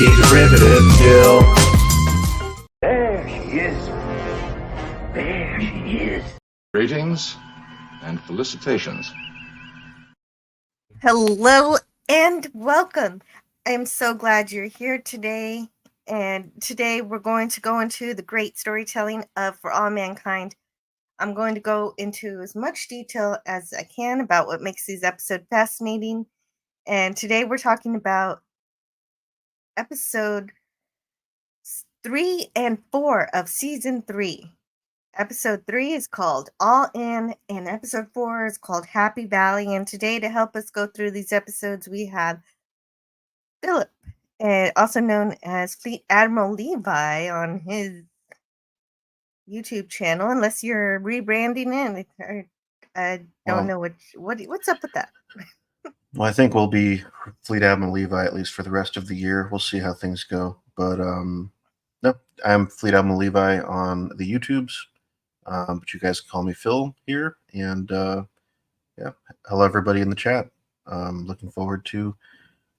She's a riveted still. There she is. There she is. Greetings and felicitations. Hello and welcome. I am so glad you're here today. And today we're going to go into the great storytelling of For All Mankind. I'm going to go into as much detail as I can about what makes these episodes fascinating. And today we're talking about episode 3 and 4 of season 3. Episode 3 is called All In, and episode 4 is called Happy Valley. And today, to help us go through these episodes, we have Philip, also known as Fleet Admiral Levi, on his YouTube channel. Unless you're rebranding it, I don't know what's up with that. Well, I think we'll be Fleet Admiral Levi at least for the rest of the year. We'll see how things go. But no, I'm Fleet Admiral Levi on the YouTubes. But you guys can call me Phil here. And yeah, hello everybody in the chat. Looking forward to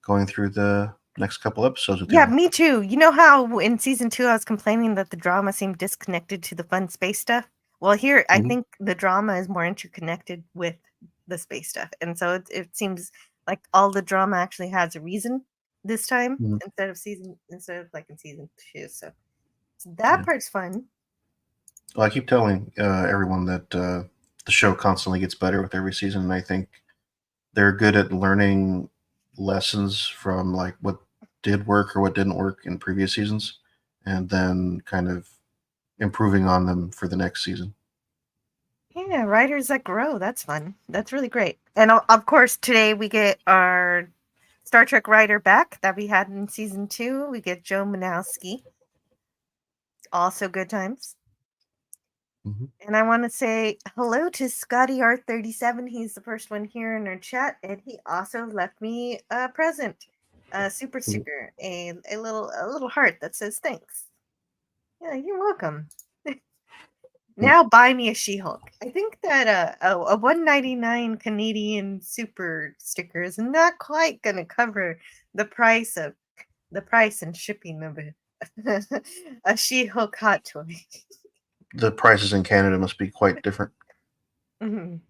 going through the next couple episodes with you. Yeah, me too. You know how in season 2 I was complaining that the drama seemed disconnected to the fun space stuff? Well, here I think the drama is more interconnected with the space stuff. And so it seems like all the drama actually has a reason this time instead of like in season 2. So that part's fun. Well, I keep telling everyone that the show constantly gets better with every season, and I think they're good at learning lessons from like what did work or what didn't work in previous seasons, and then kind of improving on them for the next season. Yeah, writers that grow. That's fun. That's really great. And of course, today we get our Star Trek writer back that we had in season 2. We get Joe Manowski. Also good times. And I want to say hello to Scotty R37. He's the first one here in our chat, and he also left me a present, a super sticker, a little heart that says thanks. Yeah, you're welcome. Now buy me a She-Hulk. I think that a $1.99 Canadian super sticker is not quite going to cover the price and shipping of a She-Hulk hot toy. The prices in Canada must be quite different. I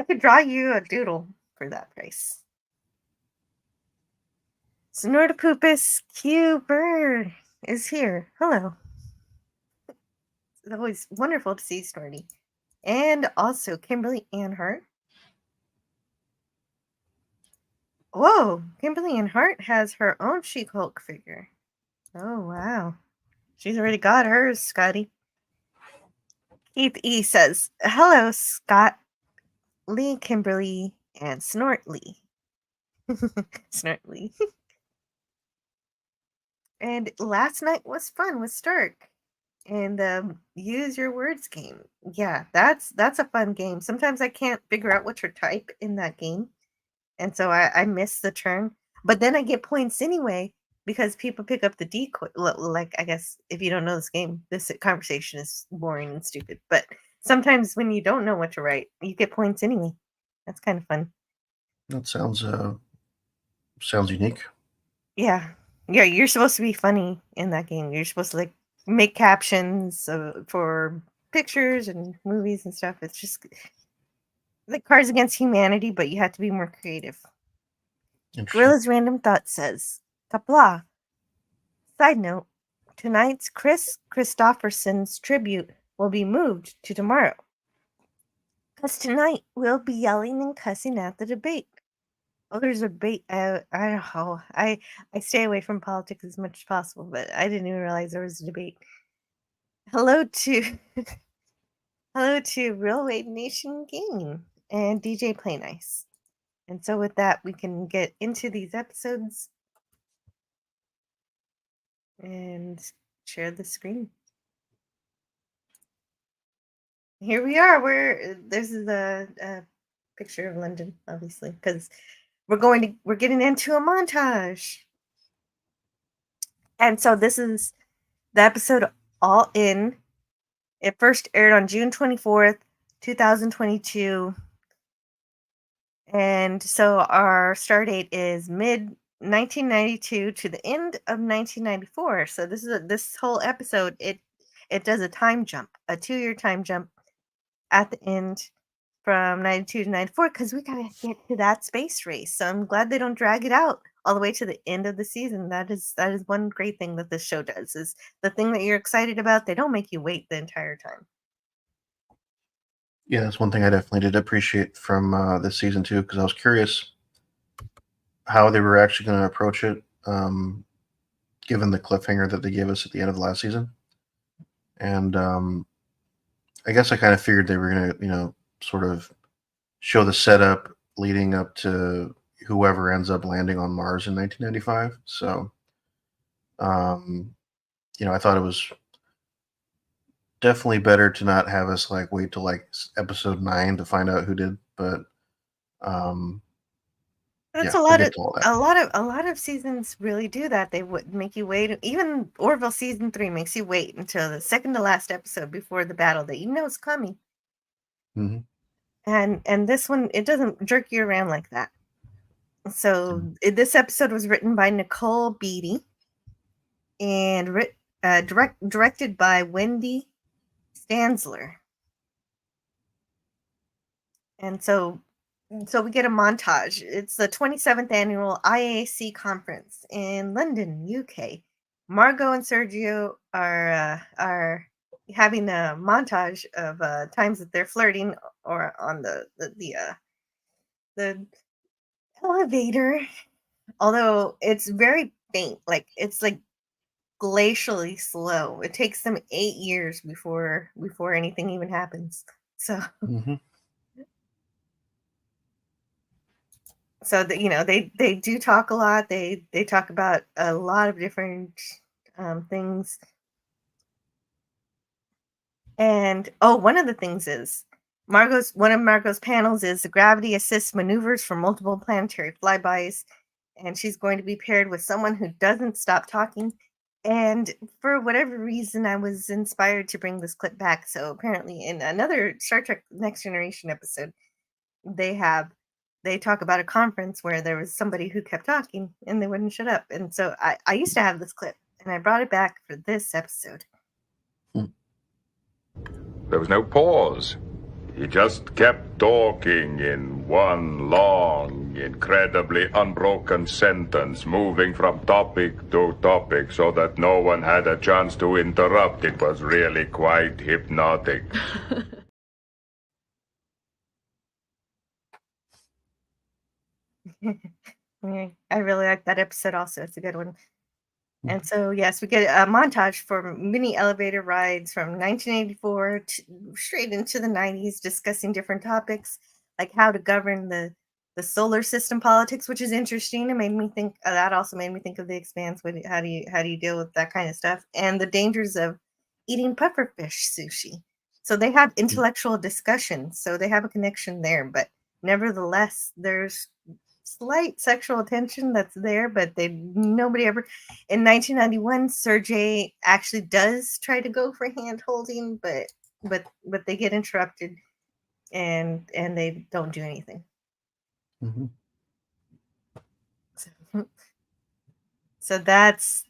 could draw you a doodle for that price. Snortopupus Q Bird is here. Hello. It's always wonderful to see Snorty. And also Kimberly Ann Hart. Whoa, Kimberly Ann Hart has her own She-Hulk figure. Oh, wow. She's already got hers, Scotty. Keith E says, hello, Scott, Lee, Kimberly, and Snort Lee. Snort Lee. And last night was fun with Stark. And use your words game. Yeah, that's a fun game. Sometimes I can't figure out what to type in that game. And so I miss the turn. But then I get points anyway because people pick up the decoy. Like, I guess if you don't know this game, this conversation is boring and stupid. But sometimes when you don't know what to write, you get points anyway. That's kind of fun. That sounds unique. Yeah. Yeah, you're supposed to be funny in that game. You're supposed to like make captions for pictures and movies and stuff. It's just like Cards Against Humanity, but you have to be more creative. Gorilla's Random Thought says, Kapla. Side note, tonight's Chris Christopherson's tribute will be moved to tomorrow. Because tonight we'll be yelling and cussing at the debate. Oh, there's a debate. I don't know. I stay away from politics as much as possible, but I didn't even realize there was a debate. Hello to Real Wave Nation Gaming and DJ Play Nice. And so with that, we can get into these episodes and share the screen. Here we are. This is a picture of London, obviously, because we're getting into a montage. And so this is the episode All In. It first aired on June 24th, 2022. And so our star date is 1992 to the end of 1994. So this whole episode, it does a time jump, a 2-year time jump at the end from 92 to 94, because we gotta get to that space race. So I'm glad they don't drag it out all the way to the end of the season. That is one great thing that this show does, is the thing that you're excited about, they don't make you wait the entire time. Yeah, that's one thing I definitely did appreciate from this season too, because I was curious how they were actually going to approach it, given the cliffhanger that they gave us at the end of the last season. And I guess I kind of figured they were going to, sort of show the setup leading up to whoever ends up landing on Mars in 1995. So, I thought it was definitely better to not have us wait till episode 9 to find out who did. But That's yeah, we'll get to all that. a lot of seasons really do that. They would make you wait. Even Orville season 3 makes you wait until the second to last episode before the battle that you know is coming. Mm-hmm. And this one, it doesn't jerk you around like that. So this episode was written by Nicole Beatty and directed by Wendy Stanzler. And so we get a montage. It's the 27th annual IAC conference in London, UK. Margot and Sergio are having a montage of times that they're flirting or on the elevator. Although it's very faint, it's glacially slow. It takes them 8 years before anything even happens. So. Mm-hmm. So that they do talk a lot. They talk about a lot of different things. And one of the things is one of Margot's panels is the gravity assist maneuvers for multiple planetary flybys, and she's going to be paired with someone who doesn't stop talking. And for whatever reason, I was inspired to bring this clip back. So apparently, in another Star Trek Next Generation episode, they talk about a conference where there was somebody who kept talking and they wouldn't shut up. And so I used to have this clip and I brought it back for this episode. There was no pause. He just kept talking in one long, incredibly unbroken sentence, moving from topic to topic so that no one had a chance to interrupt. It was really quite hypnotic. I really like that episode also. It's a good one. And so, yes, we get a montage for mini elevator rides from 1984 straight into the 90s, discussing different topics like how to govern the solar system politics, which is interesting. It made me think. That also made me think of The Expanse. How do you deal with that kind of stuff, and the dangers of eating pufferfish sushi? So they have intellectual discussions. So they have a connection there, but nevertheless, there's slight sexual tension that's there, but nobody ever. In 1991, Sergei actually does try to go for hand holding, but they get interrupted, and they don't do anything. Mm-hmm. So that's,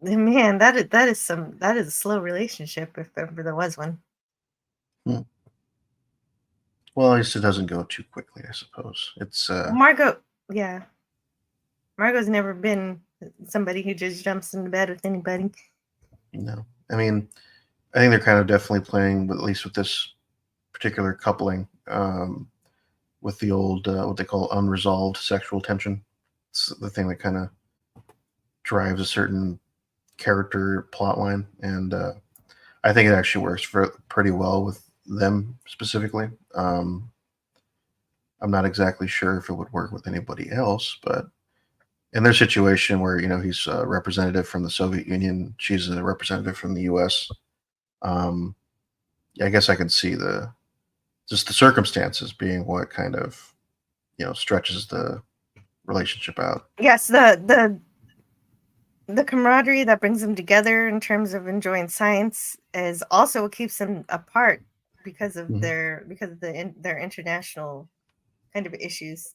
man, that is a slow relationship if ever there was one. Well, at least it doesn't go too quickly, I suppose. It's Margot. Yeah. Margot's never been somebody who just jumps into bed with anybody. No. I mean, I think they're kind of definitely playing, at least with this particular coupling, with the old, what they call unresolved sexual tension. It's the thing that kind of drives a certain character plot line. And I think it actually works pretty well with them specifically. I'm not exactly sure if it would work with anybody else, but in their situation where, he's a representative from the Soviet Union, she's a representative from the US. I guess I can see just the circumstances being what kind of, stretches the relationship out. Yes, the camaraderie that brings them together in terms of enjoying science is also what keeps them apart because of their international kind of issues.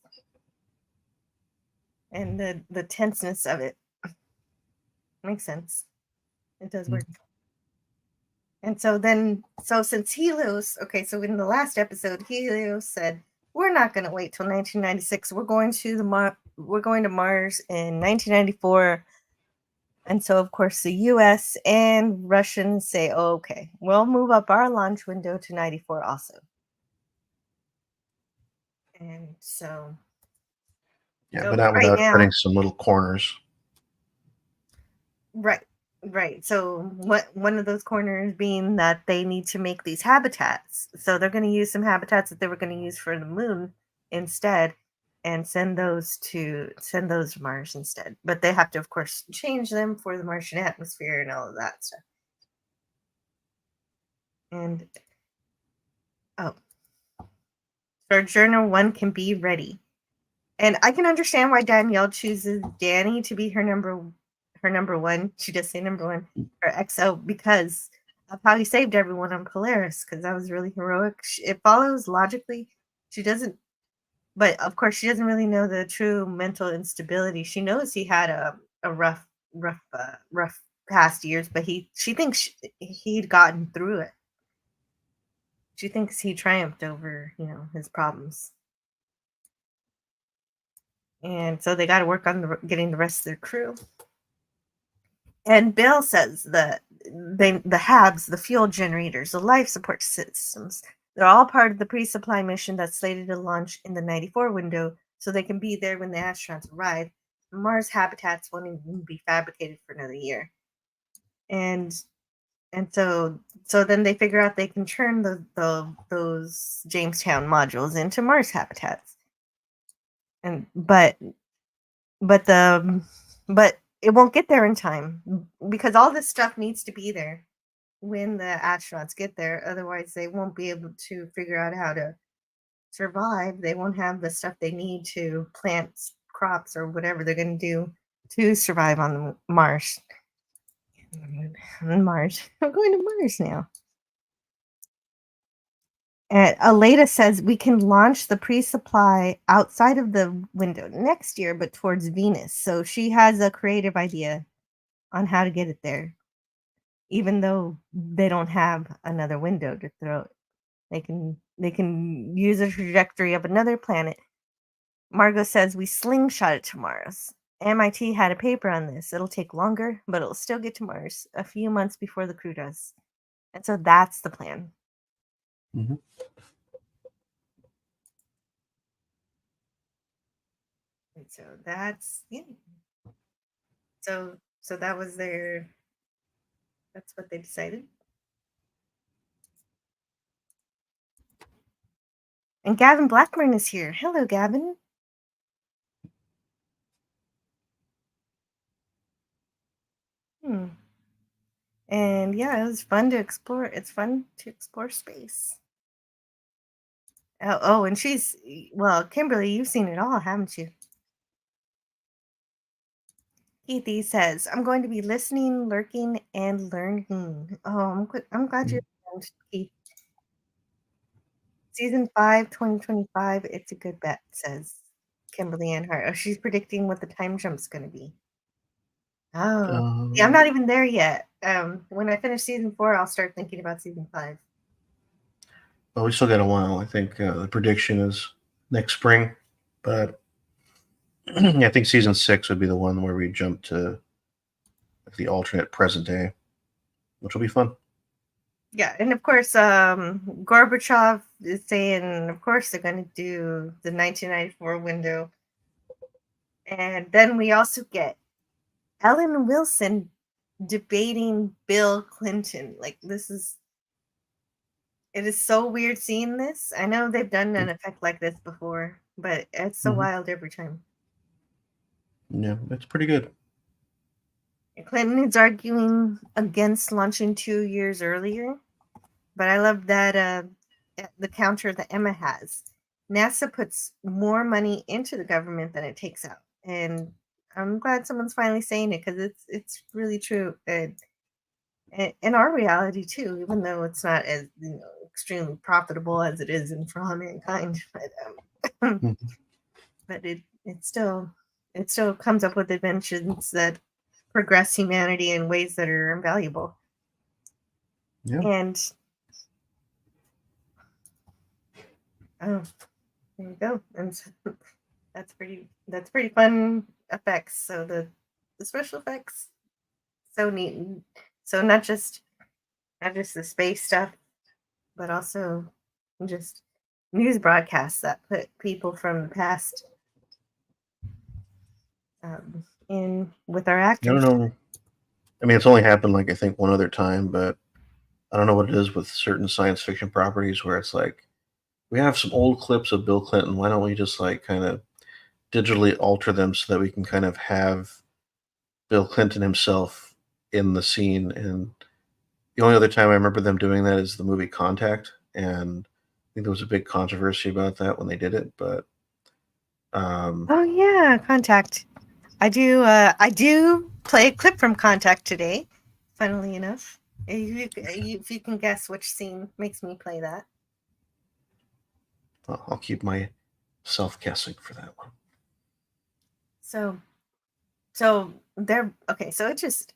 and the tenseness of it. Makes sense. It does work. And so since Helios, okay, so in the last episode, Helios said, we're not going to wait till 1996. We're going to Mars in 1994. And so, of course, the U.S. and Russians say, oh, okay, we'll move up our launch window to 94 also. And so... Yeah, so but not right without now, cutting some little corners. Right. So one of those corners being that they need to make these habitats. So they're going to use some habitats that they were going to use for the moon instead, and send those to Mars instead. But they have to, of course, change them for the Martian atmosphere and all of that stuff. And so Journal 1 can be ready. And I can understand why Danielle chooses Danny to be her number one. She does say number one, or XO, because of how he saved everyone on Polaris, because that was really heroic. It follows logically. She doesn't, but of course, she doesn't really know the true mental instability. She knows he had a rough past years, but she thinks he'd gotten through it. She thinks he triumphed over, his problems. And so they got to work on getting the rest of their crew. And Bill says that the HABs, the fuel generators, the life support systems, they're all part of the pre-supply mission that's slated to launch in the 94 window, so they can be there when the astronauts arrive. Mars habitats won't even be fabricated for another year. And so then they figure out they can turn those Jamestown modules into Mars habitats. But it won't get there in time, because all this stuff needs to be there when the astronauts get there. Otherwise, they won't be able to figure out how to survive. They won't have the stuff they need to plant crops or whatever they're going to do to survive on Mars. I'm going to Mars now. Aleda says we can launch the pre-supply outside of the window next year, but towards Venus. So she has a creative idea on how to get it there, even though they don't have another window to throw it. They can use a trajectory of another planet. Margot says we slingshot it to Mars. MIT had a paper on this. It'll take longer, but it'll still get to Mars a few months before the crew does. And so that's the plan. Mm-hmm. And so that's So that was that's what they decided. And Gavin Blackburn is here. Hello, Gavin. And yeah, it was fun to explore. It's fun to explore space. Oh, and Kimberly, you've seen it all, haven't you? Keithy says, I'm going to be listening, lurking, and learning. Oh, I'm glad you're around, Keith. Season 5, 2025, it's a good bet, says Kimberly Ann Hart. Oh, she's predicting what the time jump's going to be. Oh, yeah, I'm not even there yet. When I finish season 4, I'll start thinking about season 5. Well, we still got a while. I think the prediction is next spring, but I think season 6 would be the one where we jump to the alternate present day, which will be fun. Yeah, and of course, Gorbachev is saying, of course, they're going to do the 1994 window. And then we also get Ellen Wilson debating Bill Clinton. Like, it is so weird seeing this. I know they've done an effect like this before, but it's so wild every time. Yeah, it's pretty good. Clinton is arguing against launching 2 years earlier, but I love that the counter that Emma has. NASA puts more money into the government than it takes out, and I'm glad someone's finally saying it, because it's really true. In our reality too, even though it's not as extremely profitable as it is in For All Mankind, but but it's still it still comes up with inventions that progress humanity in ways that are invaluable. Yeah. And oh, there you go. And so that's pretty fun effects. So the special effects, so neat. So not just the space stuff, but also just news broadcasts that put people from the past in with our I actors. don't know. I mean, it's only happened like I think one other time, but I don't know what it is with certain science fiction properties where it's like we have some old clips of Bill Clinton. Why don't we just like kind of digitally alter them so that we can kind of have Bill Clinton himself in the scene? And the only other time I remember them doing that is the movie Contact, and I think there was a big controversy about that when they did it. But Oh yeah, Contact. I do play a clip from Contact today. Funnily enough, if you can guess which scene makes me play that. well, I'll keep myself guessing for that one. So they're okay. So it just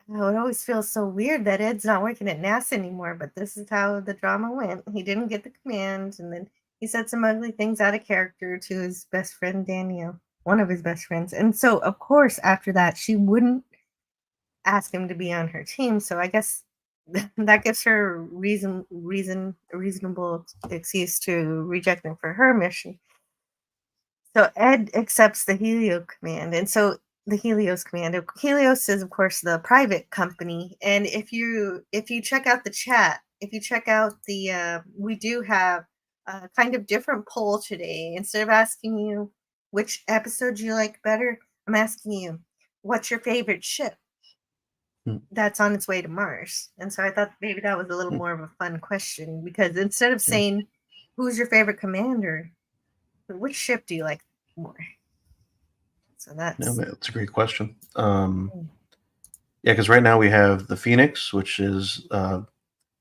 it always feels so weird that Ed's not working at NASA anymore. But this is how the drama went. He didn't get the command, and then he said some ugly things out of character to his best friend Danielle, one of his best friends. And so, of course, after that, she wouldn't ask him to be on her team. So I guess that gives her a reasonable excuse to reject him for her mission. So Ed accepts the Helio command, and so the Helios command. Helios is, of course, the private company. And if you check out the chat, if you check out the, we do have a kind of different poll today. Instead of asking you which episode you like better, I'm asking you, what's your favorite ship that's on its way to Mars? And so I thought maybe that was a little more of a fun question, because instead of saying who's your favorite commander, which ship do you like more? So that's That's a great question. Yeah, because right now we have the Phoenix, which is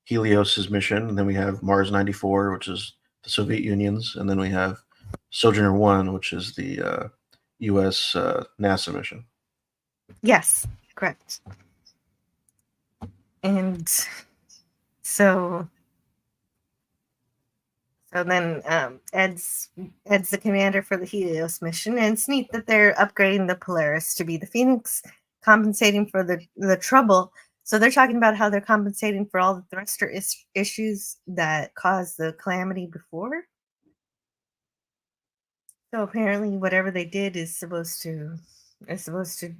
Helios's mission, and then we have Mars 94, which is the Soviet Union's, and then we have Sojourner 1, which is the U.S. NASA mission. yes, correct. And so then Ed's the commander for the Helios mission, and it's neat that they're upgrading the Polaris to be the Phoenix, compensating for the trouble. So they're talking about how they're compensating for all the thruster issues that caused the calamity before. So apparently, whatever they did is supposed to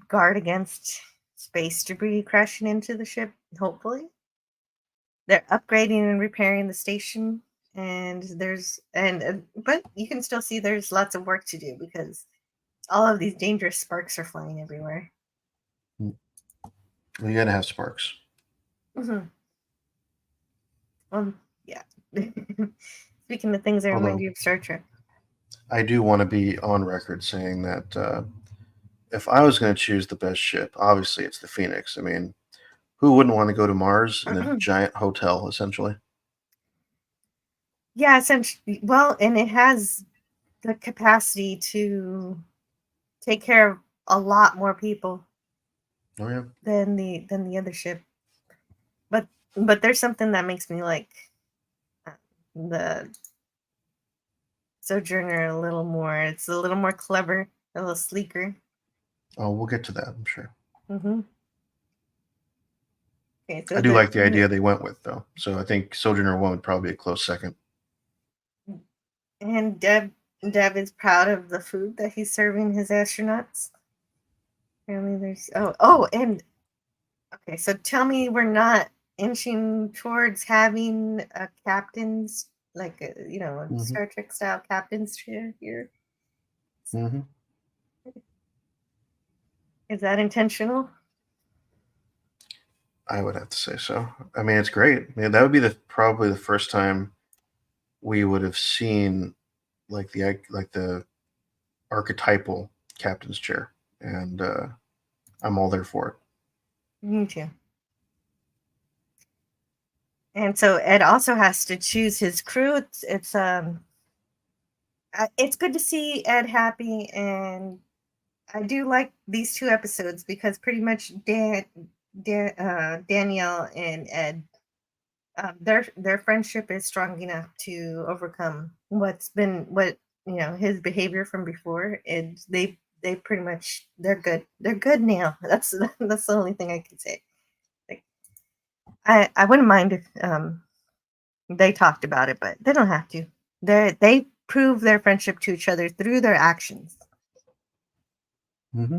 guard against space debris crashing into the ship. Hopefully, they're upgrading and repairing the station, and but you can still see there's lots of work to do because all of these dangerous sparks are flying everywhere. Well, you gotta have sparks. Mm-hmm. Yeah. Speaking of things that remind you of Star Trek. I do want to be on record saying that if I was going to choose the best ship, obviously it's the Phoenix. I mean, who wouldn't want to go to Mars in a giant hotel, essentially? Yeah, essentially. Well, and it has the capacity to take care of a lot more people Oh yeah. than the other ship. But there's something that makes me like the Sojourner a little more. It's a little more clever, a little sleeker. Oh, we'll get to that, I'm sure. Mm-hmm. Okay, so I do like the idea they went with, though. So I think Sojourner 1 would probably be a close second. And Deb is proud of the food that he's serving his astronauts. Apparently there's and okay, so tell me we're not inching towards having a captain's, like a Star Trek style captain's chair here. Mm-hmm. Is that intentional? I would have to say so. I mean, it's great. I mean, that would be probably the first time we would have seen like the archetypal captain's chair, and I'm all there for it. Me too. And so Ed also has to choose his crew. It's it's good to see Ed happy, and I do like these 2 episodes because pretty much Danielle and Ed, their friendship is strong enough to overcome his behavior from before, and they pretty much they're good. They're good now. That's the only thing I can say. Like, I wouldn't mind if they talked about it, but they don't have to. They prove their friendship to each other through their actions. Mm-hmm.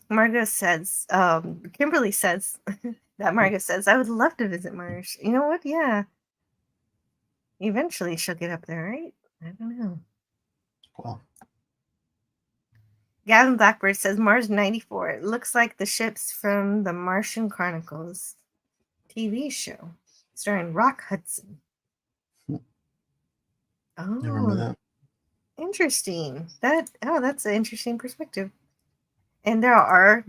Margot says, Kimberly says that Margot says, I would love to visit Mars. You know what? Yeah. Eventually she'll get up there, right? I don't know. Well, Gavin Blackbird says Mars 94. It looks like the ships from the Martian Chronicles TV show starring Rock Hudson. I remember Oh, that. interesting. That's an interesting perspective. And there are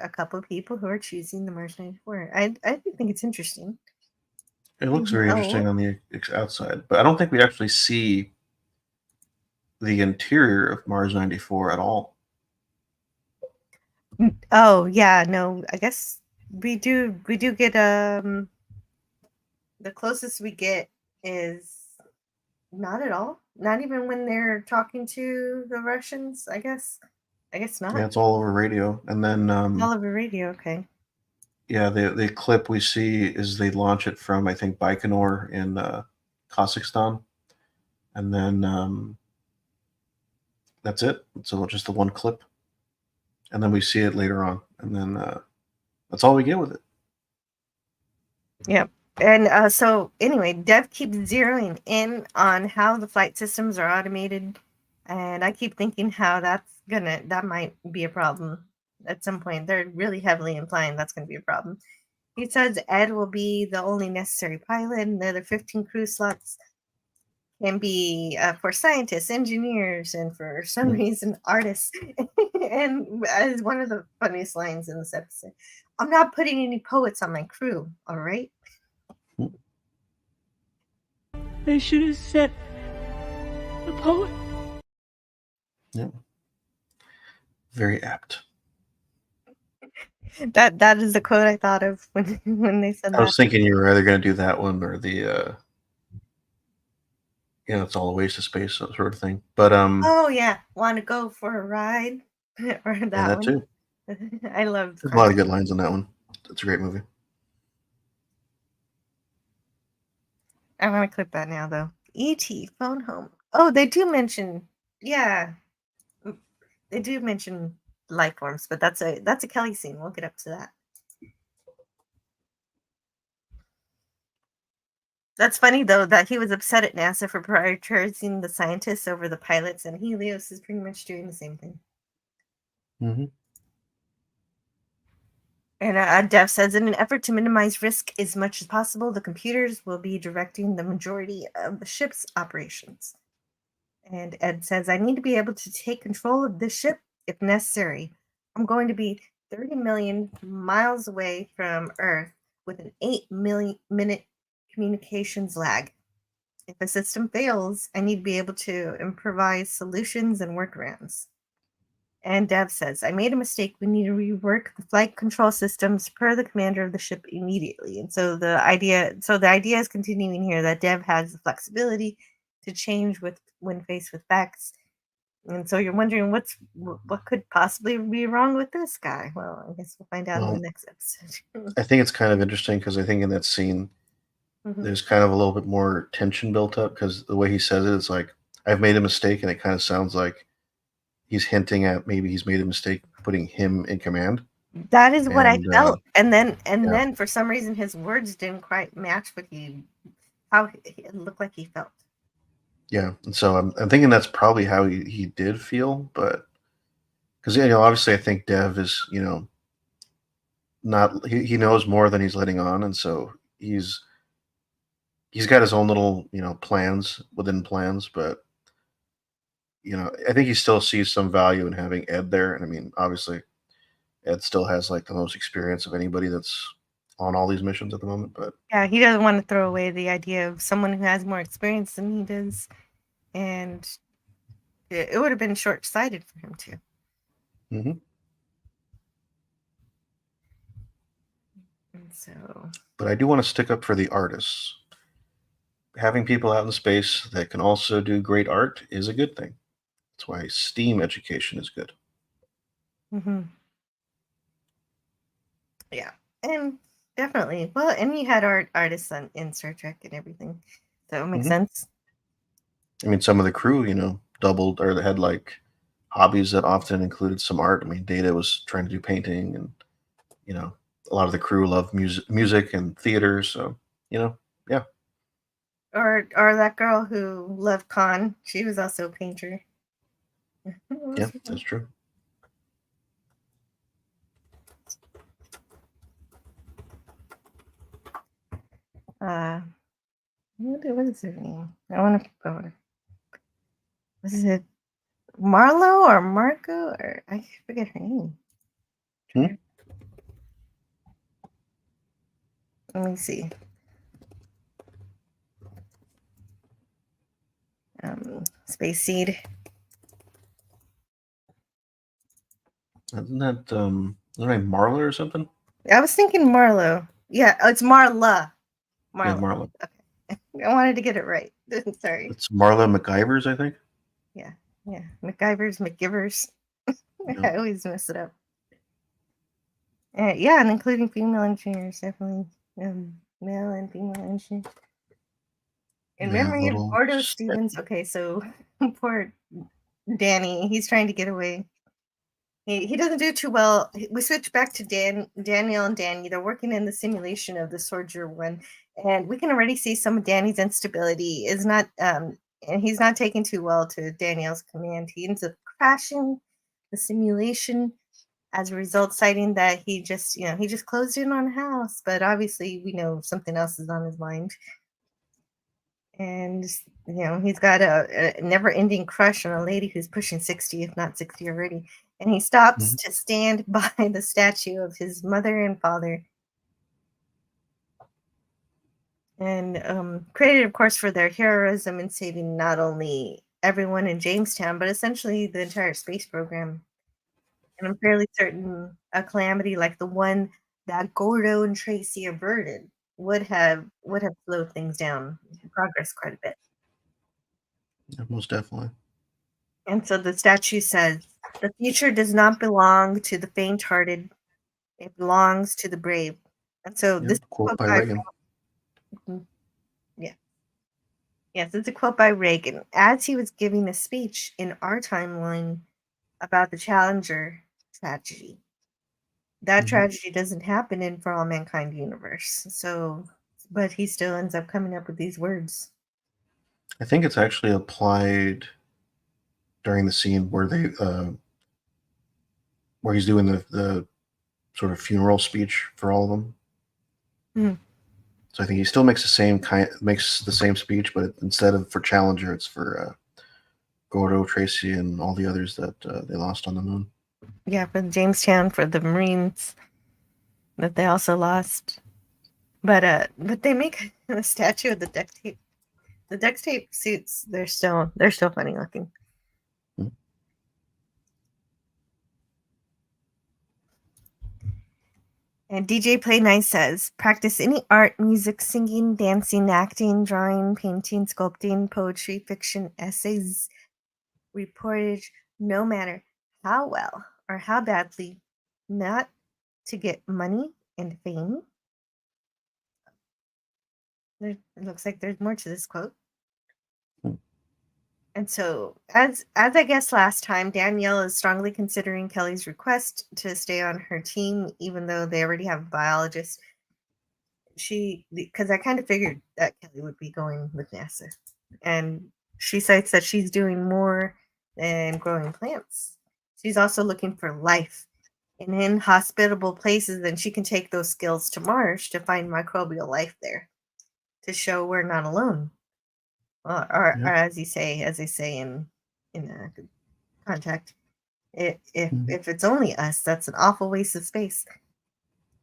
a couple of people who are choosing the Mars 94. I do think it's interesting. It looks very interesting on the outside, but I don't think we actually see the interior of Mars 94 at all. Oh yeah, no, I guess we do get the closest we get is not at all. Not even when they're talking to the Russians, I guess. I guess not. Yeah, it's all over radio. And then All over radio, okay. yeah, the clip we see is they launch it from, I think, Baikonur in Kazakhstan. And then that's it. So just the one clip. And then we see it later on. And then that's all we get with it. Yep. And so anyway, Dev keeps zeroing in on how the flight systems are automated. And I keep thinking how that might be a problem at some point. They're really heavily implying that's going to be a problem. He says Ed will be the only necessary pilot, and the other 15 crew slots can be for scientists, engineers, and for some reason, artists. And as one of the funniest lines in this episode, I'm not putting any poets on my crew, all right? They should have said the poet. Yeah. Very apt. That is the quote I thought of when they said that. I was thinking you were either going to do that one or the it's all a waste of space sort of thing. But oh yeah, want to go for a ride or that one too. I love. There's a lot of good lines in that one. It's a great movie. I want to clip that now though. E.T. phone home. Oh, they do mention, yeah, they do mention life forms, but that's a Kelly scene. We'll get up to that. That's funny though that he was upset at NASA for prioritizing the scientists over the pilots, and Helios is pretty much doing the same thing. Mm-hmm. And Dev says, in an effort to minimize risk as much as possible, the computers will be directing the majority of the ship's operations. And Ed says, I need to be able to take control of this ship if necessary. I'm going to be 30 million miles away from Earth with an 8-minute communications lag. If a system fails, I need to be able to improvise solutions and workarounds. And Dev says, I made a mistake. We need to rework the flight control systems per the commander of the ship immediately. And so the idea is continuing here that Dev has the flexibility to change when faced with facts. And so you're wondering what could possibly be wrong with this guy. Well, I guess we'll find out in the next episode. I think it's kind of interesting because I think in that scene, there's kind of a little bit more tension built up because the way he says it, it's like, I've made a mistake, and it kind of sounds like he's hinting at maybe he's made a mistake putting him in command. That is what I felt. And then for some reason his words didn't quite match how it looked like he felt. Yeah. And so I'm thinking that's probably how he did feel, but because obviously I think Dev is, not he knows more than he's letting on, and so he's got his own little, plans within plans, but I think he still sees some value in having Ed there. And I mean, obviously, Ed still has like the most experience of anybody that's on all these missions at the moment. But Yeah, he doesn't want to throw away the idea of someone who has more experience than he does, and it would have been short-sighted for him to. mhm. And so, But I do want to stick up for the artists. Having people out in space that can also do great art is a good thing. That's why STEAM education is good. mhm. Yeah, and definitely. Well, and you had artists in Star Trek and everything, so it makes Mhm. sense. I mean, some of the crew, doubled or they had like hobbies that often included some art. I mean, Data was trying to do painting, and you know, a lot of the crew loved music and theater. So, yeah, Or that girl who loved Khan, she was also a painter. yeah, that's true. Uh, what is her name? I want to go. Was it Marlo or Marco or I forget her name. Hmm? Let me see. Space Seed. Isn't that isn't her name Marla or something? I was thinking Marlo. Yeah, it's Marla. Yeah, Marla. Marla. Okay. I wanted to get it right. Sorry. It's Marla McIvers, I think. Yeah. MacGyvers, McGivers. Yeah. I always mess it up. Yeah, and including female engineers, definitely. Male and female engineers. In Yeah, memory of little. Gordo Stevens. Okay, so poor Danny. He's trying to get away. He doesn't do too well. We switch back to Danielle and Danny. They're working in the simulation of the Soldier One, and we can already see some of Danny's instability is not and he's not taking too well to Danielle's command. He ends up crashing the simulation as a result, citing that he just closed in on a house, but obviously we know something else is on his mind. And he's got a never-ending crush on a lady who's pushing 60, if not 60 already. And he stops Mhm. to stand by the statue of his mother and father. And credited, of course, for their heroism in saving not only everyone in Jamestown, but essentially the entire space program. And I'm fairly certain a calamity like the one that Gordo and Tracy averted would have slowed things down in progress quite a bit. Yeah, most definitely. And so the statue says, "The future does not belong to the faint-hearted; it belongs to the brave." And so this Yep. Quote by Reagan. Mhm. Yeah, yes, it's a quote by Reagan as he was giving a speech in our timeline about the Challenger tragedy. That Mhm. tragedy doesn't happen in For All Mankind universe. So, but he still ends up coming up with these words. I think it's actually applied during the scene where he's doing the sort of funeral speech for all of them. Mhm. So I think he still makes the same speech, but instead of for Challenger, it's for Gordo, Tracy, and all the others that they lost on the moon. Yeah, for Jamestown, for the Marines that they also lost. But they make a statue of the duct tape. The duct tape suits, they're still funny looking. Hmm. And DJ Play Nice says, practice any art, music, singing, dancing, acting, drawing, painting, sculpting, poetry, fiction, essays, reportage, no matter how well or how badly, not to get money and fame. It looks like there's more to this quote. Hmm. And so, as I guess last time, Danielle is strongly considering Kelly's request to stay on her team, even though they already have a biologist. Because I kind of figured that Kelly would be going with NASA, and she cites that she's doing more than growing plants. She's also looking for life in inhospitable places, and she can take those skills to Mars to find microbial life there to show we're not alone. Or Yep. as they say in Contact, if Mhm. if it's only us, that's an awful waste of space.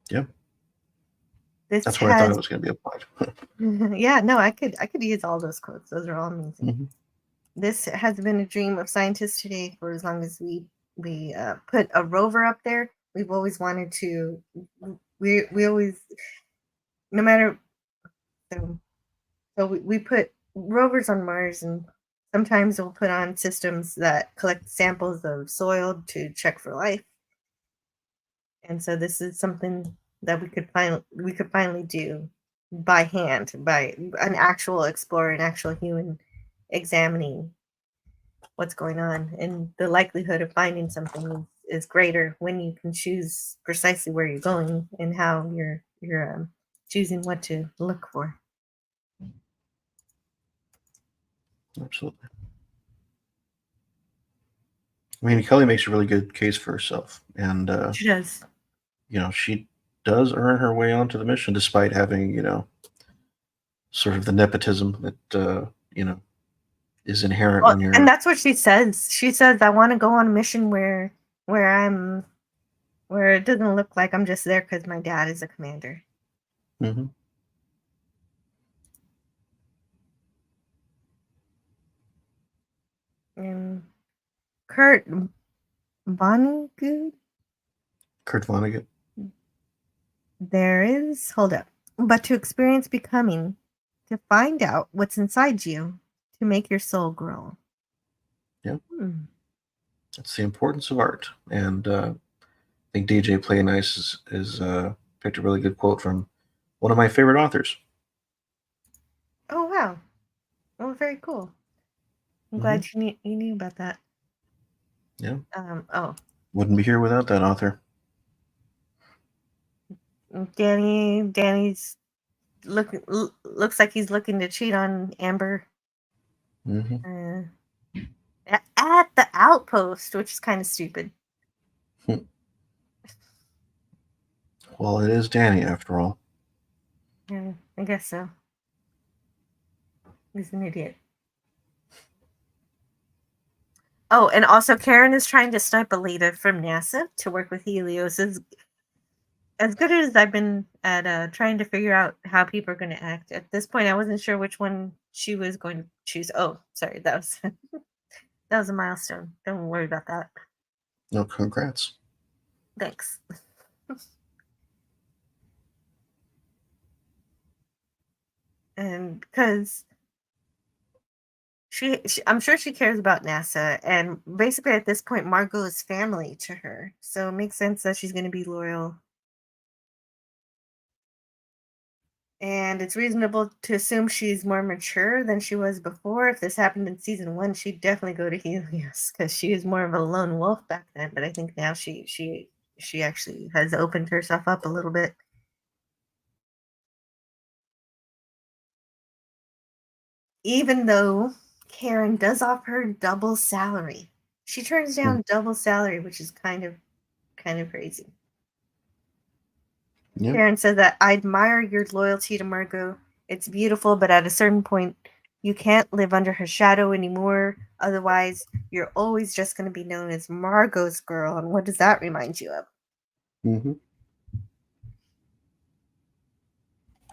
Yep. This That's where I thought has it was going to be applied. yeah, no, I could use all those quotes. Those are all amazing. Mhm. This has been a dream of scientists today for as long as we put a rover up there. We've always wanted to. We always, no matter. So we put rovers on Mars, and sometimes we'll put on systems that collect samples of soil to check for life. And so this is something that we could finally do by hand, by an actual explorer, an actual human examining what's going on, and the likelihood of finding something is greater when you can choose precisely where you're going and how you're choosing what to look for. Absolutely. I mean, Kelly makes a really good case for herself, and She does. she does earn her way onto the mission despite having sort of the nepotism that is inherent Well, when you're. and that's what she says. She says, "I want to go on a mission where it doesn't look like I'm just there because my dad is a commander." Mm-hmm. And Kurt Vonnegut, Kurt Vonnegut. there is, hold up, but to experience becoming, to find out what's inside you, to make your soul grow. Yeah. Hmm. That's the importance of art, and I think DJ Play Nice is picked a really good quote from one of my favorite authors. Oh wow! Oh, very cool. I'm glad you knew about that. Yeah. Oh, Wouldn't be here without that author. Danny's looks like he's looking to cheat on Amber. Mm-hmm. At the outpost, which is kind of stupid. Well, it is Danny after all. Yeah, I guess so. He's an idiot. Oh, and also Karen is trying to snipe Alita from NASA to work with Helios. As good as I've been at trying to figure out how people are going to act, at this point I wasn't sure which one she was going to choose. Oh, sorry, that was that was a milestone. Don't worry about that. No, congrats. Thanks. And because I'm sure she cares about NASA, and basically at this point Margot is family to her, so it makes sense that she's going to be loyal. And it's reasonable to assume she's more mature than she was before. If this happened in season 1, she'd definitely go to Helios because she was more of a lone wolf back then. But I think now she actually has opened herself up a little bit. Even though Karen does offer her double salary, she turns down double salary, which is kind of crazy. Yeah. Karen said that I admire your loyalty to Margot. It's beautiful, but at a certain point, you can't live under her shadow anymore. Otherwise, you're always just going to be known as Margot's girl. And what does that remind you of? Mm-hmm.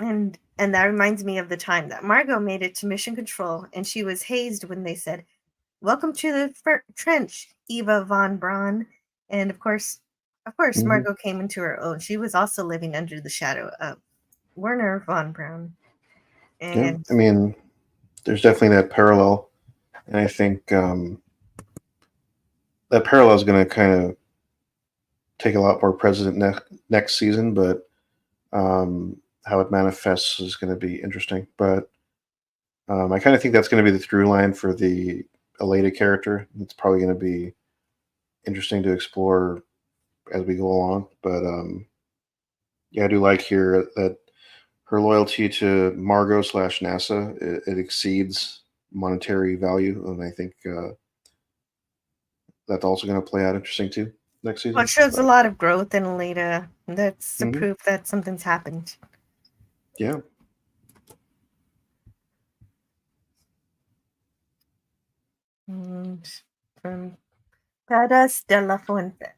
And that reminds me of the time that Margot made it to Mission Control, and she was hazed when they said, "Welcome to the trench, Eva von Braun." And of course, Margot came into her own. She was also living under the shadow of Werner von Braun. And I mean, there's definitely that parallel, and I think that parallel is going to kind of take a lot more precedent next season, but how it manifests is going to be interesting. But I kind of think that's going to be the through line for the Alita character. It's probably going to be interesting to explore as we go along. But yeah, I do like here that her loyalty to Margot / NASA it exceeds monetary value, and I think that's also going to play out interesting too next season. well, it shows a lot of growth in Alita. That's the proof that something's happened. Yeah. And from Padas de la Fuente.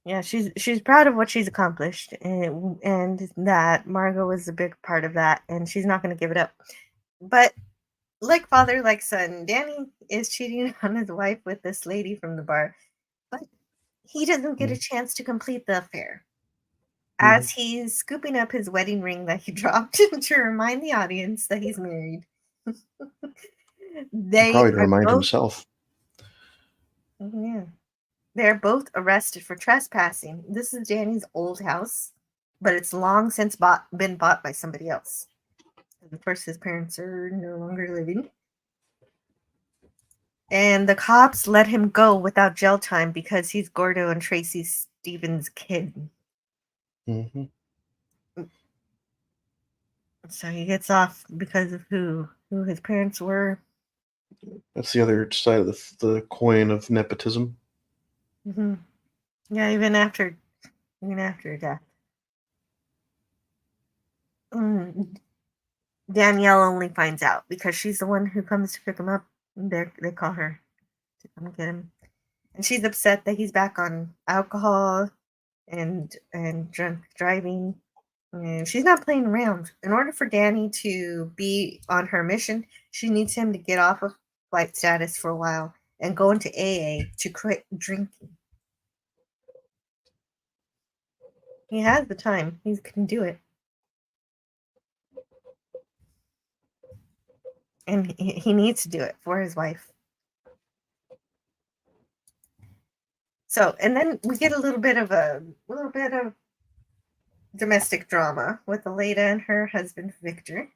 Yeah, she's proud of what she's accomplished, and that Margot was a big part of that, and she's not going to give it up. But like father, like son, Danny is cheating on his wife with this lady from the bar, but he doesn't get a chance to complete the affair. As he's scooping up his wedding ring that he dropped to remind the audience that he's married, they Probably to are remind both, himself. yeah, they're both arrested for trespassing. This is Danny's old house, but it's long since been bought by somebody else. Of course, his parents are no longer living. And the cops let him go without jail time because he's Gordo and Tracy Stevens' kid. Hmm. So he gets off because of who his parents were. That's the other side of the coin of nepotism. Hmm. Yeah, even after death. Mm, Danielle only finds out because she's the one who comes to pick him up. They call her to come get him, and she's upset that he's back on alcohol and drunk driving. And she's not playing around. In order for Danny to be on her mission, she needs him to get off of flight status for a while and go into AA to quit drinking. He has the time. He can do it. And he needs to do it for his wife. So, and then we get a little bit of domestic drama with Aleda and her husband Victor.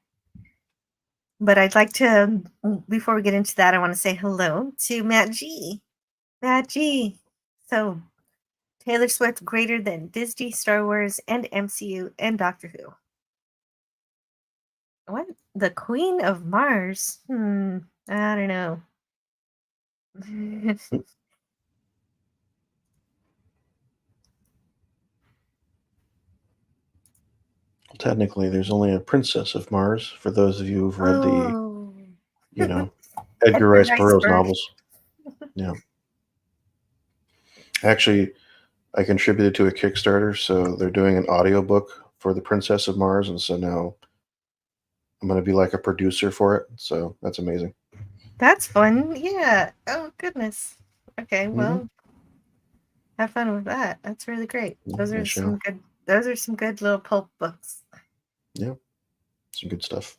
But I'd like to, before we get into that, I want to say hello to Matt G. Matt G. So, Taylor Swift greater than Disney, Star Wars, and MCU, and Doctor Who. What? The Queen of Mars? I don't know. Technically, there's only a princess of Mars. For those of you who've read the, Oh. Edgar Edgar Rice Rice Burroughs Burroughs. novels. Yeah. Actually, I contributed to a Kickstarter, so they're doing an audiobook for the Princess of Mars, and so now I'm going to be like a producer for it. So that's amazing. That's fun. Yeah. Oh goodness. Okay. Well, have fun with that. That's really great. Those I are shall. some good. Those are some good little pulp books. Yeah, some good stuff.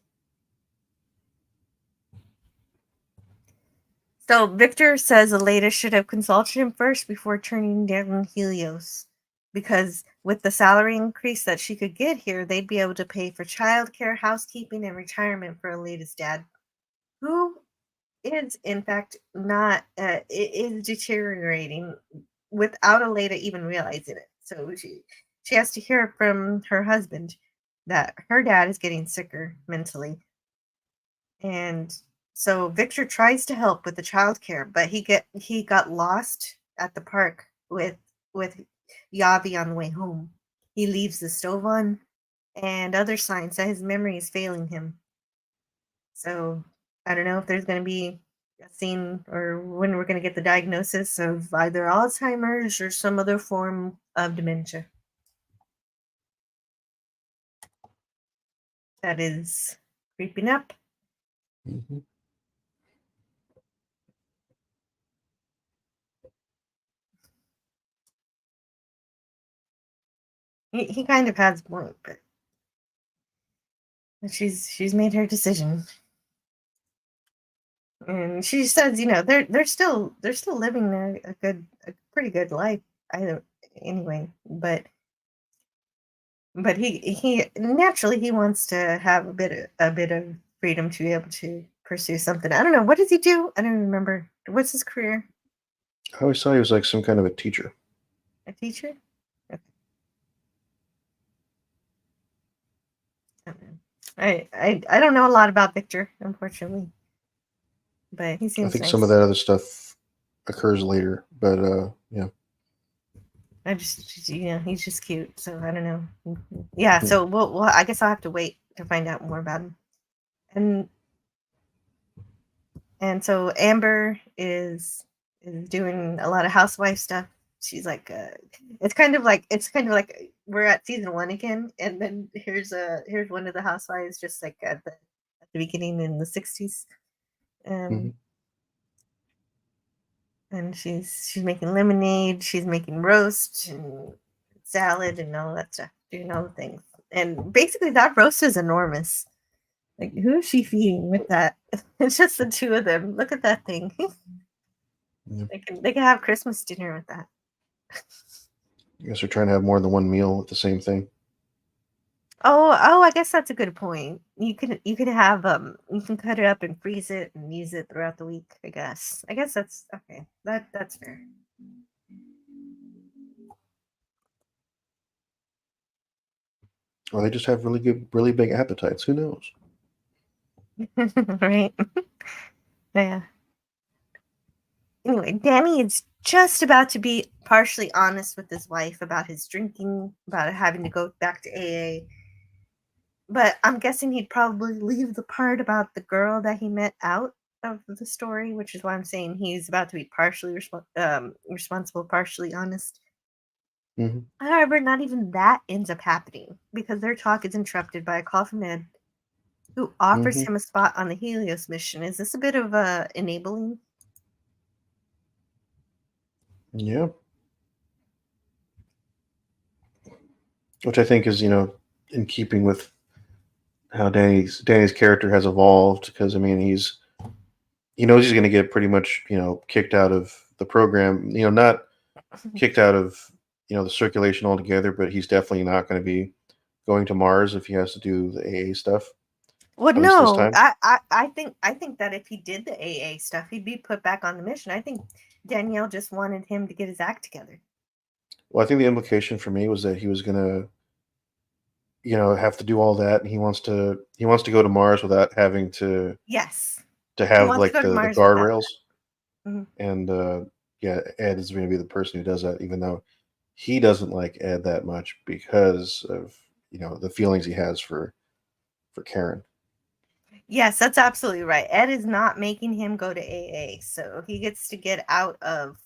So Victor says Aleda should have consulted him first before turning down Helios, because with the salary increase that she could get here, they'd be able to pay for childcare, housekeeping, and retirement for Aleda's dad, who is in fact not is deteriorating without Aleda even realizing it. So she has to hear from her husband that her dad is getting sicker mentally. And so Victor tries to help with the childcare, but he got lost at the park with Yavi on the way home. He leaves the stove on and other signs that his memory is failing him. So I don't know if there's going to be a scene or when we're going to get the diagnosis of either Alzheimer's or some other form of dementia. That is creeping up. Mm-hmm. He kind of has a point, but she's made her decision. And she says, they're still living a pretty good life either anyway, but he naturally he wants to have a bit of freedom to be able to pursue something. I don't know, what does he do? I don't remember. What's his career? I always thought he was like some kind of a teacher. A teacher? Okay. I don't know a lot about Victor, unfortunately, but he I seems think nice. some of that other stuff occurs later, but yeah. I just, he's just cute. So I don't know. Yeah. So well, I guess I'll have to wait to find out more about him. And so Amber is doing a lot of housewife stuff she's like, it's kind of like we're at season 1 again, and then here's one of the housewives just like at the beginning in the 60s, Mhm. and she's making lemonade, she's making roast and salad and all that stuff, doing all the things. And basically that roast is enormous. Like, who is she feeding with that? It's just the two of them. Look at that thing. Yep. They can have Christmas dinner with that. I guess they're trying to have more than one meal with the same thing. Oh, I guess that's a good point. You could have you can cut it up and freeze it and use it throughout the week, I guess. I guess that's okay. That's fair. Or they just have really big appetites. Who knows? Right? Yeah. Anyway, Danny is just about to be partially honest with his wife about his drinking, about having to go back to AA. But I'm guessing he'd probably leave the part about the girl that he met out of the story, which is why I'm saying he's about to be partially responsible, partially honest. Hmm. However, not even that ends up happening because their talk is interrupted by a call from Ed, who offers Hmm. him a spot on the Helios mission. Is this a bit of enabling? Yeah. Which I think is, in keeping with how Danny's character has evolved. Because I mean, he knows he's going to get pretty much, kicked out of the program. Not kicked out of the circulation altogether, but he's definitely not going to be going to Mars if he has to do the AA stuff. Well, At least this no, time. I think that if he did the AA stuff, he'd be put back on the mission. I think Danielle just wanted him to get his act together. Well, I think the implication for me was that he was going to, have to do all that, and he wants to go to Mars without having to Yes, he have wants to like go to the Mars without guardrails. that. Mhm. And yeah, Ed is going to be the person who does that, even though he doesn't like Ed that much because of the feelings he has for Karen. Yes, that's absolutely right. Ed is not making him go to AA, so he gets to get out of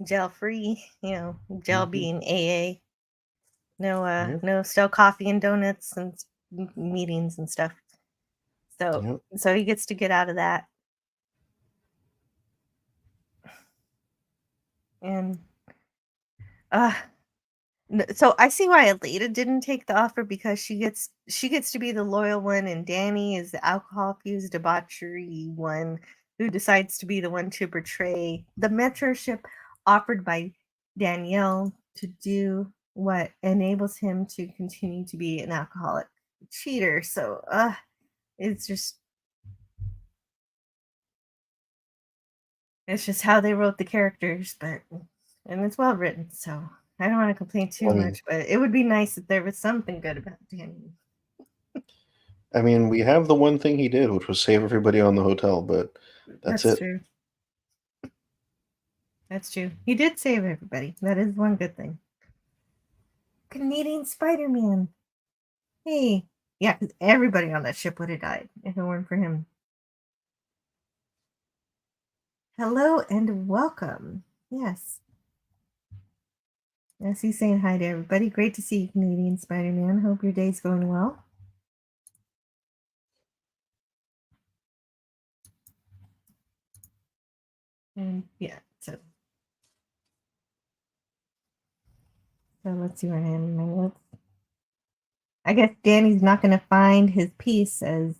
jail free. Jail Hmm. being AA. No, Yep. no still coffee and donuts and meetings and stuff. So, Yep. so he gets to get out of that. And uh so I see why Alita didn't take the offer because she gets to be the loyal one, and Danny is the alcohol fused debauchery one who decides to be the one to betray the mentorship offered by Danielle to do what enables him to continue to be an alcoholic cheater. So it's just how they wrote the characters, and it's well written, so I don't want to complain too Well, I mean, much, but it would be nice if there was something good about Danny. we have the one thing he did, which was save everybody on the hotel, but that's That's it. true. That's true. He did save everybody. That is one good thing. Canadian Spider-Man. Hey. Yeah, because everybody on that ship would have died if it weren't for him. Hello and welcome. Yes. Yes, he's saying hi to everybody. Great to see you, Canadian Spider-Man. Hope your day's going well. And yeah, so let's see where I am in my notes. I guess Danny's not going to find his peace as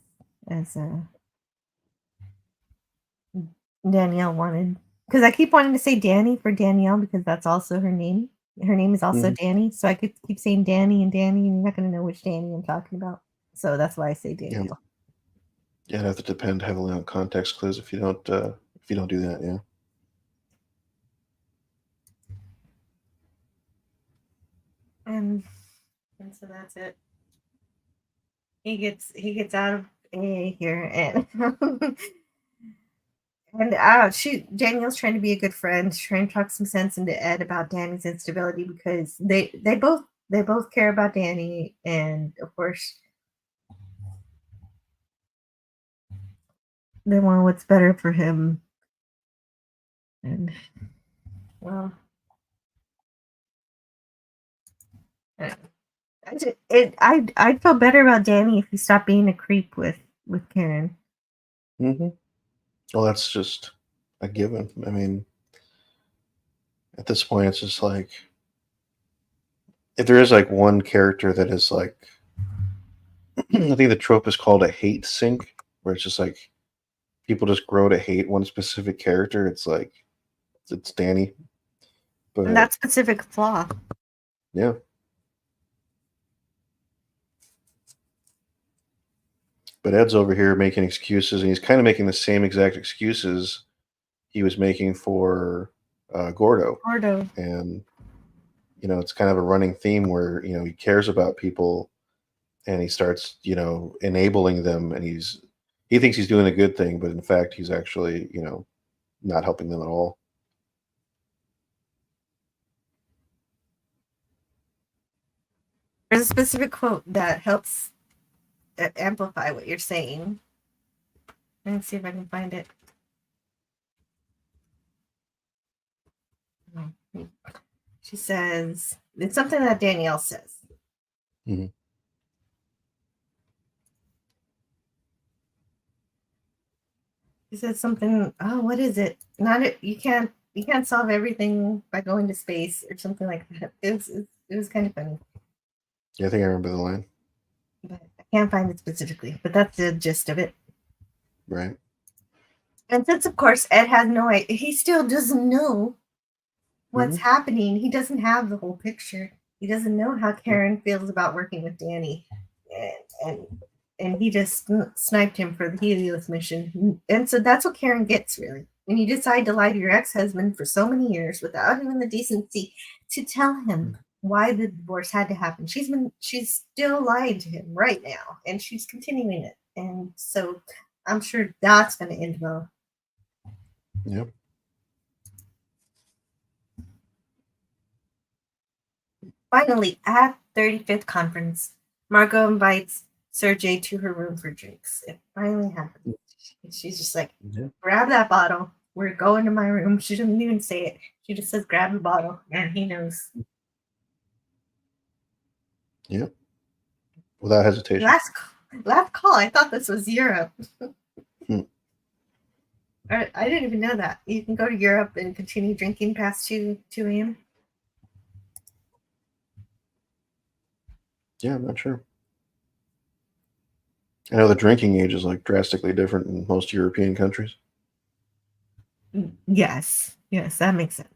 Danielle wanted. Because I keep wanting to say Danny for Danielle because that's also her name. Her name is also Mhm. Danny. So I could keep saying Danny, and you're not going to know which Danny I'm talking about. So that's why I say Yeah, Danielle. yeah, it'd have to depend heavily on context clues if you don't do that. Yeah. And so that's it. He gets out of AA here, and Danielle's trying to be a good friend, trying to talk some sense into Ed about Danny's instability because they both care about Danny, and of course they want what's better for him. And well, I'd feel better about Danny if he stopped being a creep with Karen. Mm-hmm. Well, that's just a given. I mean, at this point, it's just like if there is like one character that is like, I think the trope is called a hate sink, where it's just like people just grow to hate one specific character. It's like it's Danny, but And that specific flaw. yeah. But Ed's over here making excuses, and he's kind of making the same exact excuses he was making for Gordo. And it's kind of a running theme where he cares about people, and he starts enabling them, and he thinks he's doing a good thing, but in fact he's actually not helping them at all. There's a specific quote that helps amplify what you're saying. Let me see if I can find it. She says, it's something that Danielle says. Mm-hmm. She says something, what is it? You can't solve everything by going to space or something like that. It was kind of funny. Yeah, I think I remember the line. But I can't find it specifically, but that's the gist of it. Right. And since, of course, Ed has no idea, he still doesn't know what's happening. He doesn't have the whole picture. He doesn't know how Karen feels about working with Danny. And he just sniped him for the Helios mission. And so that's what Karen gets, really. When you decide to lie to your ex-husband for so many years without having the decency to tell him why the divorce had to happen. She's still lying to him right now, and she's continuing it. And so I'm sure that's going to end well. Yep. Finally, at 35th conference, Margot invites Sergey to her room for drinks. It finally happened. She's just like, grab that bottle. We're going to my room. She doesn't even say it. She just says, grab the bottle, and he knows. Yep. Without hesitation. Last call. I thought this was Europe. I didn't even know that. You can go to Europe and continue drinking past 2 a.m. Yeah, I'm not sure. I know the drinking age is like drastically different in most European countries. Yes, that makes sense.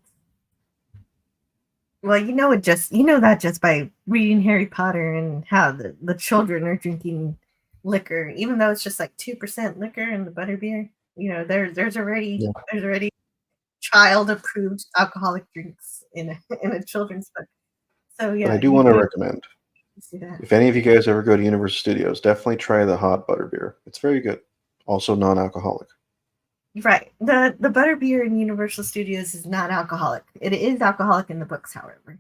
Well, that just by reading Harry Potter and how the children are drinking liquor, even though it's just like 2% liquor in the butterbeer. There's already child approved alcoholic drinks in a children's book. So yeah, but I do want to recommend, if any of you guys ever go to Universal Studios, definitely try the hot butterbeer. It's very good. Also non-alcoholic. Right. The butterbeer in Universal Studios is not alcoholic. It is alcoholic in the books, however.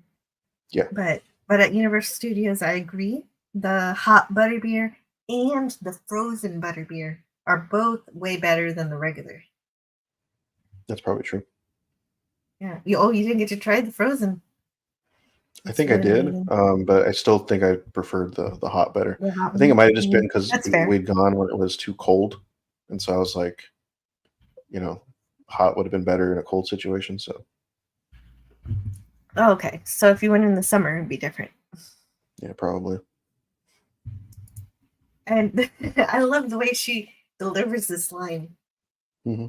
Yeah. But at Universal Studios, I agree. The hot butterbeer and the frozen butterbeer are both way better than the regular. That's probably true. Yeah. You didn't get to try the frozen. I think I did, but I still think I preferred the hot better. I think it might have just been because we'd gone when it was too cold, and so I was like, hot would have been better in a cold situation. So. Oh, okay. So if you went in the summer, it'd be different. Yeah, probably. And I love the way she delivers this line. Mm-hmm.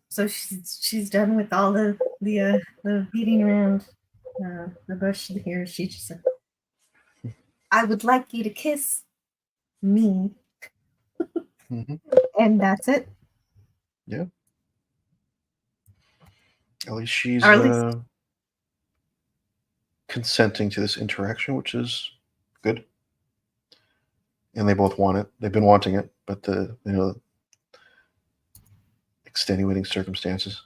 So she's done with all the beating around the bush here. She just said, "I would like you to kiss me," and that's it. Yeah. At least she's consenting to this interaction, which is good. And they both want it. They've been wanting it, but the extenuating circumstances.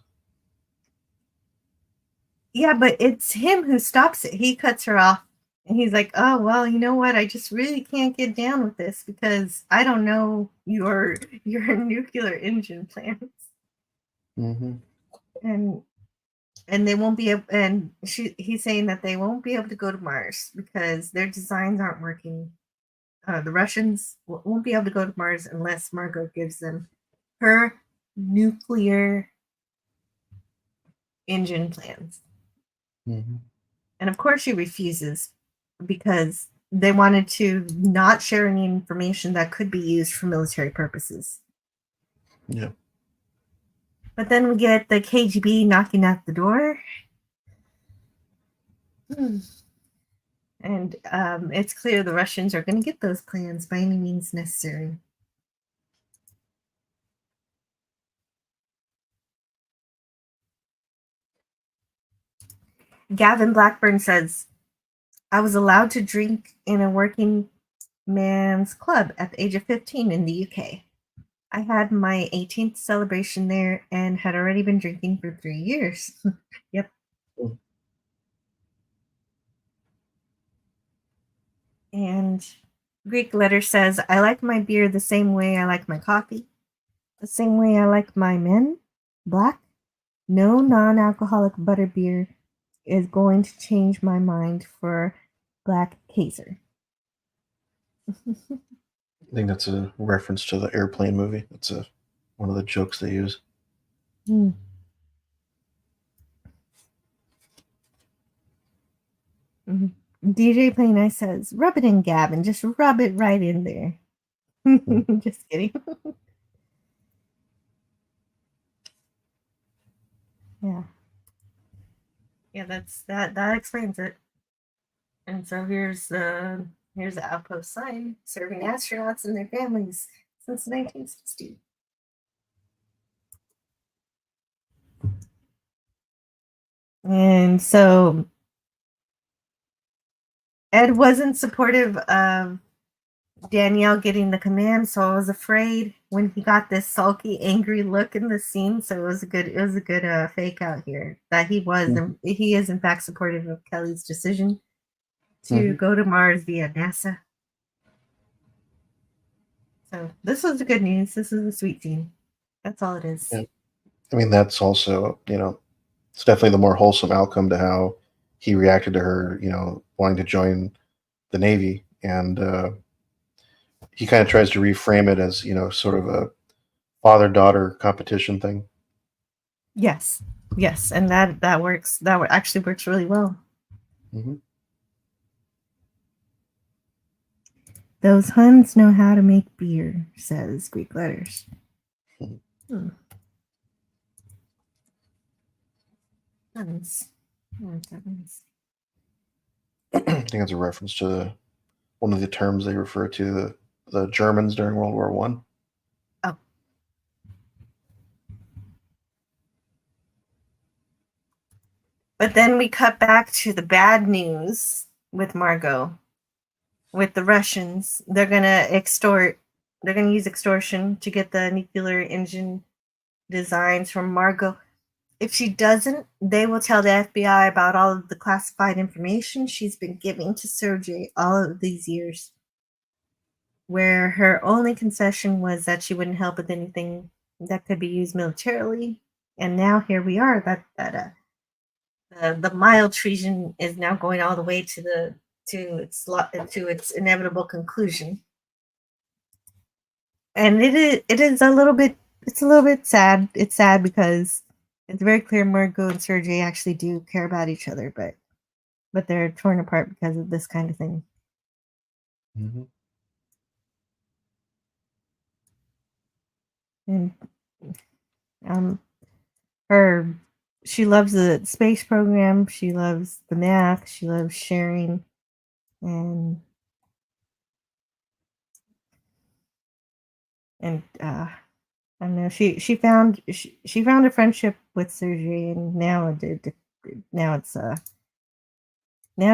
Yeah, but it's him who stops it. He cuts her off, and he's like, "Oh, well, you know what? I just really can't get down with this because I don't know your nuclear engine plans." Mm-hmm. And and they won't be able. And he's saying that they won't be able to go to Mars because their designs aren't working. The Russians won't be able to go to Mars unless Margot gives them her nuclear engine plans. Mm-hmm. And of course she refuses because they wanted to not share any information that could be used for military purposes. Yeah. But then we get the KGB knocking at the door. And it's clear the Russians are going to get those plans by any means necessary. Gavin Blackburn says, I was allowed to drink in a working man's club at the age of 15 in the UK. I had my 18th celebration there and had already been drinking for 3 years. Yep. And Greek Letter says, I like my beer the same way I like my coffee, the same way I like my men, black. No non-alcoholic butterbeer is going to change my mind for Black Kaiser. I think that's a reference to the airplane movie. That's one of the jokes they use. Hmm. DJ Play Nice says, rub it in, Gavin. Just rub it right in there. Just kidding. Yeah. Yeah, that explains it. And so here's the outpost sign serving astronauts and their families since 1960. And so Ed wasn't supportive of Danielle getting the command, so I was afraid when he got this sulky, angry look in the scene. So it was a good fake out here that he is in fact supportive of Kelly's decision to go to Mars via NASA. So this was the good news. This is a sweet scene. That's all it is. Yeah. I mean, that's also, it's definitely the more wholesome outcome to how he reacted to her, wanting to join the Navy. And he kind of tries to reframe it as, sort of a father-daughter competition thing. Yes. And that works. That actually works really well. Mm-hmm. Those Huns know how to make beer, says Greek Letters. Huns. I think it's a reference to one of the terms they refer to the Germans during World War One. Oh. But then we cut back to the bad news with Margot. With the Russians, they're gonna use extortion to get the nuclear engine designs from Margot. If she doesn't, they will tell the FBI about all of the classified information she's been giving to Sergei all of these years, where her only concession was that she wouldn't help with anything that could be used militarily. And now here we are, that the mild treason is now going all the way to its inevitable conclusion. And it is a little bit sad. It's sad because it's very clear Margot and Sergei actually do care about each other, but they're torn apart because of this kind of thing. Mm-hmm. And she loves the space program, she loves the math, she loves sharing, and I don't know, she found a friendship with Sergei, and now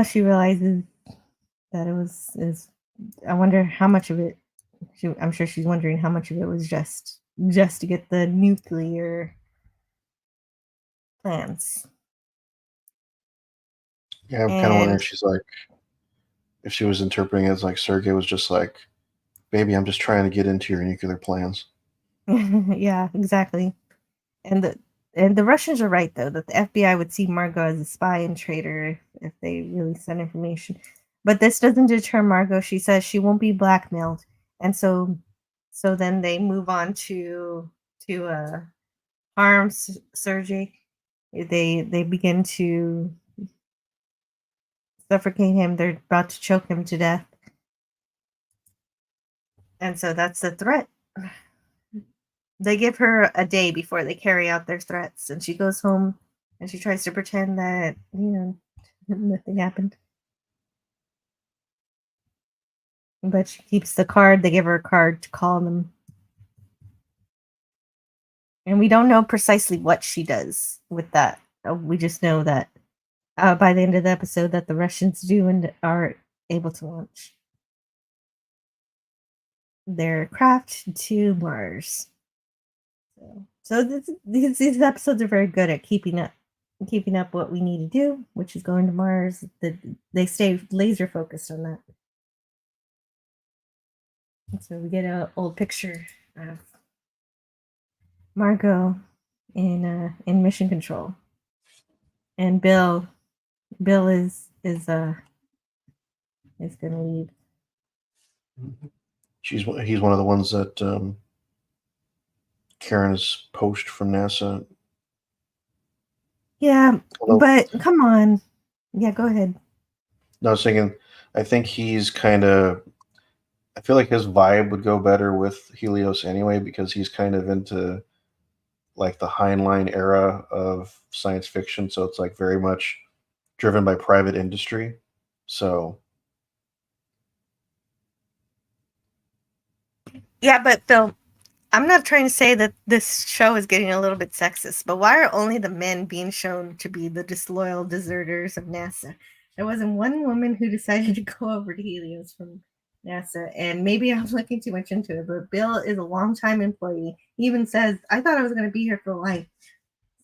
she realizes that is I wonder how much of it I'm sure she's wondering how much of it was just to get the nuclear plans. Yeah, I'm kind of wondering if she was interpreting it as like Sergei was just like, baby, I'm just trying to get into your nuclear plans. Yeah, exactly. And and the Russians are right though that the FBI would see Margot as a spy and traitor if they really sent information. But this doesn't deter Margot. She says she won't be blackmailed, and so then they move on to harm Sergey. They begin to suffocate him. They're about to choke him to death, and so that's the threat. They give her a day before they carry out their threats, and she goes home and she tries to pretend that, nothing happened. But she keeps the card. They give her a card to call them. And we don't know precisely what she does with that. We just know that by the end of the episode that the Russians do and are able to launch their craft to Mars. So these episodes are very good at keeping up what we need to do, which is going to Mars. They stay laser focused on that. And so we get an old picture of Margot in mission control, and Bill is gonna leave. He's one of the ones that Karen is poached from NASA. Yeah, but come on. Yeah, go ahead. No, I was thinking, I think he's kind of, I feel like his vibe would go better with Helios anyway, because he's kind of into like the Heinlein era of science fiction. So it's like very much driven by private industry. So. Yeah, but Phil, I'm not trying to say that this show is getting a little bit sexist, but why are only the men being shown to be the disloyal deserters of NASA? There wasn't one woman who decided to go over to Helios from NASA, and maybe I'm looking too much into it, but Bill is a longtime employee. He even says, I thought I was going to be here for life.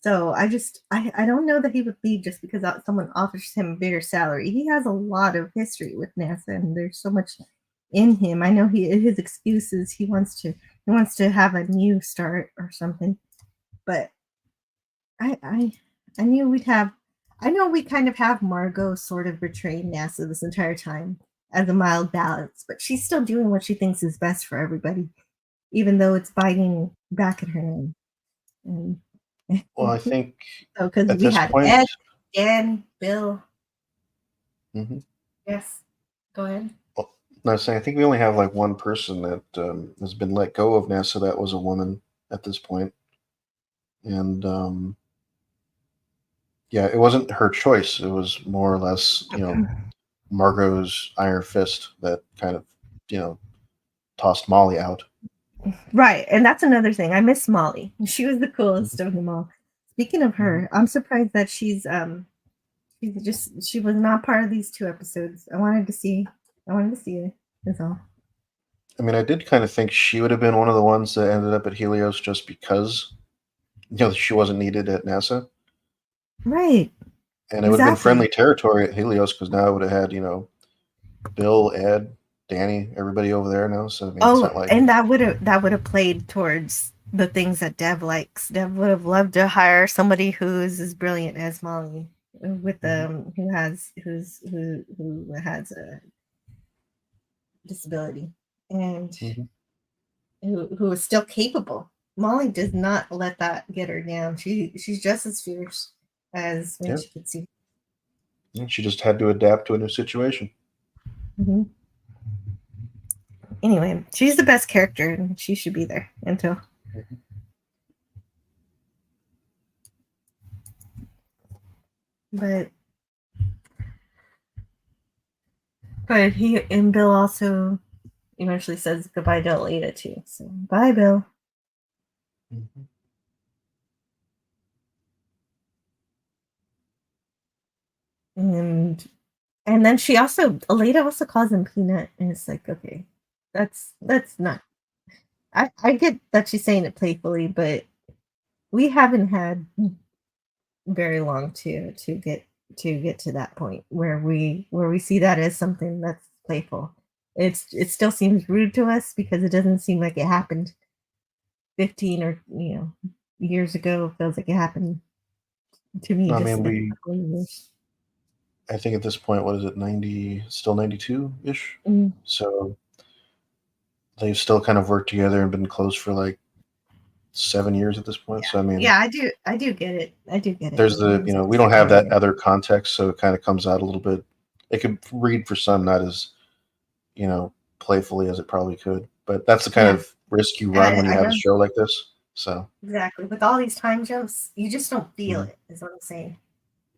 So I don't know that he would leave just because someone offers him a bigger salary. He has a lot of history with NASA, and there's so much in him. I know his excuses. He wants to have a new start or something. But I knew we'd have. I know we kind of have Margot sort of betraying NASA this entire time as a mild balance, but she's still doing what she thinks is best for everybody, even though it's biting back at her name. Well, I think so because we had point, Ed, Dan, Bill. Mm-hmm. Yes, go ahead. Well, no, I was saying I think we only have like one person that has been let go of NASA. That was a woman at this point, and yeah, it wasn't her choice. It was more or less, Margot's iron fist that kind of, tossed Molly out. Right, and that's another thing. I miss Molly. She was the coolest of them all. Speaking of her, I'm surprised that she was not part of these 2 episodes. I wanted to see it. That's all. I mean, I did kind of think she would have been one of the ones that ended up at Helios just because, she wasn't needed at NASA. Right. And it would have been friendly territory at Helios because now it would have had, Bill, Ed, Danny, everybody over there now. So I mean, it's not like... and that would have played towards the things that Dev likes. Dev would have loved to hire somebody who's as brilliant as Molly, with who has a disability and who is still capable. Molly does not let that get her down. She's just as fierce as when she could see. Yeah, she just had to adapt to a new situation. Mm-hmm. Anyway, she's the best character, and she should be there until. But he and Bill also eventually says goodbye to Alita too. So bye, Bill. Mm-hmm. And then Alita also calls him Peanut, and it's like, okay, that's not. I get that she's saying it playfully, but we haven't had very long to get to that point where we see that as something that's playful. It still seems rude to us because it doesn't seem like it happened 15 or years ago feels like it happened to me I just mean, in a couple of years. I think at this point, what is it, 90, still 92-ish? Mm. So they've still kind of worked together and been close for like 7 years at this point. So I mean, Yeah, I do get it. I do get it. there's It was we don't have that exciting. other context, so it kind of comes out a little bit. It could read for some not as, playfully as it probably could, but that's the kind Yeah. of risk you run when you I have a know. show like this. So Exactly. With all these time jumps, you just don't feel Mhm. it, is what I'm saying.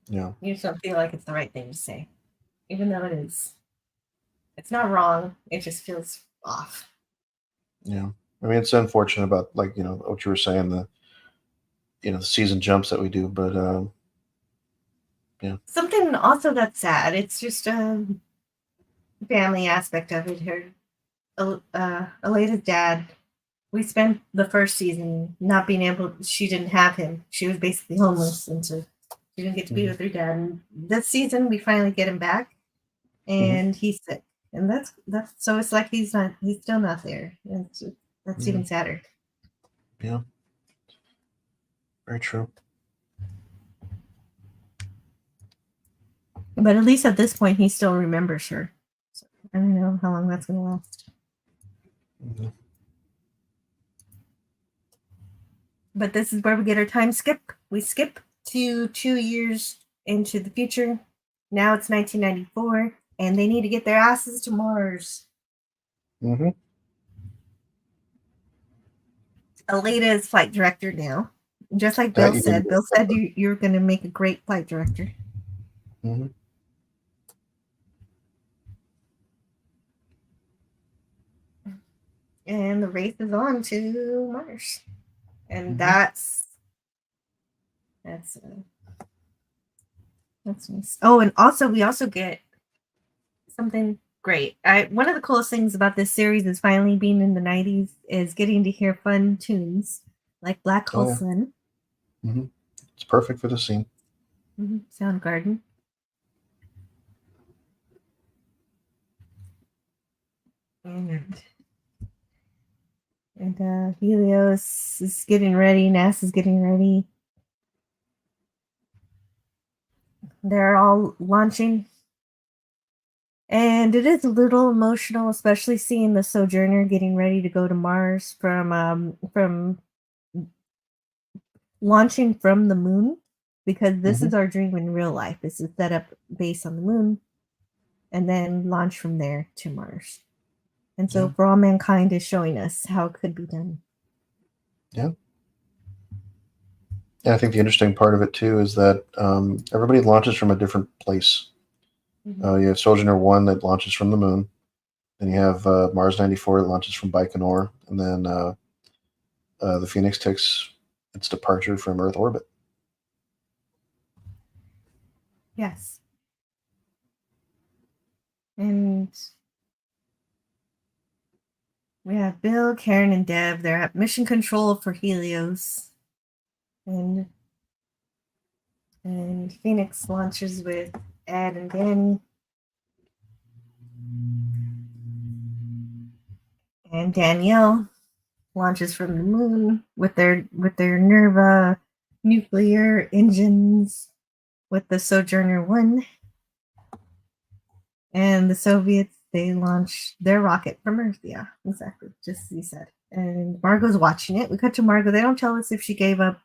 yeah, You just don't feel like it's the right thing to say. Even though it is. It's not wrong. It just feels off. yeah. I mean, it's unfortunate about what you were saying, the season jumps that we do, but Something also that's sad. It's just a family aspect of it. Aleda's dad. We spent the first season not being able. She didn't have him. She was basically homeless, and so she didn't get to be with her dad. And this season, we finally get him back, and he's sick. And that's so it's like he's still not there. And that's even sadder. yeah, very true. But at least at this point, he still remembers her. So I don't know how long that's going to last. Mhm. But this is where we get our time skip. We skip to 2 years into the future. Now it's 1994, and they need to get their asses to Mars. Mm-hmm. Aleda is flight director now. Just like That Bill you said. didn't. Bill said you're going to make a great flight director. Mm-hmm. And the race is on to Mars. And Mhm. that's nice. Oh, and also we also get something great. One of the coolest things about this series is finally being in the 90s is getting to hear fun tunes like Black Hole Oh, yeah. Sun, Mm-hmm. It's perfect for the scene. Soundgarden. And Helios is getting ready, NASA's getting ready. They're all launching. And it is a little emotional, especially seeing the Sojourner getting ready to go to Mars from launching from the moon, because this Mhm. is our dream in real life. Is to set up base on the moon and then launch from there to Mars. And so Yeah. For All Mankind is showing us how it could be done. Yeah. And I think the interesting part of it too is that everybody launches from a different place. You have Sojourner 1 that launches from the moon. Then you have Mars 94 that launches from Baikonur, and then the Phoenix takes its departure from Earth orbit. Yes. And we have Bill, Karen, and Deb. They're at mission control for Helios. And Phoenix launches with Ed and Danny. And Danielle launches from the moon with their Nerva nuclear engines with the Sojourner 1. And the Soviets, they launch their rocket from Earth. Yeah, exactly. Just as you said. And Margot's watching it. We cut to Margot. They don't tell us if she gave up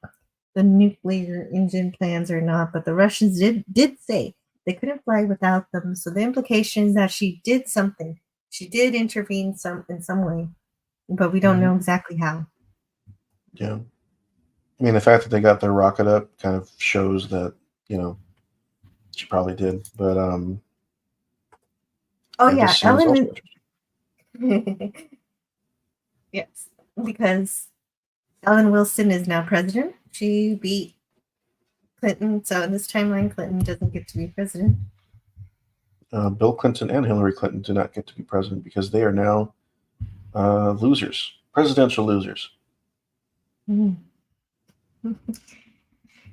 the nuclear engine plans or not, but the Russians did say they couldn't fly without them. So the implication is that she did something. She did intervene in some way, but we don't know exactly how. Yeah. I mean, the fact that they got their rocket up kind of shows that, she probably did. But this scene is also Ellen. interesting. Yes, because Ellen Wilson is now president. She beat Clinton, so in this timeline, Clinton doesn't get to be president. Bill Clinton and Hillary Clinton do not get to be president because they are now losers, presidential losers. Mm.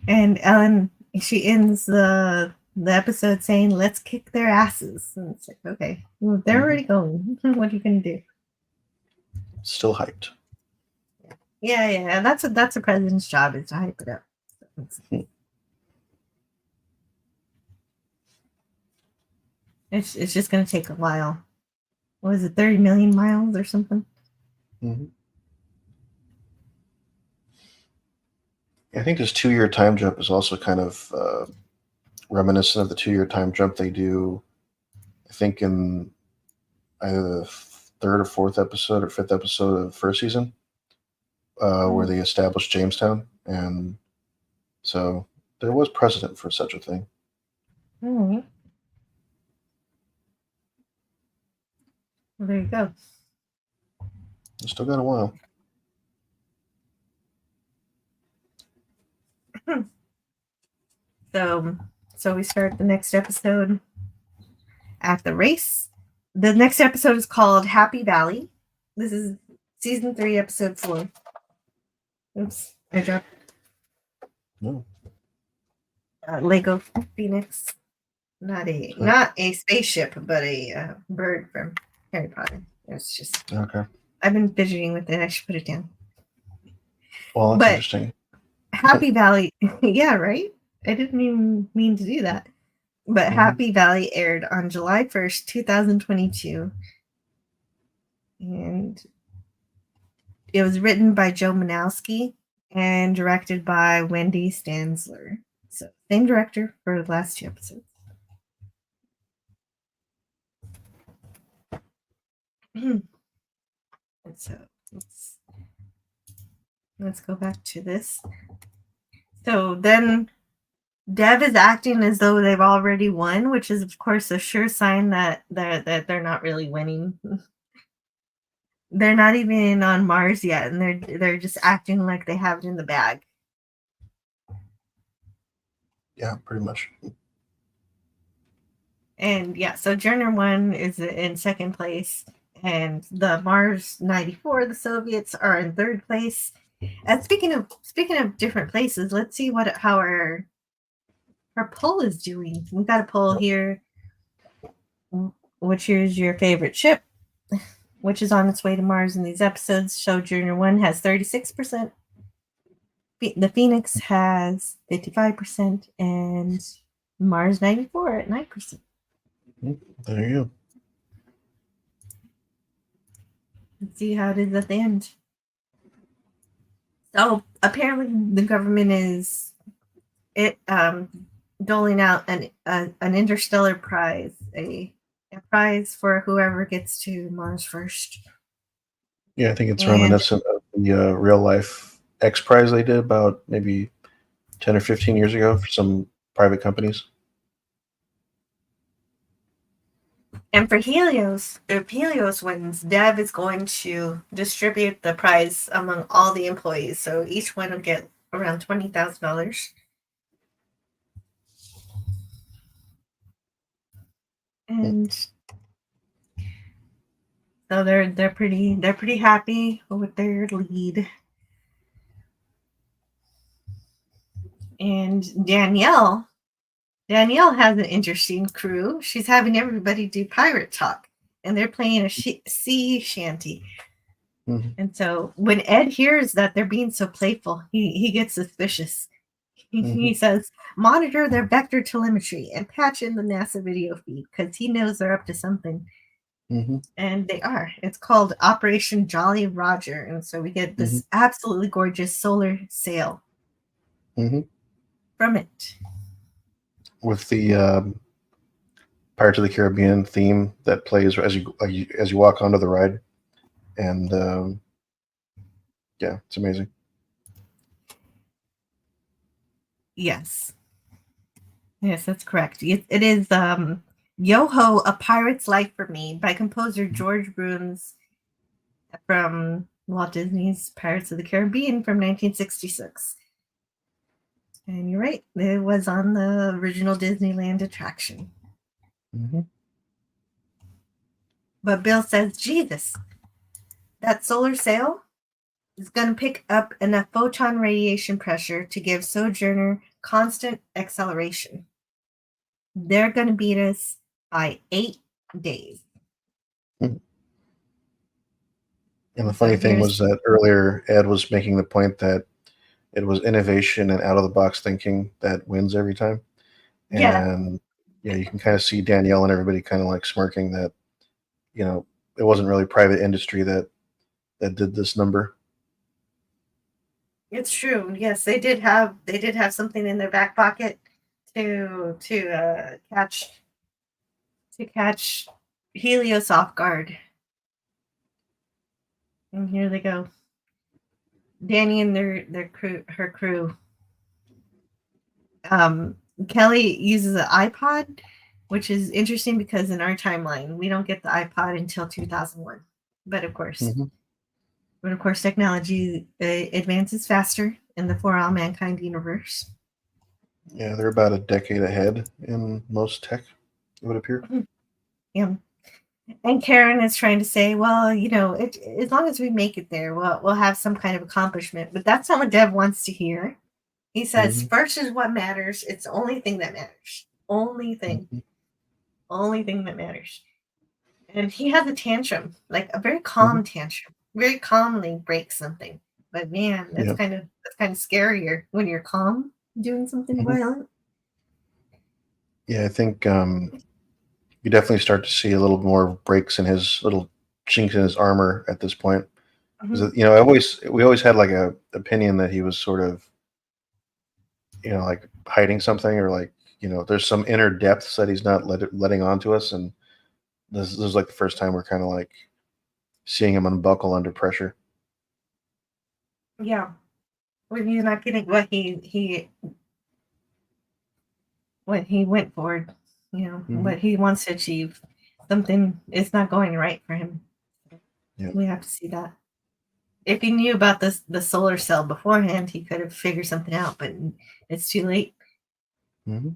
And Ellen, she ends the episode saying, "Let's kick their asses." And it's like, okay, well, they're already going. What are you going to do? Still hyped. Yeah. That's a president's job, is to hype it up. It's just gonna take a while. What is it, 30 million miles or something? Mhm. I think this 2-year time jump is also kind of reminiscent of the 2-year time jump they do, I think, in either the third or fourth episode or fifth episode of the first season, where they established Jamestown. And so there was precedent for such a thing. Well, there you go. We still got a while. So we start the next episode at the race. The next episode is called Happy Valley. This is season 3, episode 4. Oops, I dropped No. Lego Phoenix. Not a spaceship, but a bird from Harry Potter. It's just Okay. I've been fidgeting with it. I should put it down. Well, that's But interesting. Happy Valley, yeah, right? I didn't even mean to do that. But Happy Valley aired on July 1st, 2022. And it was written by Joe Manowski and directed by Wendy Stansler. So, same director for the last 2 episodes. So, let's go back to this. So then Dev is acting as though they've already won, which is, of course, a sure sign that they're not really winning. They're not even on Mars yet, and they're just acting like they have it in the bag. Yeah, pretty much. And yeah, Sojourner 1 is in second place, and the Mars 94, the Soviets, are in third place. And speaking of different places, let's see how our poll is doing. We got a poll here. Which is your favorite ship? Which is on its way to Mars in these episodes? Sojourner 1 has 36%. The Phoenix has 55%, and Mars 94 at 9%. There you go. Let's see how it is at the end. So apparently the government is doling out an interstellar prize, a prize for whoever gets to Mars first. Yeah, I think it's reminiscent of the real life X Prize they did about maybe 10 or 15 years ago for some private companies. And for Helios, if Helios wins, Dev is going to distribute the prize among all the employees. So each one will get around $20,000. And so they're pretty happy with their lead. And Danielle has an interesting crew. She's having everybody do pirate talk, and they're playing a sea shanty. Mm-hmm. And so when Ed hears that they're being so playful, he gets suspicious. He says, monitor their vector telemetry and patch in the NASA video feed, because he knows they're up to something. And they are. It's called Operation Jolly Roger. And so we get this absolutely gorgeous solar sail from it. With the Pirates of the Caribbean theme that plays as you walk onto the ride. And yeah, it's amazing. Yes, that's correct. It is Yo-Ho, A Pirate's Life for Me by composer George Bruns from Walt Disney's Pirates of the Caribbean from 1966. And you're right, it was on the original Disneyland attraction. But Bill says, Jesus, that solar sail is going to pick up enough photon radiation pressure to give Sojourner constant acceleration. They're going to beat us by 8 days. And the So funny thing here's was that earlier Ed was making the point that it was innovation and out of the box thinking that wins every time. yeah, And yeah, you can kind of see Danielle and everybody kind of like smirking that, it wasn't really private industry that did this number. it's true. Yes, they did have something in their back pocket to catch Helios off guard. And here they go. Danny and her crew. Um, Kelly uses an iPod, which is interesting because in our timeline we don't get the iPod until 2001. But of course, Hmm. technology advances faster in the For All Mankind universe. Yeah, they're about a decade ahead in most tech, it would appear. Yeah. And Karen is trying to say, well, as long as we make it there, we'll have some kind of accomplishment. But that's not what Dev wants to hear. He says, Hmm. first is what matters. It's the only thing that matters. Only thing. Hmm. Only thing that matters. And he has a tantrum, like a very Hmm. calm tantrum. Very calmly breaks something. But man, Yeah. that's kind of scarier when you're calm doing something Hmm. violent. Yeah, I think you definitely start to see a little more breaks in his little chinks in his armor at this point. Mhm. Because we always had like a opinion that he was sort of like hiding something, or like there's some inner depths that he's not letting on to us, and this is like the first time we're kind of like seeing him unbuckle under pressure. Yeah. When he's not getting what he went for, Hmm. what he wants to achieve. Something is not going right for him. Yeah. We have to see that. If he knew about the solar cell beforehand, he could have figured something out, but it's too late. Hmm.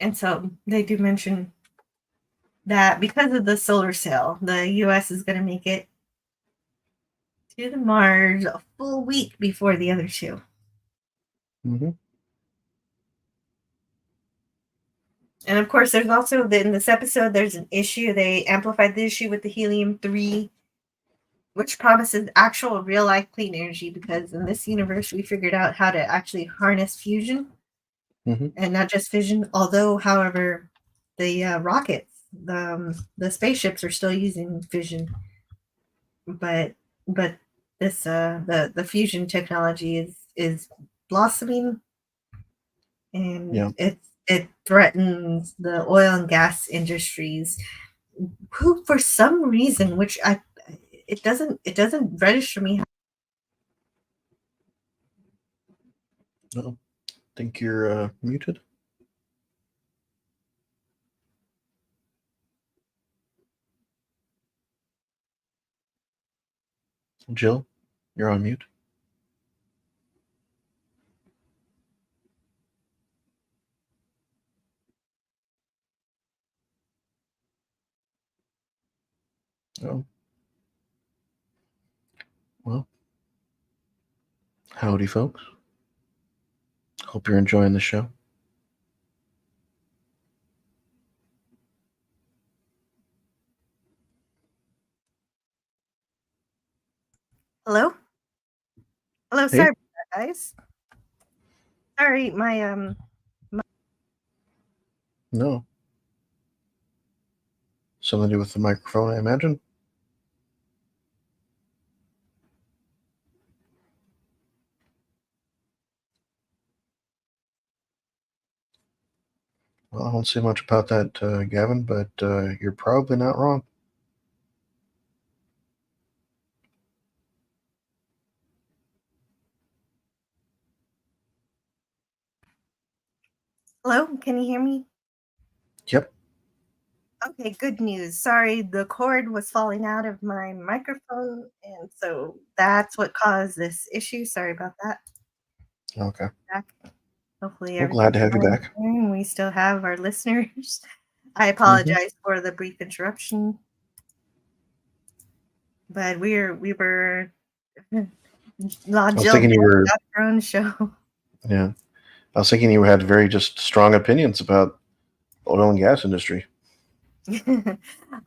And so they do mention that because of the solar cell, the US is going to make it to the Mars a full week before the other two. Hmm. And of course, there's also in this episode, there's an issue. They amplified the issue with the helium-3, which promises actual real life clean energy, because in this universe, we figured out how to actually harness fusion Hmm. and not just fission. Although, however, the rockets, the spaceships are still using fission, but this the fusion technology is blossoming, and Yeah. it threatens the oil and gas industries, who for some reason, which I it doesn't register me. No, think you're muted. Jill, you're on mute. Oh, well, howdy, folks. Hope you're enjoying the show. Hello, hello, Hey, sorry about that, guys. Sorry, no, something to do with the microphone, I imagine. Well, I won't say much about that, Gavin, but you're probably not wrong. hello, can you hear me? Yep. Okay, good news. Sorry, the cord was falling out of my microphone, and so that's what caused this issue. Sorry about that. Okay. Back. Hopefully Well, glad everything's to have you fine back. here, and we still have our listeners. I Hmm. apologize for the brief interruption, but we were La I was Jill thinking you were, got her own show. yeah. I was thinking you had very just strong opinions about oil and gas industry.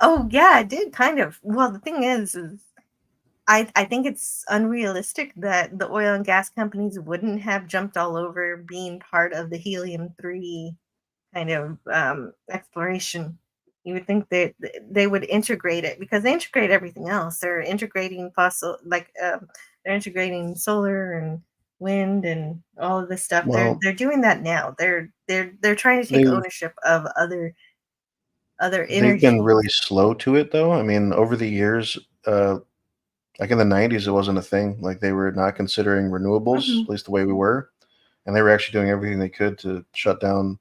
Oh yeah, I did kind of. Well, the thing is I think it's unrealistic that the oil and gas companies wouldn't have jumped all over being part of the helium-3 kind of exploration. You would think that they would integrate it because they integrate everything else. They're integrating they're integrating solar and wind and all of this stuff. Well, They're doing that now. They're trying to take they've ownership of other they've been energy. really slow to it, though. I mean, over the years, like in the '90s, it wasn't a thing. Like they were not considering renewables, Mhm. at least the way we were, and they were actually doing everything they could to shut down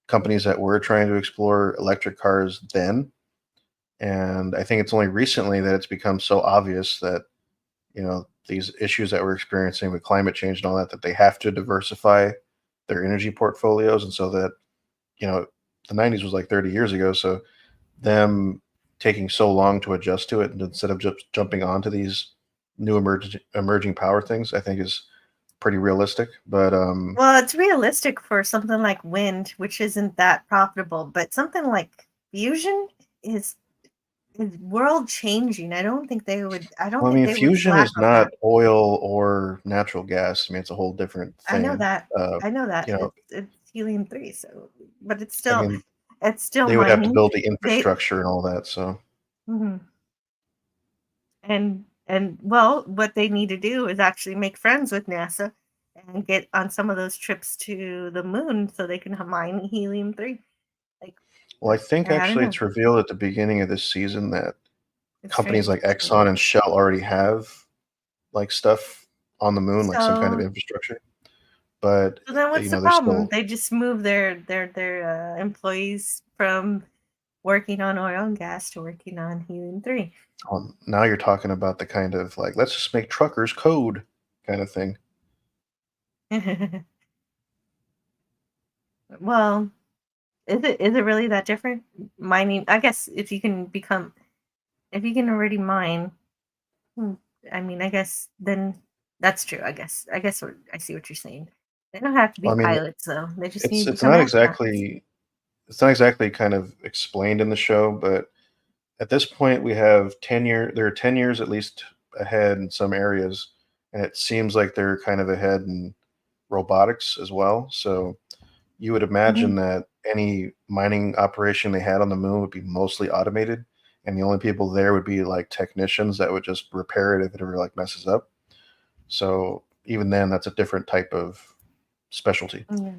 companies that were trying to explore electric cars then. And I think it's only recently that it's become so obvious that these issues that we're experiencing with climate change and all that, that they have to diversify their energy portfolios, and so that you know the '90s was like 30 years ago, so them taking so long to adjust to it and instead of just jumping onto these new emerging power things, I think is pretty realistic. But Well, it's realistic for something like wind, which isn't that profitable, but something like fusion is is world changing. I don't well, I think mean, they would fusion slack is on not that. oil or natural gas. I mean, it's a whole different I know thing. that. I know that. You know, It's helium-3, so but I mean, it's still they would have to mining. build the They infrastructure and all that. So, mhm. And well, what they need to do is actually make friends with NASA and get on some of those trips to the moon so they can mine helium-3. Like, well, I think I don't actually know. it's revealed at the beginning of this season that It's companies strange. like Exxon and Shell already have like stuff on the moon, like some kind of So infrastructure. But so then what's the they're problem? still. They just move their employees from working on oil and gas to working on helium-3. Now you're talking about the kind of like let's just make truckers code kind of thing. Well, is it really that different? Mining, I guess if you can already mine, hmm, I mean, I guess then that's true. I see what you're saying. They don't have to be Well, I mean, pilots though. They just need it's to it's become not astronauts. exactly it's not exactly kind of explained in the show, but at this point we have 10 year there are 10 years at least ahead in some areas, and it seems like they're kind of ahead in robotics as well. So you would Mhm. imagine that any mining operation they had on the moon would be mostly automated, and the only people there would be like technicians that would just repair it if it ever like messes up. So even then, that's a different type of specialty. Yeah.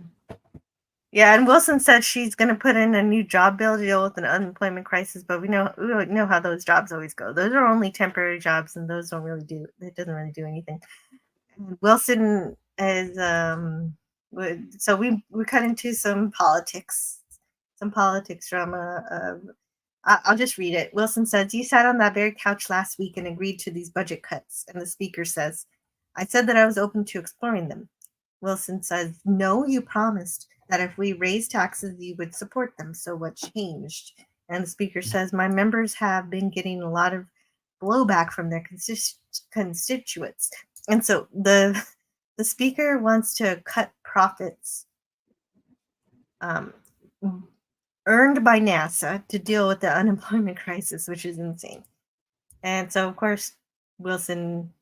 Yeah, and Wilson said she's going to put in a new job bill to deal with an unemployment crisis, but we know how those jobs always go. Those are only temporary jobs, and those don't really do it doesn't really do anything. And Wilson is so we cut into some politics drama. I'll just read it. Wilson says, "You sat on that very couch last week and agreed to these budget cuts." And the speaker says, "I said that I was open to exploring them." Wilson says, "No, you promised that if we raised taxes, you would support them. So what changed?" And the speaker says, "My members have been getting a lot of blowback from their constituents." And so the speaker wants to cut profits um, earned by NASA to deal with the unemployment crisis, which is insane. And so, of course, Wilson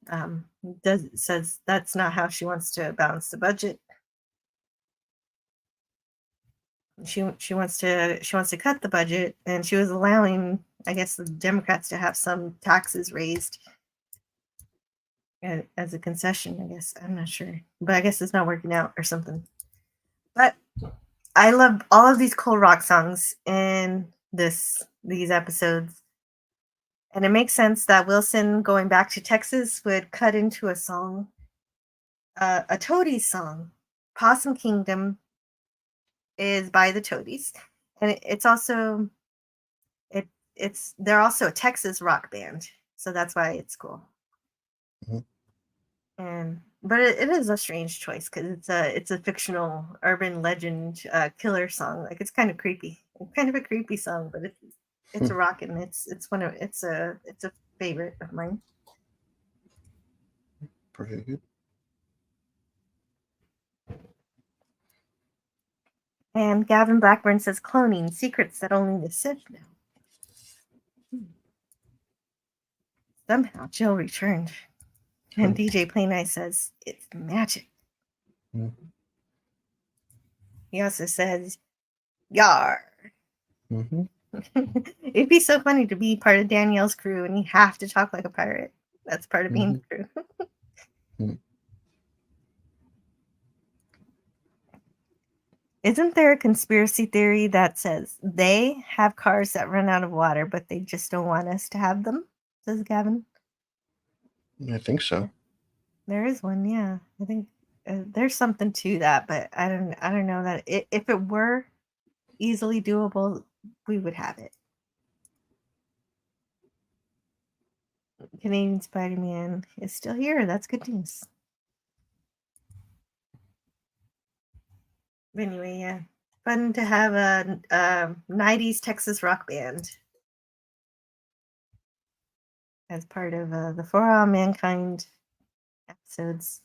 says that's not how she wants to balance the budget. She wants to cut the budget, and she was allowing, I guess, the Democrats to have some taxes raised as a concession. I guess I'm not sure, but I guess it's not working out or something. But I love all of these cool rock songs in these episodes. And it makes sense that Wilson going back to Texas would cut into a song, a Toadies song. Possum Kingdom is by the Toadies. And it's also it they're also a Texas rock band. So that's why it's cool. Mhm. And but it is a strange choice because it's a fictional urban legend killer song. Like it's kind of creepy, kind of a creepy song, but it's a rock and it's a favorite of mine. Pretty good. And Gavin Blackburn says cloning secrets that only the Sith know. Somehow Jill returned. And DJ Play Nice says, it's magic. Mhm. He also says, Yar. Mm-hmm. It'd be so funny to be part of Danielle's crew and you have to talk like a pirate. That's part of being the crew. Isn't there a conspiracy theory that says they have cars that run out of water, but they just don't want us to have them? Says Gavin. I think so. There is one, yeah. I think there's something to that, but I don't know that if it were easily doable, we would have it. Canadian Spider-Man is still here. That's good news. But anyway, yeah, fun to have a 90s Texas rock band as part of the For All Mankind episodes.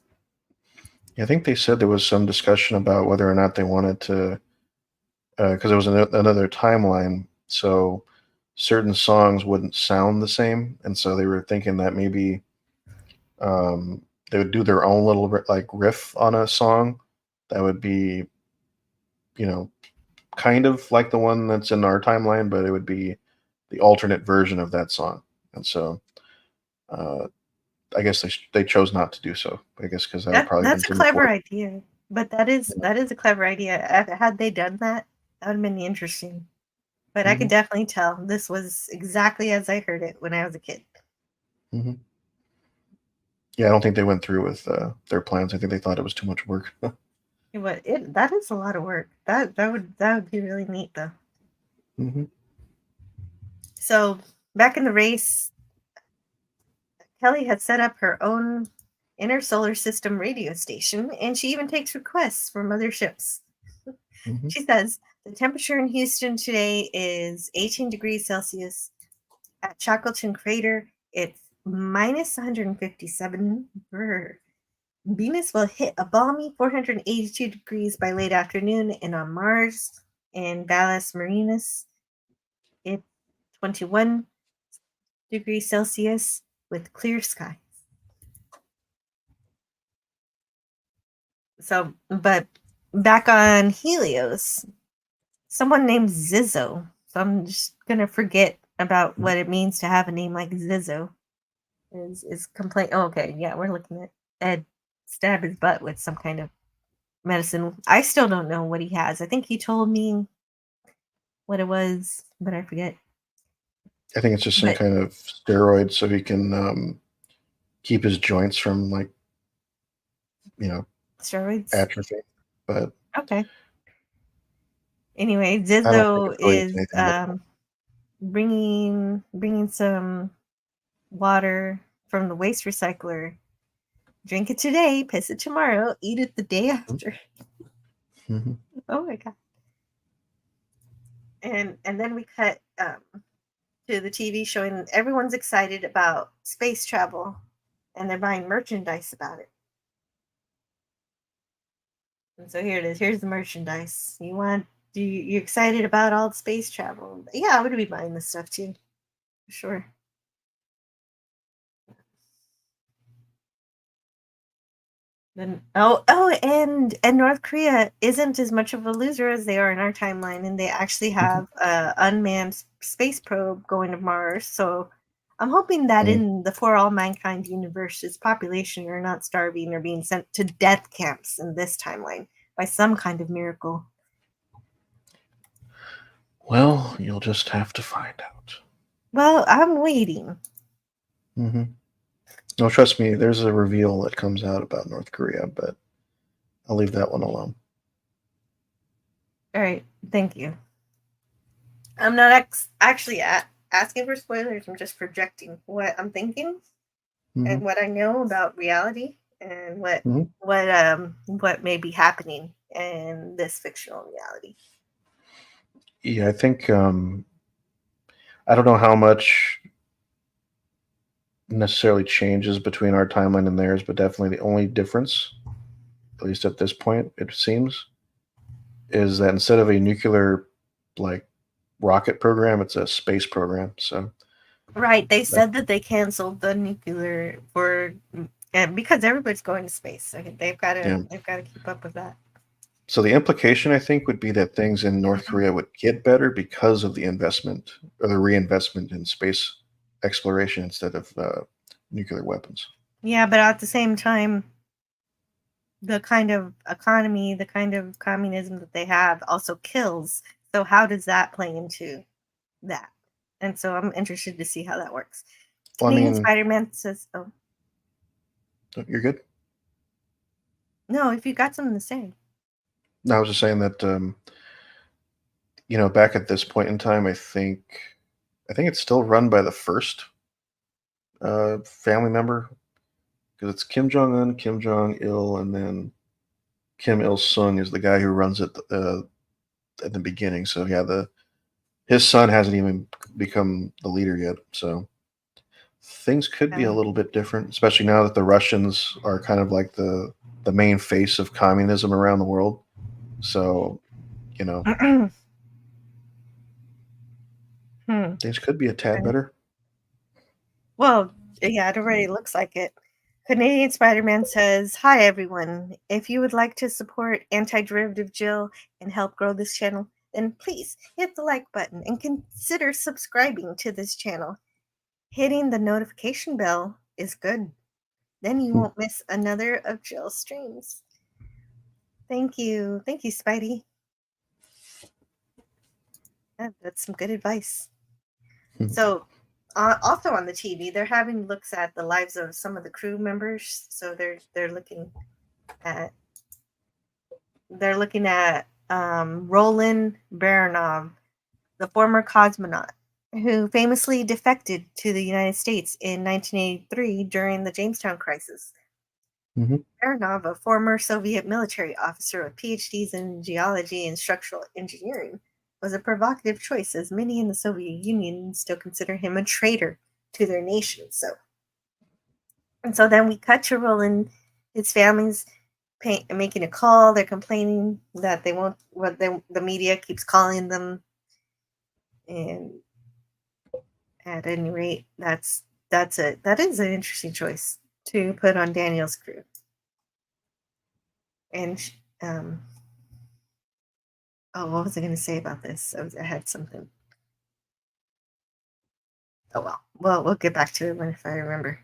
Yeah, I think they said there was some discussion about whether or not they wanted to, because it was another timeline, so certain songs wouldn't sound the same, and so they were thinking that maybe they would do their own little like riff on a song that would be, kind of like the one that's in our timeline, but it would be the alternate version of that song. And so I guess they chose not to do so. I guess because that would probably that's been a clever idea. But that is a clever idea. Had they done that, that would have been interesting. But I could definitely tell this was exactly as I heard it when I was a kid. Mm-hmm. Yeah, I don't think they went through with their plans. I think they thought it was too much work. That is a lot of work. That would be really neat though. Mm-hmm. So back in the race, Kelly had set up her own inner solar system radio station, and she even takes requests from other ships. Mm-hmm. She says the temperature in Houston today is 18 degrees Celsius. At Shackleton Crater, it's minus 157. Venus will hit a balmy 482 degrees by late afternoon, and on Mars and Valles Marineris, it's 21 degrees Celsius with clear skies. So, but back on Helios, someone named Zizzo. So I'm just gonna forget about what it means to have a name like Zizzo. Is complaint? Oh, okay, yeah, we're looking at Ed stab his butt with some kind of medicine. I still don't know what he has. I think he told me what it was, but I forget. I think it's just some kind of steroid so he can keep his joints from steroids atrophy. But okay. Anyway, Zizzo is bringing some water from the waste recycler. Drink it today, piss it tomorrow, eat it the day after. Mm-hmm. Oh my god! And then we cut to the TV showing everyone's excited about space travel, and they're buying merchandise about it. And so here it is. Here's the merchandise. You excited about all the space travel? Yeah, I would be buying this stuff too, for sure. Then and North Korea isn't as much of a loser as they are in our timeline, and they actually have unmanned space probe going to Mars. So I'm hoping that in the For All Mankind universe, its population are not starving or being sent to death camps in this timeline by some kind of miracle. Well, you'll just have to find out. Well, I'm waiting. Mm-hmm. No, trust me, there's a reveal that comes out about North Korea, but I'll leave that one alone. All right, thank you. I'm not actually asking for spoilers. I'm just projecting what I'm thinking and what I know about reality and what may be happening in this fictional reality. Yeah, I think I don't know how much necessarily changes between our timeline and theirs, but definitely the only difference, at least at this point, it seems, is that instead of a nuclear rocket program, it's a space program. So Right. They said that they canceled the nuclear and because everybody's going to space. So they've got to keep up with that. So the implication, I think, would be that things in North Korea would get better because of the investment or the reinvestment in space exploration instead of nuclear weapons. Yeah, but at the same time, the kind of economy, the kind of communism that they have also kills. So how does that play into that? And so I'm interested to see how that works. Well, I Canadian mean, Spider-Man says, "Oh, you're good. no, if you got something to say." No, I was just saying that back at this point in time, I think it's still run by the first family member because it's Kim Jong Un, Kim Jong Il, and then Kim Il Sung is the guy who runs it at the beginning. So yeah, his son hasn't even become the leader yet. So things could be a little bit different, especially now that the Russians are kind of like the main face of communism around the world. So, things could be a tad better. Well, yeah, it already looks like it. Canadian Spider-Man says, "Hi everyone. If you would like to support Anti-Derivative Jill and help grow this channel, then please hit the like button and consider subscribing to this channel. Hitting the notification bell is good. Then you won't miss another of Jill's streams." Thank you. Thank you, Spidey. Yeah, that's some good advice. So, also on the TV, they're having looks at the lives of some of the crew members. So they're looking at Roland Baranov, the former cosmonaut who famously defected to the United States in 1983 during the Jamestown crisis. Baranov, a former Soviet military officer with PhDs in geology and structural engineering, was a provocative choice, as many in the Soviet Union still consider him a traitor to their nation. So then we cut to Roland. His family's making a call. They're complaining that they won't. The media keeps calling them, and at any rate, that is an interesting choice to put on Daniel's crew. And what was I going to say about this? I had something. Oh well. Well, we'll get back to it if I remember.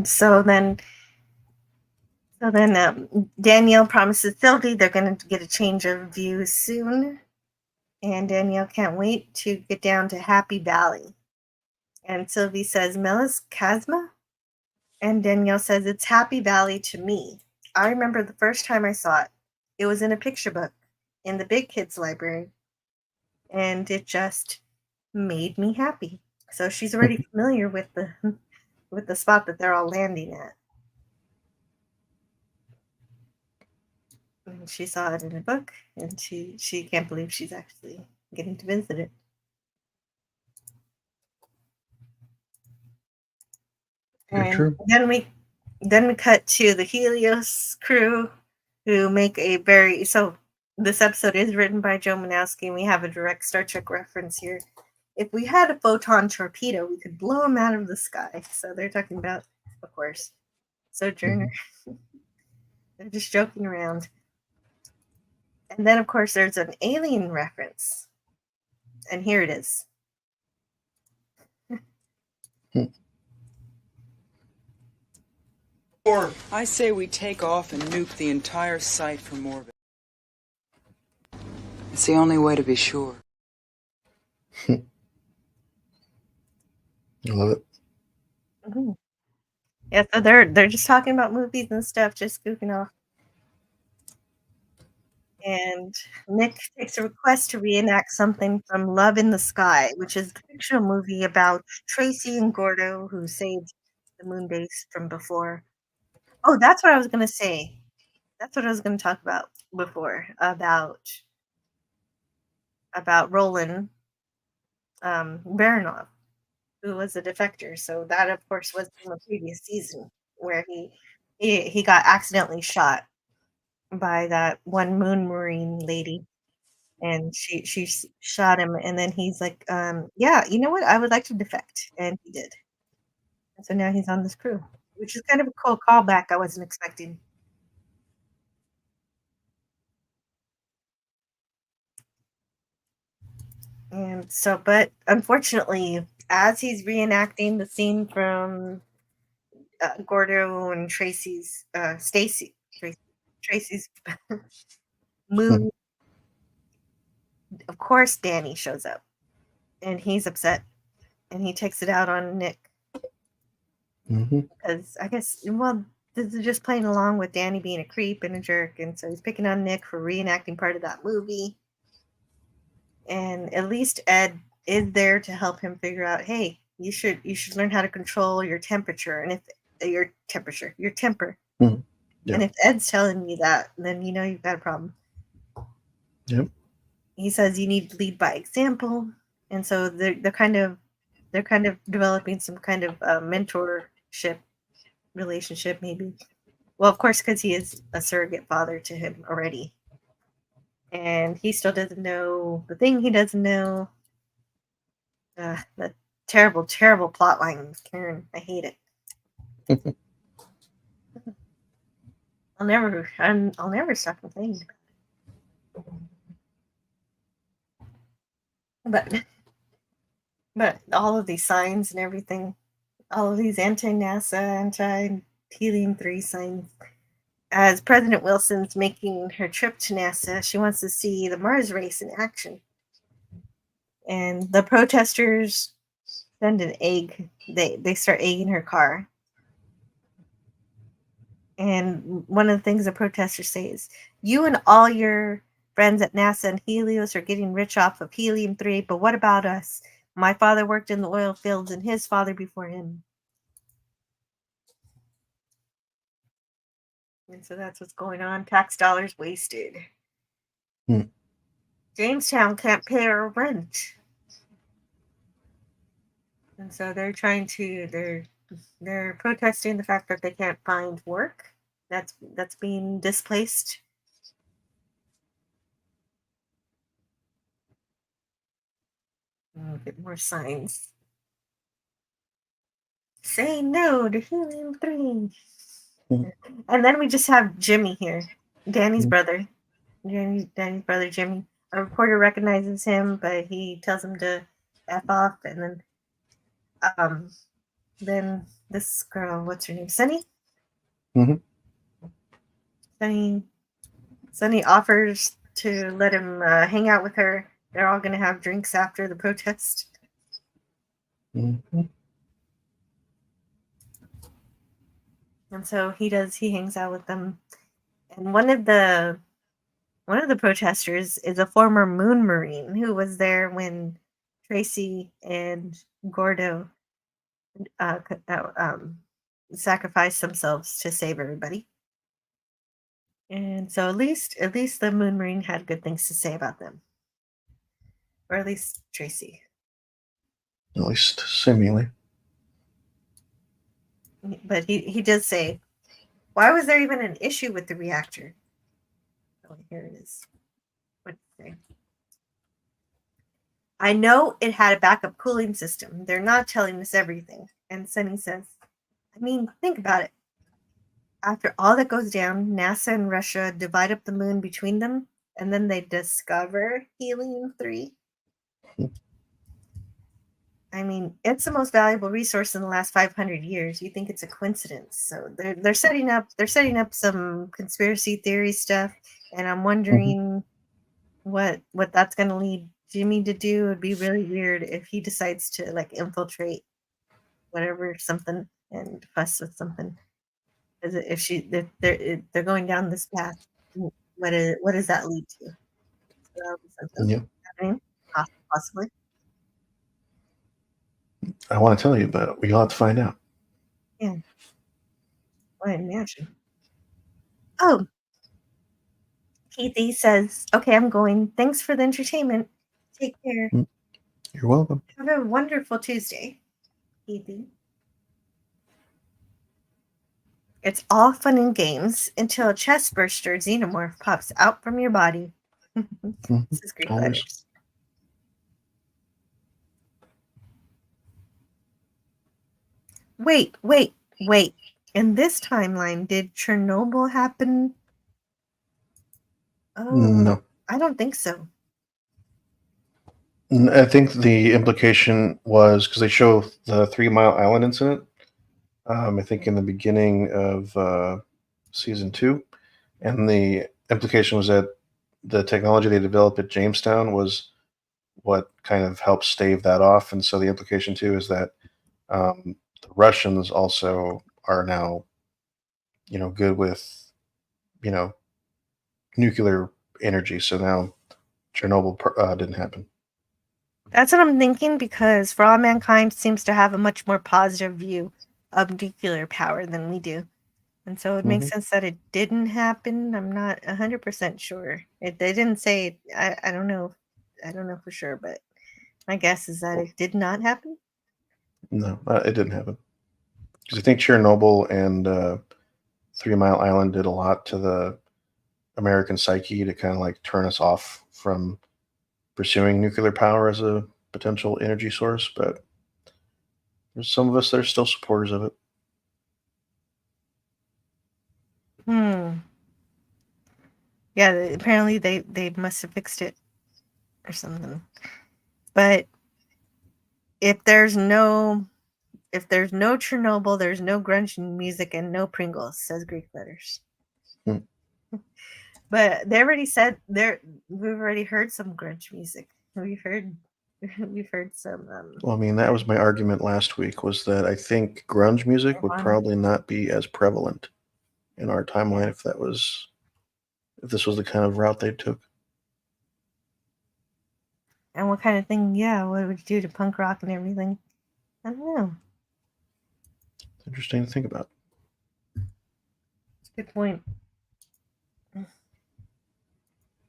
So then Danielle promises Sylvie they're going to get a change of views soon, and Danielle can't wait to get down to Happy Valley. And Sylvie says, "Melis Chasma?" And Danielle says, "It's Happy Valley to me. I remember the first time I saw it. It was in a picture book in the Big Kids library, and it just made me happy." So she's already familiar with the spot that they're all landing at. And she saw it in a book, and she can't believe she's actually getting to visit it. Very true. Then we cut to the Helios crew, who make this episode is written by Joe Manowski, and we have a direct Star Trek reference here. If we had a photon torpedo, we could blow them out of the sky. So they're talking about, of course, Sojourner. They're just joking around. And then, of course, there's an alien reference. And here it is. I say we take off and nuke the entire site from orbit. It's the only way to be sure. I love it. Mm-hmm. Yeah, so they're just talking about movies and stuff, just goofing off. And Nick takes a request to reenact something from Love in the Sky, which is the fictional movie about Tracy and Gordo who saved the moon base from before. Oh, that's what I was going to say. That's what I was going to talk about before, about Roland Baranov, who was a defector. So that, of course, was in the previous season where he he got accidentally shot by that one moon marine lady, and she shot him, and then he's like, yeah, you know what? I would like to defect, and he did. And so now he's on this crew, which is kind of a cool callback I wasn't expecting. And so, but unfortunately, as he's reenacting the scene from Gordo and Tracy's Tracy's moon, of course Danny shows up, and he's upset, and he takes it out on Nick because I guess, well, this is just playing along with Danny being a creep and a jerk, and so he's picking on Nick for reenacting part of that movie. And at least Ed is there to help him figure out, hey, you should learn how to control your temperature, and if your temper. Yeah. And if Ed's telling you that, then you know you've got a problem. Yep. He says you need to lead by example, and so they're kind of developing some kind of mentorship relationship, maybe. Well, of course, because he is a surrogate father to him already, and he still doesn't know the thing he doesn't know. That terrible plot line with Karen. I hate it. I'll never stop complaining about it. But all of these signs and everything, all of these anti-NASA, anti-helium-3 signs. As President Wilson's making her trip to NASA, she wants to see the Mars race in action. And the protesters send an egg. They start egging her car. And one of the things the protesters say is, you and all your friends at NASA and Helios are getting rich off of helium-3, but what about us? My father worked in the oil fields and his father before him. And so that's what's going on. Tax dollars wasted. Jamestown can't pay our rent. And so they're protesting the fact that they can't find work that's being displaced. Get more signs. Say no to helium-3. And then we just have Jimmy here, Danny's brother. Danny's brother Jimmy. A reporter recognizes him, but he tells him to F off, and then this girl, what's her name? Sunny? Sunny offers to let him hang out with her. They're all going to have drinks after the protest. And so he hangs out with them. And one of the protesters is a former moon marine who was there when Tracy and Gordo sacrificed themselves to save everybody. And so at least the moon marine had good things to say about them. Or at least Tracy. At least seemingly. But he did say, why was there even an issue with the reactor? Oh, here it is. What did it say? I know it had a backup cooling system. They're not telling us everything. And Sunny says, I mean, think about it. After all that goes down, NASA and Russia divide up the moon between them, and then they discover helium-3. I mean, it's the most valuable resource in the last 500 years. You think it's a coincidence? So they're setting up some conspiracy theory stuff, and I'm wondering what that's going to lead Jimmy to do. It would be really weird if he decides to like infiltrate whatever something and fuss with something. If they're going down this path, what does that lead to? Yeah. Happening? Possibly. I want to tell you, but we'll have to find out. Yeah. What an imagine. Oh. Keithy says, okay, I'm going. Thanks for the entertainment. Take care. You're welcome. Have a wonderful Tuesday, Keithy. It's all fun and games until a chest burster xenomorph pops out from your body. This is Greek Always. letters. Wait. In this timeline, did Chernobyl happen? Oh, No. I don't think so. I think the implication was because they show the 3 Mile Island incident. I think in the beginning of season 2, and the implication was that the technology they developed at Jamestown was what kind of helped stave that off. And so the implication too is that the Russians also are now, good with, nuclear energy. So now Chernobyl didn't happen. That's what I'm thinking, because For All Mankind seems to have a much more positive view of nuclear power than we do. And so it makes sense that it didn't happen. I'm not 100% sure. They didn't say, I don't know. I don't know for sure, but my guess is that it did not happen. No, it didn't happen. Because I think Chernobyl and 3 Mile Island did a lot to the American psyche to kind of like turn us off from pursuing nuclear power as a potential energy source. But there's some of us that are still supporters of it. Yeah, apparently they must have fixed it or something. But if there's no Chernobyl, there's no grunge music and no Pringles, says Greek letters. But they already said we've already heard some grunge music. We've heard some Well, I mean, that was my argument last week, was that I think grunge music would probably not be as prevalent in our timeline if this was the kind of route they took. And what kind of thing, what would you do to punk rock and everything? I don't know. It's interesting to think about. It's a good point.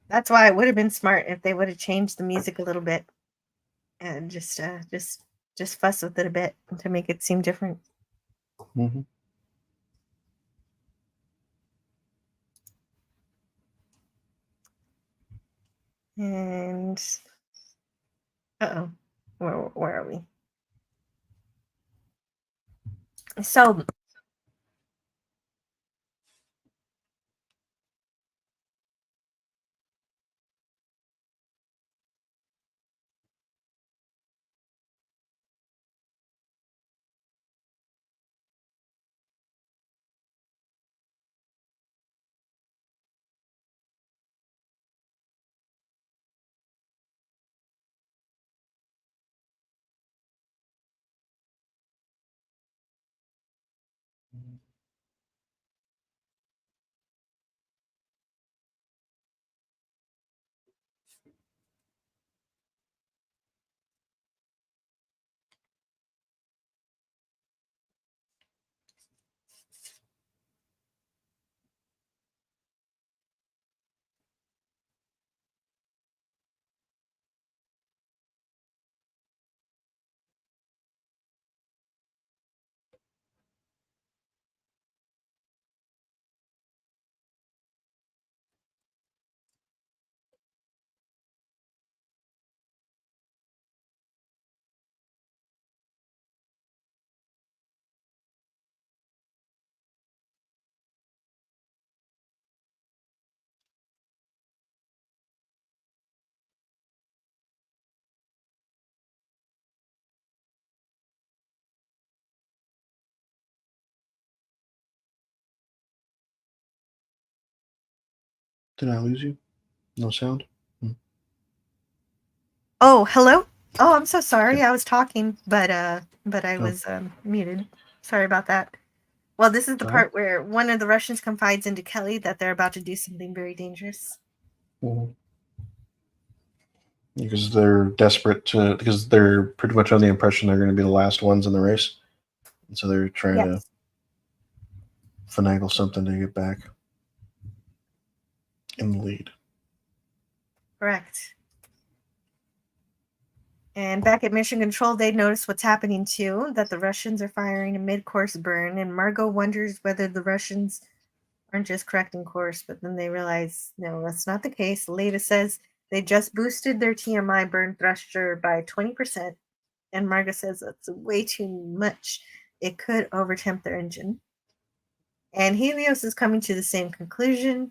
That's why it would have been smart if they would have changed the music a little bit and just fuss with it a bit to make it seem different. And where are we? So Did I lose you? No sound? Oh, hello? Oh, I'm so sorry. I was talking, but I was muted. Sorry about that. Well, this is the part where one of the Russians confides into Kelly that they're about to do something very dangerous. Because they're desperate because they're pretty much under the impression they're going to be the last ones in the race. And so they're trying to finagle something to get back in the lead. Correct. And back at Mission Control, they notice what's happening too, that the Russians are firing a mid-course burn, and Margot wonders whether the Russians aren't just correcting course, but then they realize, no, that's not the case. Leda says they just boosted their TMI burn thruster by 20%, and Margot says that's way too much. It could overtemp their engine. And Helios is coming to the same conclusion.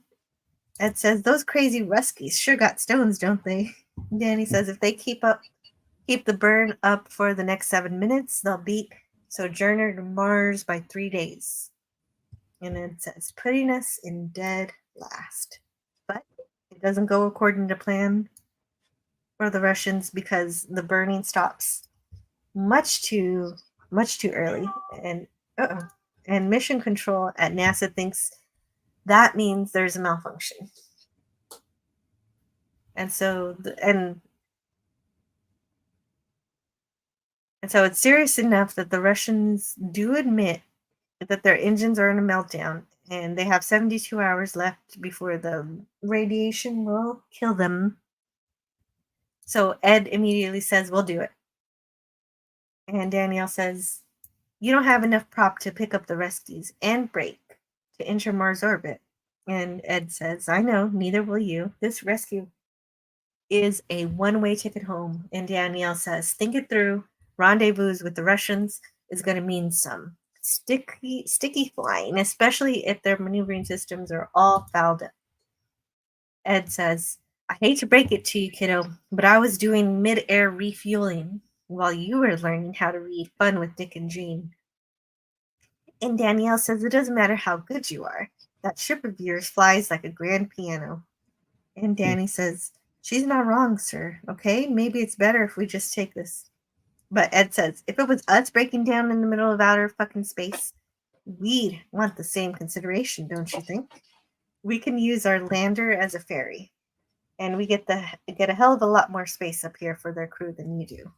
Ed says, those crazy Ruskies sure got stones, don't they? Danny says if they keep the burn up for the next 7 minutes, they'll beat Sojourner to Mars by 3 days. And it says, putting us in dead last. But it doesn't go according to plan for the Russians because the burning stops much too early. And Mission Control at NASA thinks that means there's a malfunction. And so so it's serious enough that the Russians do admit that their engines are in a meltdown, and they have 72 hours left before the radiation will kill them. So Ed immediately says, we'll do it. And Danielle says, you don't have enough prop to pick up the rescues and brake to enter Mars orbit. And Ed says, I know, neither will you. This rescue is a one-way ticket home. And Danielle says, think it through. Rendezvous with the Russians is going to mean some sticky flying, especially if their maneuvering systems are all fouled up. Ed says, I hate to break it to you, kiddo, but I was doing mid-air refueling while you were learning how to read Fun with Dick and Jean. And Danielle says, it doesn't matter how good you are. That ship of yours flies like a grand piano. And Danny says, she's not wrong, sir. Okay, maybe it's better if we just take this. But Ed says, if it was us breaking down in the middle of outer fucking space, we'd want the same consideration, don't you think? We can use our lander as a ferry, and we get a hell of a lot more space up here for their crew than you do.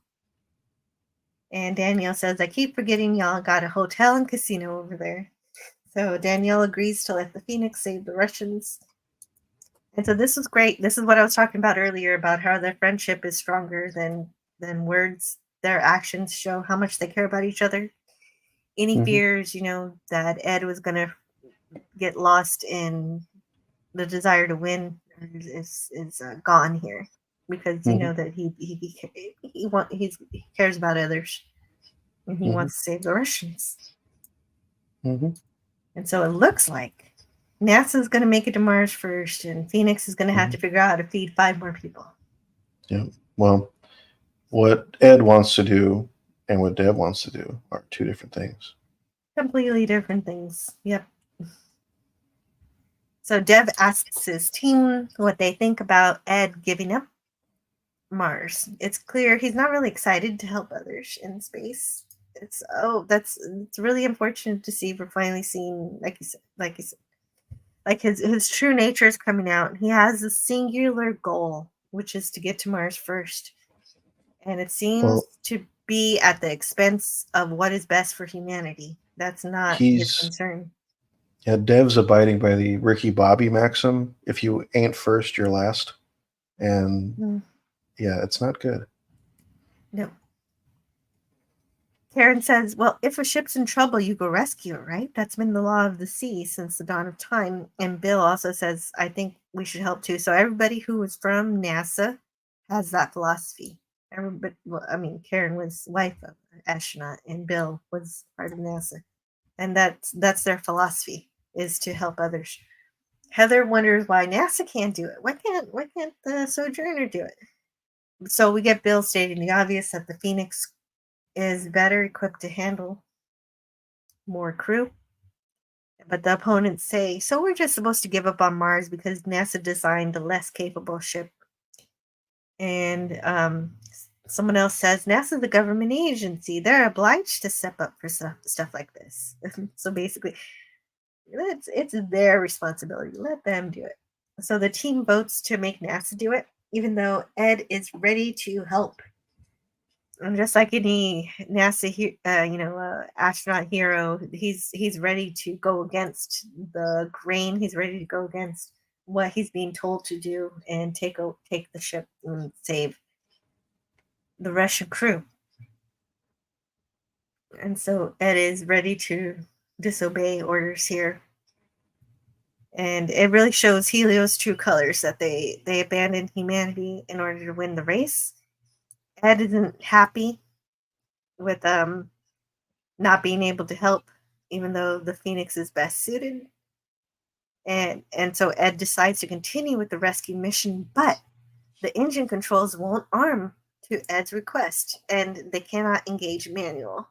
And Danielle says, I keep forgetting y'all got a hotel and casino over there. So Danielle agrees to let the Phoenix save the Russians. And so this is great. This is what I was talking about earlier about how their friendship is stronger than words. Their actions show how much they care about each other. Any fears, that Ed was going to get lost in the desire to win is gone here, because you know that he cares about others, and he wants to save the Russians. And so it looks like NASA's going to make it to Mars first, and Phoenix is going to have to figure out how to feed 5 more people. Yeah. Well, what Ed wants to do and what Deb wants to do are 2 different things. Completely different things. Yep. So Deb asks his team what they think about Ed giving up Mars. It's clear he's not really excited to help others in space. It's really unfortunate to see. We're finally seeing, like his true nature is coming out. He has a singular goal, which is to get to Mars first. And it seems to be at the expense of what is best for humanity. That's not his concern. Yeah, Dev's abiding by the Ricky Bobby maxim: if you ain't first, you're last. And yeah, it's not good. No. Karen says, well, if a ship's in trouble, you go rescue it, right? That's been the law of the sea since the dawn of time. And Bill also says, I think we should help too. So everybody who was from NASA has that philosophy. Karen was wife of an astronaut, and Bill was part of NASA. And that's their philosophy, is to help others. Heather wonders why NASA can't do it. Why can't the Sojourner do it? So we get Bill stating the obvious, that the Phoenix is better equipped to handle more crew. But the opponents say, so we're just supposed to give up on Mars because NASA designed a less capable ship. And someone else says, NASA's the government agency. They're obliged to step up for stuff like this. So basically, it's their responsibility. Let them do it. So the team votes to make NASA do it, even though Ed is ready to help. And just like any NASA, astronaut hero, he's ready to go against the grain. He's ready to go against what he's being told to do and take the ship and save the Russian crew. And so Ed is ready to disobey orders here. And it really shows Helio's true colors, that they abandoned humanity in order to win the race. Ed isn't happy with not being able to help, even though the Phoenix is best suited. And so Ed decides to continue with the rescue mission, but the engine controls won't arm to Ed's request, and they cannot engage manual.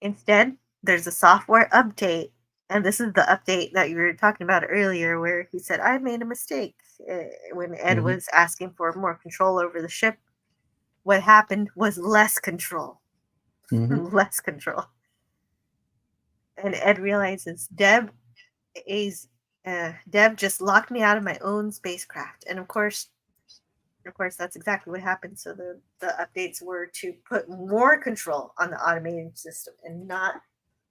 Instead, there's a software update, and this is the update that you were talking about earlier, where he said, I made a mistake when Ed was asking for more control over the ship. What happened was less control. Less control. And Ed realizes Deb just locked me out of my own spacecraft. And of course, that's exactly what happened. So the updates were to put more control on the automated system and not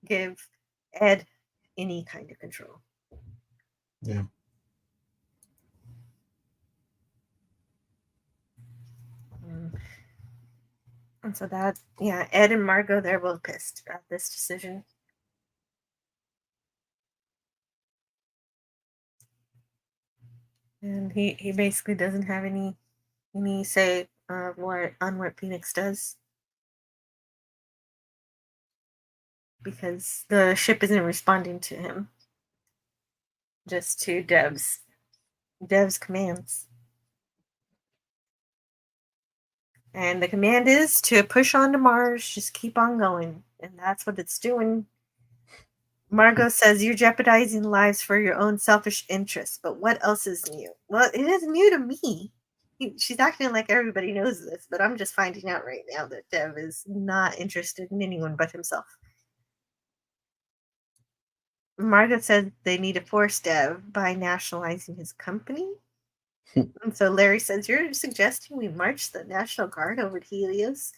give Ed any kind of control. Yeah. And so that, yeah, Ed and Margot, they're both pissed at this decision. And he basically doesn't have any say on what Phoenix does, because the ship isn't responding to him, just to Dev's commands. And the command is to push on to Mars, just keep on going. And that's what it's doing. Margot says, you're jeopardizing lives for your own selfish interests, but what else is new? Well, it is new to me. She's acting like everybody knows this, but I'm just finding out right now that Dev is not interested in anyone but himself. Margot said they need to force Dev by nationalizing his company. And so Larry says, you're suggesting we march the National Guard over to Helios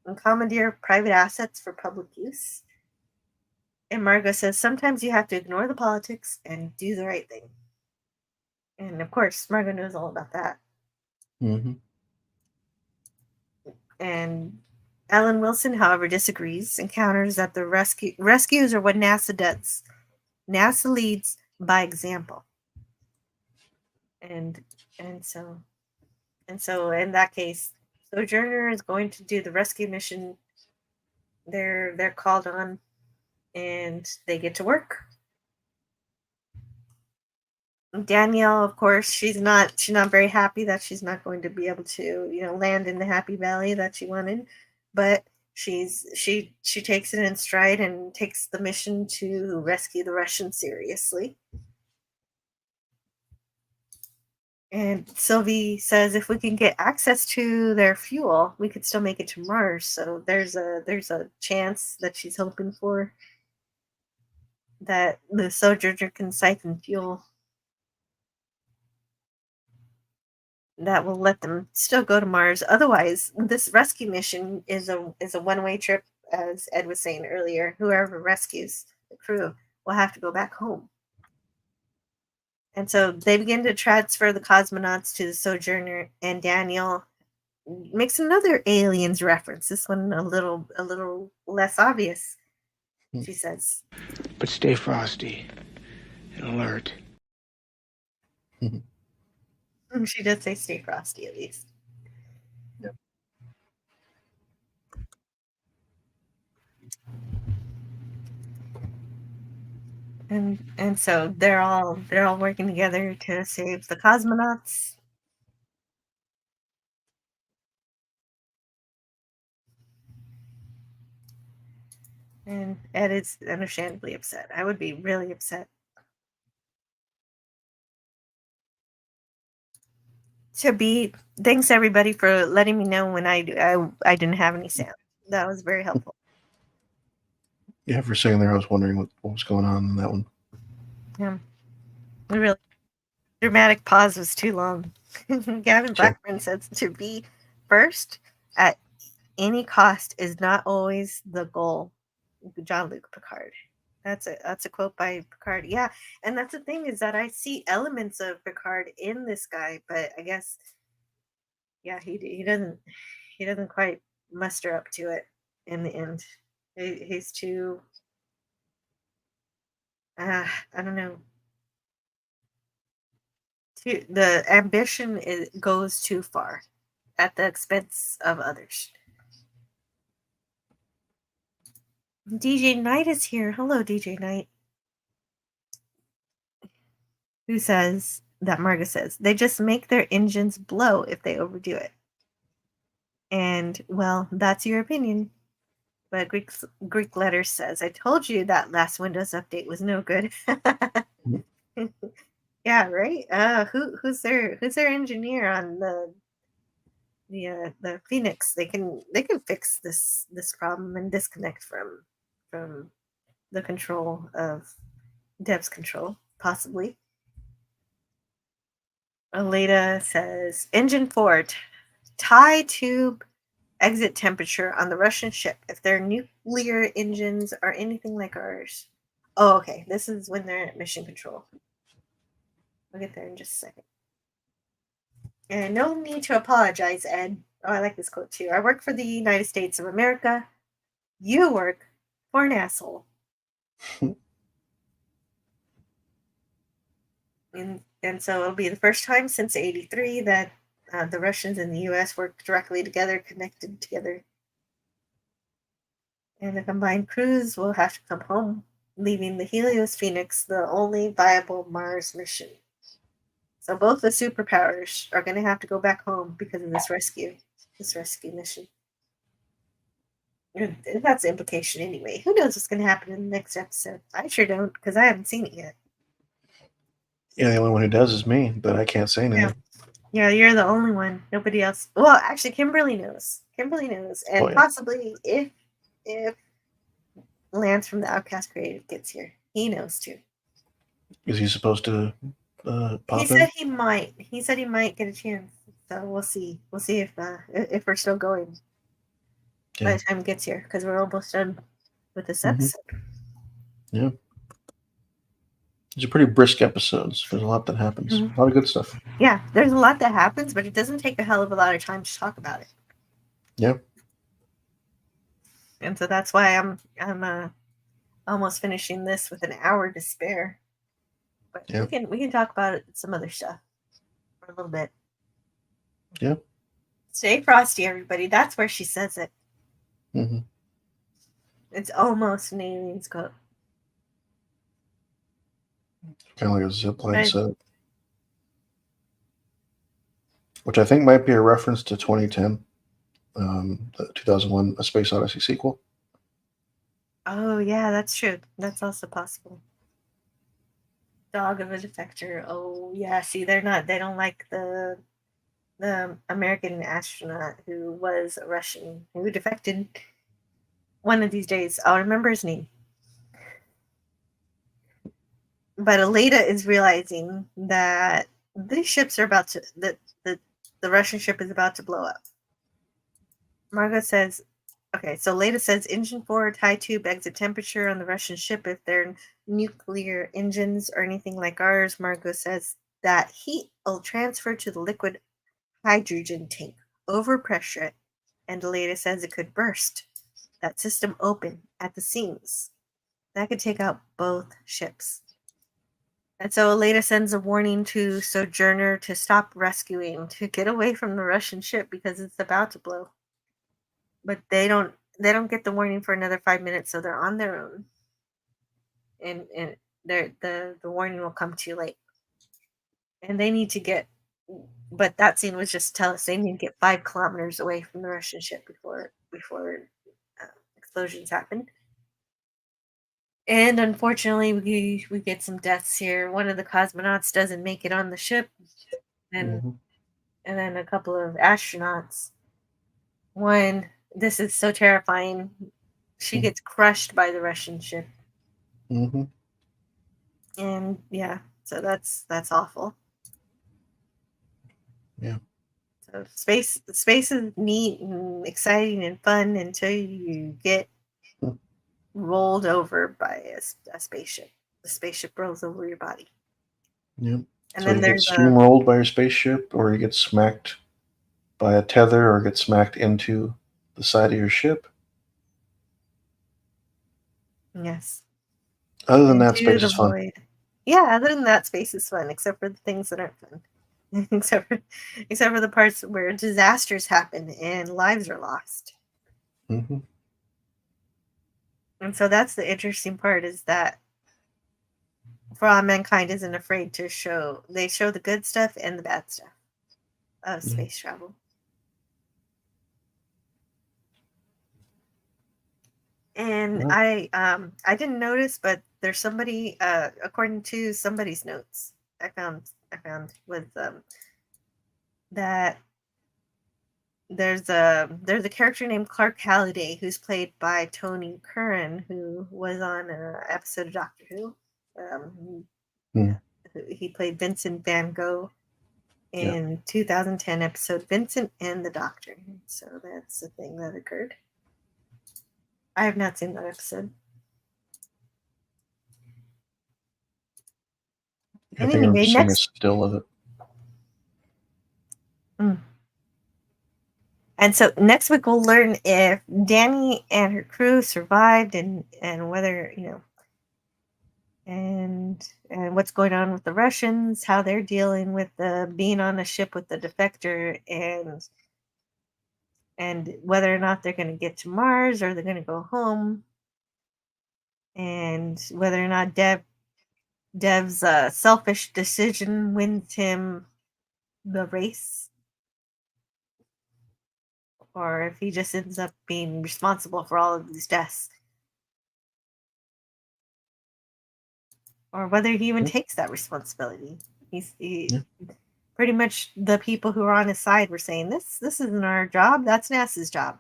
and commandeer private assets for public use? And Margot says, sometimes you have to ignore the politics and do the right thing. And of course, Margot knows all about that. And Ellen Wilson, however, disagrees and counters that the rescues are what NASA does. NASA leads by example. And so in that case, Sojourner is going to do the rescue mission. They're called on, and they get to work. Danielle, of course, she's not very happy that she's not going to be able to, land in the Happy Valley that she wanted, but she takes it in stride and takes the mission to rescue the Russians seriously. And Sylvie says, if we can get access to their fuel, we could still make it to Mars. So there's a chance that she's hoping for, that the Sojourner can siphon fuel that will let them still go to Mars. Otherwise, this rescue mission is a one-way trip, as Ed was saying earlier. Whoever rescues the crew will have to go back home. And so they begin to transfer the cosmonauts to the Sojourner, and Daniel makes another aliens reference. This one a little less obvious. She says, but stay frosty and alert. She does say stay frosty, at least. Yep. And so they're all working together to save the cosmonauts. And Ed is understandably upset. I would be really upset. Thanks everybody for letting me know when I didn't have any sound. That was very helpful. Yeah, for a second there, I was wondering what was going on in that one. Yeah, the really dramatic pause was too long. Gavin Blackburn says, to be first at any cost is not always the goal. Jean-Luc Picard. That's a quote by Picard. Yeah, and that's the thing, is that I see elements of Picard in this guy, but I guess, yeah, he he doesn't quite muster up to it in the end. He's too. I don't know. The ambition goes too far at the expense of others. DJ Knight is here. Hello, DJ Knight. Who says that Marga says they just make their engines blow if they overdo it. And well, that's your opinion. But Greek Letters says, I told you that last Windows update was no good. Yeah, right. Who's their engineer on the Phoenix? They can fix this problem and disconnect from the control of Dev's control, possibly. Aleda says, engine 4, tie tube exit temperature on the Russian ship if their nuclear engines are anything like ours. Oh, okay. This is when they're at mission control. We'll get there in just a second. And no need to apologize, Ed. Oh, I like this quote too. I work for the United States of America. You work for an asshole. And so it'll be the first time since '83 that the Russians and the U.S. work directly together, connected together. And the combined crews will have to come home, leaving the Helios Phoenix the only viable Mars mission. So both the superpowers are going to have to go back home because of this rescue mission. And that's the implication anyway. Who knows what's going to happen in the next episode? I sure don't, because I haven't seen it yet. Yeah, the only one who does is me, but I can't say anything. Yeah, you're the only one. Nobody else. Well, actually, Kimberly knows. And possibly if Lance from the Outcast Creative gets here, he knows too. Is he supposed to pop He in? said he might. He said he might get a chance. So we'll see. We'll see if we're still going by the time he gets here, because we're almost done with this episode. Yeah. These are pretty brisk episodes. There's a lot that happens. A lot of good stuff. Yeah, there's a lot that happens, but it doesn't take a hell of a lot of time to talk about it. Yeah. And so that's why I'm almost finishing this with an hour to spare. But we can talk about some other stuff for a little bit. Yeah. Stay frosty, everybody. That's where she says it. Mm-hmm. It's almost an alien's quote. Kind of like a zipline set. Which I think might be a reference to 2010. The 2001 A Space Odyssey sequel. Oh, yeah, that's true. That's also possible. Dog of a defector. Oh, yeah. See, they don't like the American astronaut who was a Russian who defected. One of these days, I'll remember his name. But Aleda is realizing that these ships are about to, that the Russian ship is about to blow up. Margot says, okay, so Aleda says engine 4 tie tube exit temperature on the Russian ship if their nuclear engines are anything like ours. Margot says that heat will transfer to the liquid hydrogen tank, overpressure it, and Aleda says it could burst that system open at the seams. That could take out both ships. And so Aleda sends a warning to Sojourner to stop rescuing, to get away from the Russian ship because it's about to blow. But they don't get the warning for another 5 minutes, so they're on their own. And the warning will come too late. And they need to get, but that scene was just to tell us they need to get 5 kilometers away from the Russian ship before explosions happen. And unfortunately, we get some deaths here. One of the cosmonauts doesn't make it on the ship, and then a couple of astronauts. One, this is so terrifying. She gets crushed by the Russian ship. Mm-hmm. And yeah, so that's awful. Yeah. So space is neat and exciting and fun until you get rolled over by a spaceship. The spaceship rolls over your body. Yep. And so then you there's get steamrolled by your spaceship, or you get smacked by a tether or get smacked into the side of your ship. Yes. Other than that, Into space the is fun. void. Yeah, other than that, space is fun, except for the things that aren't fun. except for the parts where disasters happen and lives are lost. Hmm. And so that's the interesting part, is that For All Mankind isn't afraid to show the good stuff and the bad stuff of space travel. And I didn't notice, but there's somebody, according to somebody's notes I found with that there's a character named Clark Halliday who's played by Tony Curran, who was on an episode of Doctor Who. He played Vincent Van Gogh in 2010 episode Vincent and the Doctor. So that's the thing that occurred. I have not seen that episode. I think I'm seeing a still of it. And so next week we'll learn if Danny and her crew survived, and whether, and what's going on with the Russians, how they're dealing with being on a ship with the defector, and whether or not they're going to get to Mars or they're going to go home, and whether or not Dev's selfish decision wins him the race, or if he just ends up being responsible for all of these deaths, or whether he even takes that responsibility. Pretty much the people who are on his side were saying, this isn't our job, that's NASA's job.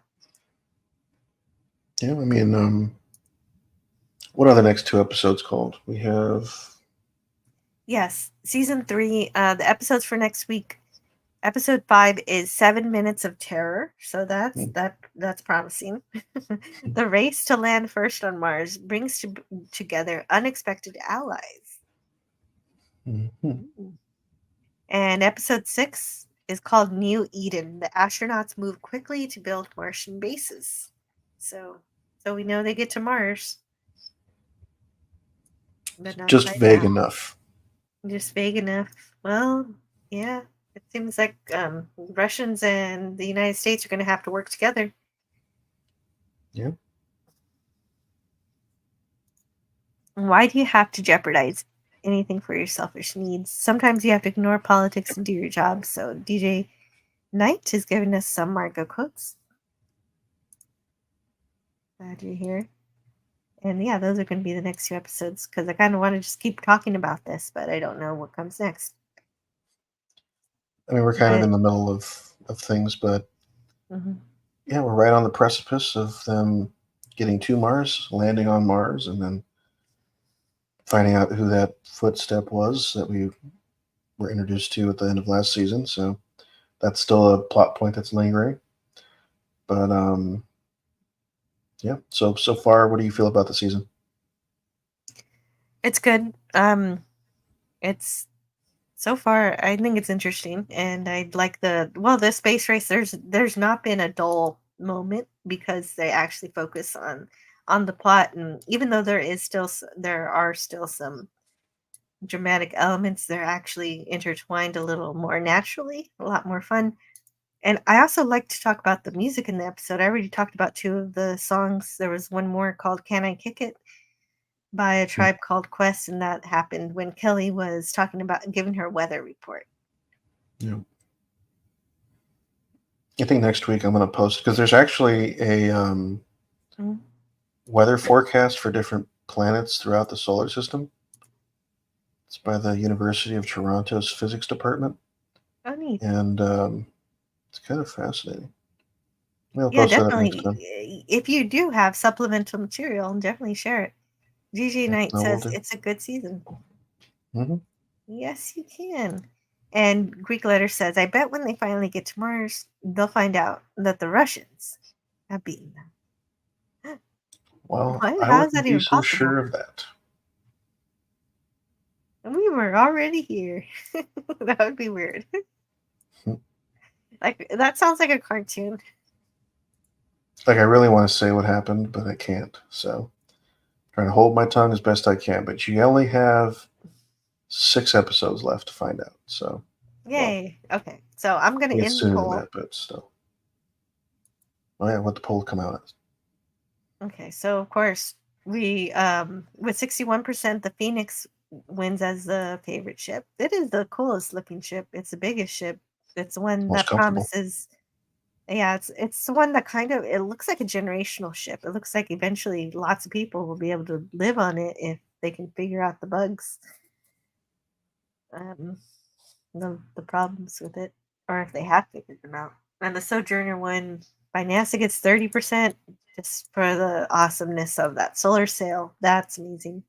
Yeah, I mean, what are the next 2 episodes called? We have... Yes, season 3, the episodes for next week. Episode 5 is 7 Minutes of Terror, so that's promising. The race to land first on Mars brings together unexpected allies. And episode 6 is called New Eden. The astronauts move quickly to build Martian bases. So we know they get to Mars. But not just quite vague now. enough. Just vague enough. Well, yeah. It seems like Russians and the United States are going to have to work together. Yeah. Why do you have to jeopardize anything for your selfish needs? Sometimes you have to ignore politics and do your job. So DJ Knight is giving us some Margot quotes. Glad you're here. And yeah, those are going to be the next 2 episodes, because I kind of want to just keep talking about this, but I don't know what comes next. I mean, we're kind of in the middle of things, but yeah, we're right on the precipice of them getting to Mars, landing on Mars, and then finding out who that footstep was that we were introduced to at the end of last season. So that's still a plot point that's lingering. But yeah, so far, what do you feel about the season? It's good. It's so far, I think it's interesting, and I like the space race. There's not been a dull moment, because they actually focus on the plot, and even though there are still some dramatic elements, they're actually intertwined a little more naturally, a lot more fun. And I also like to talk about the music in the episode. I already talked about 2 of the songs. There was one more called Can I Kick It by A Tribe Called Quest, and that happened when Kelly was talking about giving her weather report. Yeah. I think next week I'm going to post, because there's actually a weather forecast for different planets throughout the solar system. It's by the University of Toronto's physics department. Oh, neat. And it's kind of fascinating. Yeah, definitely. If you do have supplemental material, definitely share it. GG Knight says it's a good season. Yes, you can. And Greek Letter says, I bet when they finally get to Mars, they'll find out that the Russians have beaten them. Well, What? I How is wouldn't that be even so possible? sure of that. We were already here. That would be weird. Like that sounds like a cartoon. Like I really want to say what happened, but I can't. So trying to hold my tongue as best I can. But you only have 6 episodes left to find out. So Yay. Okay. So I'm gonna it's end the sooner than poll. that, but still. Oh yeah, what the poll come out as? Okay, so of course we with 61% the Phoenix wins as the favorite ship. It is the coolest looking ship. It's the biggest ship. It's the one Most that comfortable. promises yeah, it's the one that kind of it looks like a generational ship. It looks like eventually lots of people will be able to live on it if they can figure out the bugs. Um the problems with it, or if they have figured them out. And the Sojourner one by NASA gets 30% just for the awesomeness of that solar sail. That's amazing.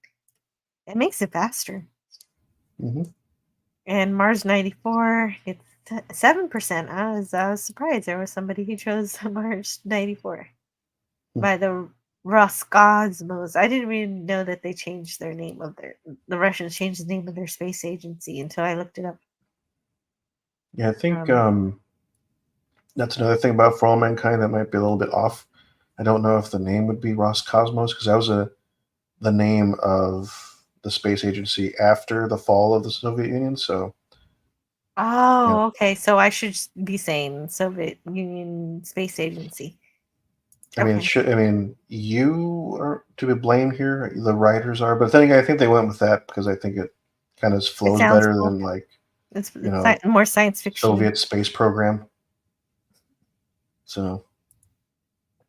It makes it faster. hmm And Mars 94 gets 7%. I was surprised there was somebody who chose Mars 94 by the Roscosmos. I didn't even know that they changed their name of the Russians changed the name of their space agency until I looked it up. Yeah, I think Um, that's another thing about For All Mankind that might be a little bit off. I don't know if the name would be Roscosmos because that was the name of the space agency after the fall of the Soviet Union. So yeah, Oh, okay. So I should be saying Soviet Union Space Agency. I mean, it Okay. should. I mean, you are to be blamed here. The writers are, but then again, I think they went with that because I think it kind of It flows sounds better cool. than like It's you know more science fiction. Soviet space program. So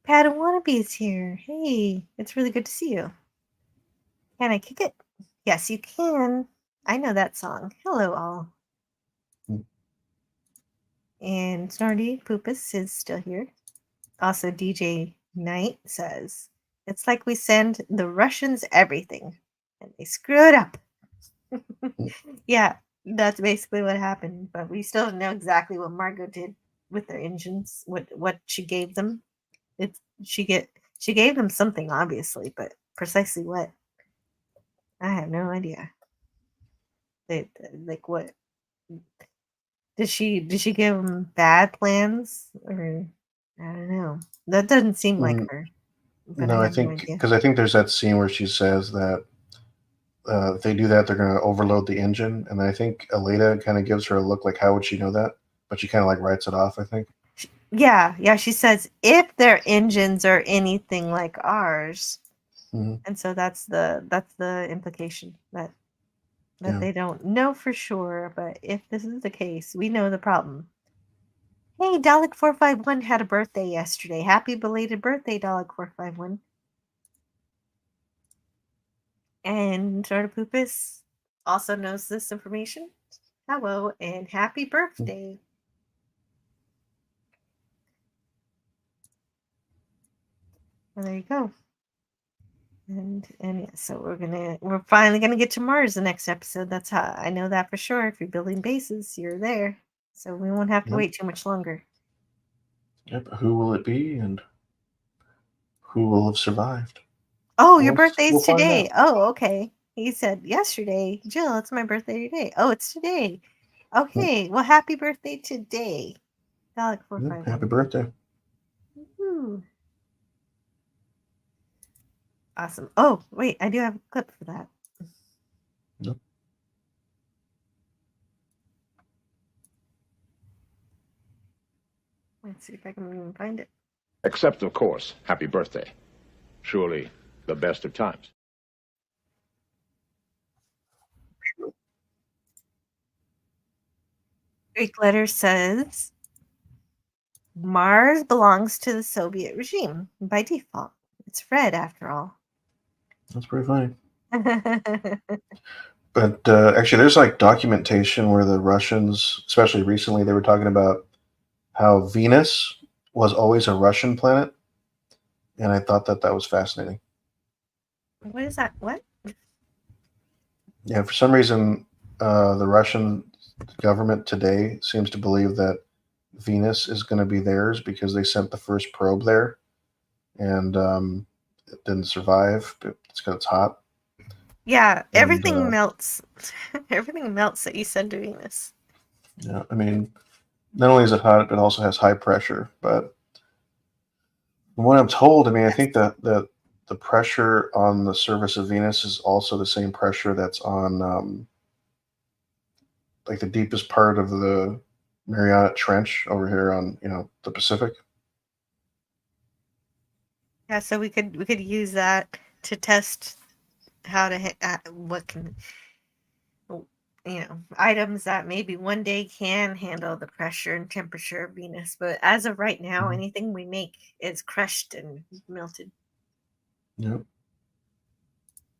Padawannabe is here. Hey, it's really good to see you. Can I kick it? Yes, you can. I know that song. Hello, all. mm, And Snorty Poopus is still here. Also, DJ Knight says, it's like we send the Russians everything and they screw it up. mm, Yeah, that's basically what happened. But we still don't know exactly what Margot did with their engines. What she gave them. It's she gave them something obviously, but precisely what I have no idea. They like what did she give them bad plans or I don't know. That doesn't seem like mm, her, but I no, I have no think idea. because I think there's that scene where she says that if they do that, they're going to overload the engine, and I think Aleda kind of gives her a look like, how would she know that? But she kind of like writes it off. I think. Yeah, she says if their engines are anything like ours, hmm and so that's the implication that Yeah. they don't know for sure, but if this is the case, we know the problem. Hey, Dalek451 had a birthday yesterday. Happy belated birthday, Dalek451. And Tortopoopus also knows this information. Hello and happy birthday. Well, there you go. And yeah, so we're finally gonna get to Mars the next episode. That's how I know that for sure. If you're building bases, you're there. So we won't have to Yep. wait too much longer. Yep. Who will it be, and who will have survived? Oh, your We'll birthday's we'll find today. out. Oh, okay. He said yesterday. Jill, it's my birthday today. Oh, it's today. Yep. Okay. Well, happy birthday today. Dalek four Yep. five Happy one. birthday. Woohoo. Awesome. Oh, wait, I do have a clip for that. Yep. Let's see if I can even find it. Except, of course, happy birthday. Surely the best of times. Greek letter says Mars belongs to the Soviet regime by default. It's red after all. That's pretty funny. But actually, there's like documentation where the Russians, especially recently, they were talking about how Venus was always a Russian planet, and I thought that was fascinating. What is that? What? Yeah, for some reason, the Russian government today seems to believe that Venus is going to be theirs because they sent the first probe there, and it didn't survive. It's because it's hot. Yeah, And everything melts. Everything melts that you send to Venus. yeah, I mean, Not only is it hot, it also has high pressure. But from what I'm told, I mean, I think that the pressure on the surface of Venus is also the same pressure that's on like the deepest part of the Mariana Trench over here on the Pacific. Yeah, so we could use that to test how to what can items that maybe one day can handle the pressure and temperature of Venus. But as of right now, anything we make is crushed and melted. Yep.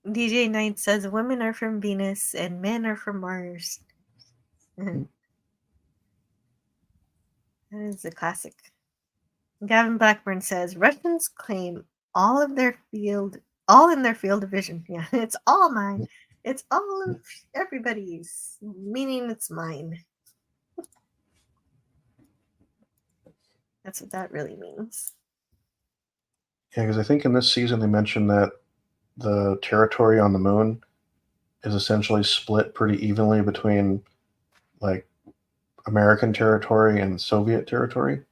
DJ Knight says women are from Venus and men are from Mars. That is a classic. Gavin Blackburn says Russians claim all in their field of vision. Yeah, it's all mine. It's all of everybody's, meaning it's mine. That's what that really means. Yeah, because I think in this season they mentioned that the territory on the moon is essentially split pretty evenly between like American territory and Soviet territory.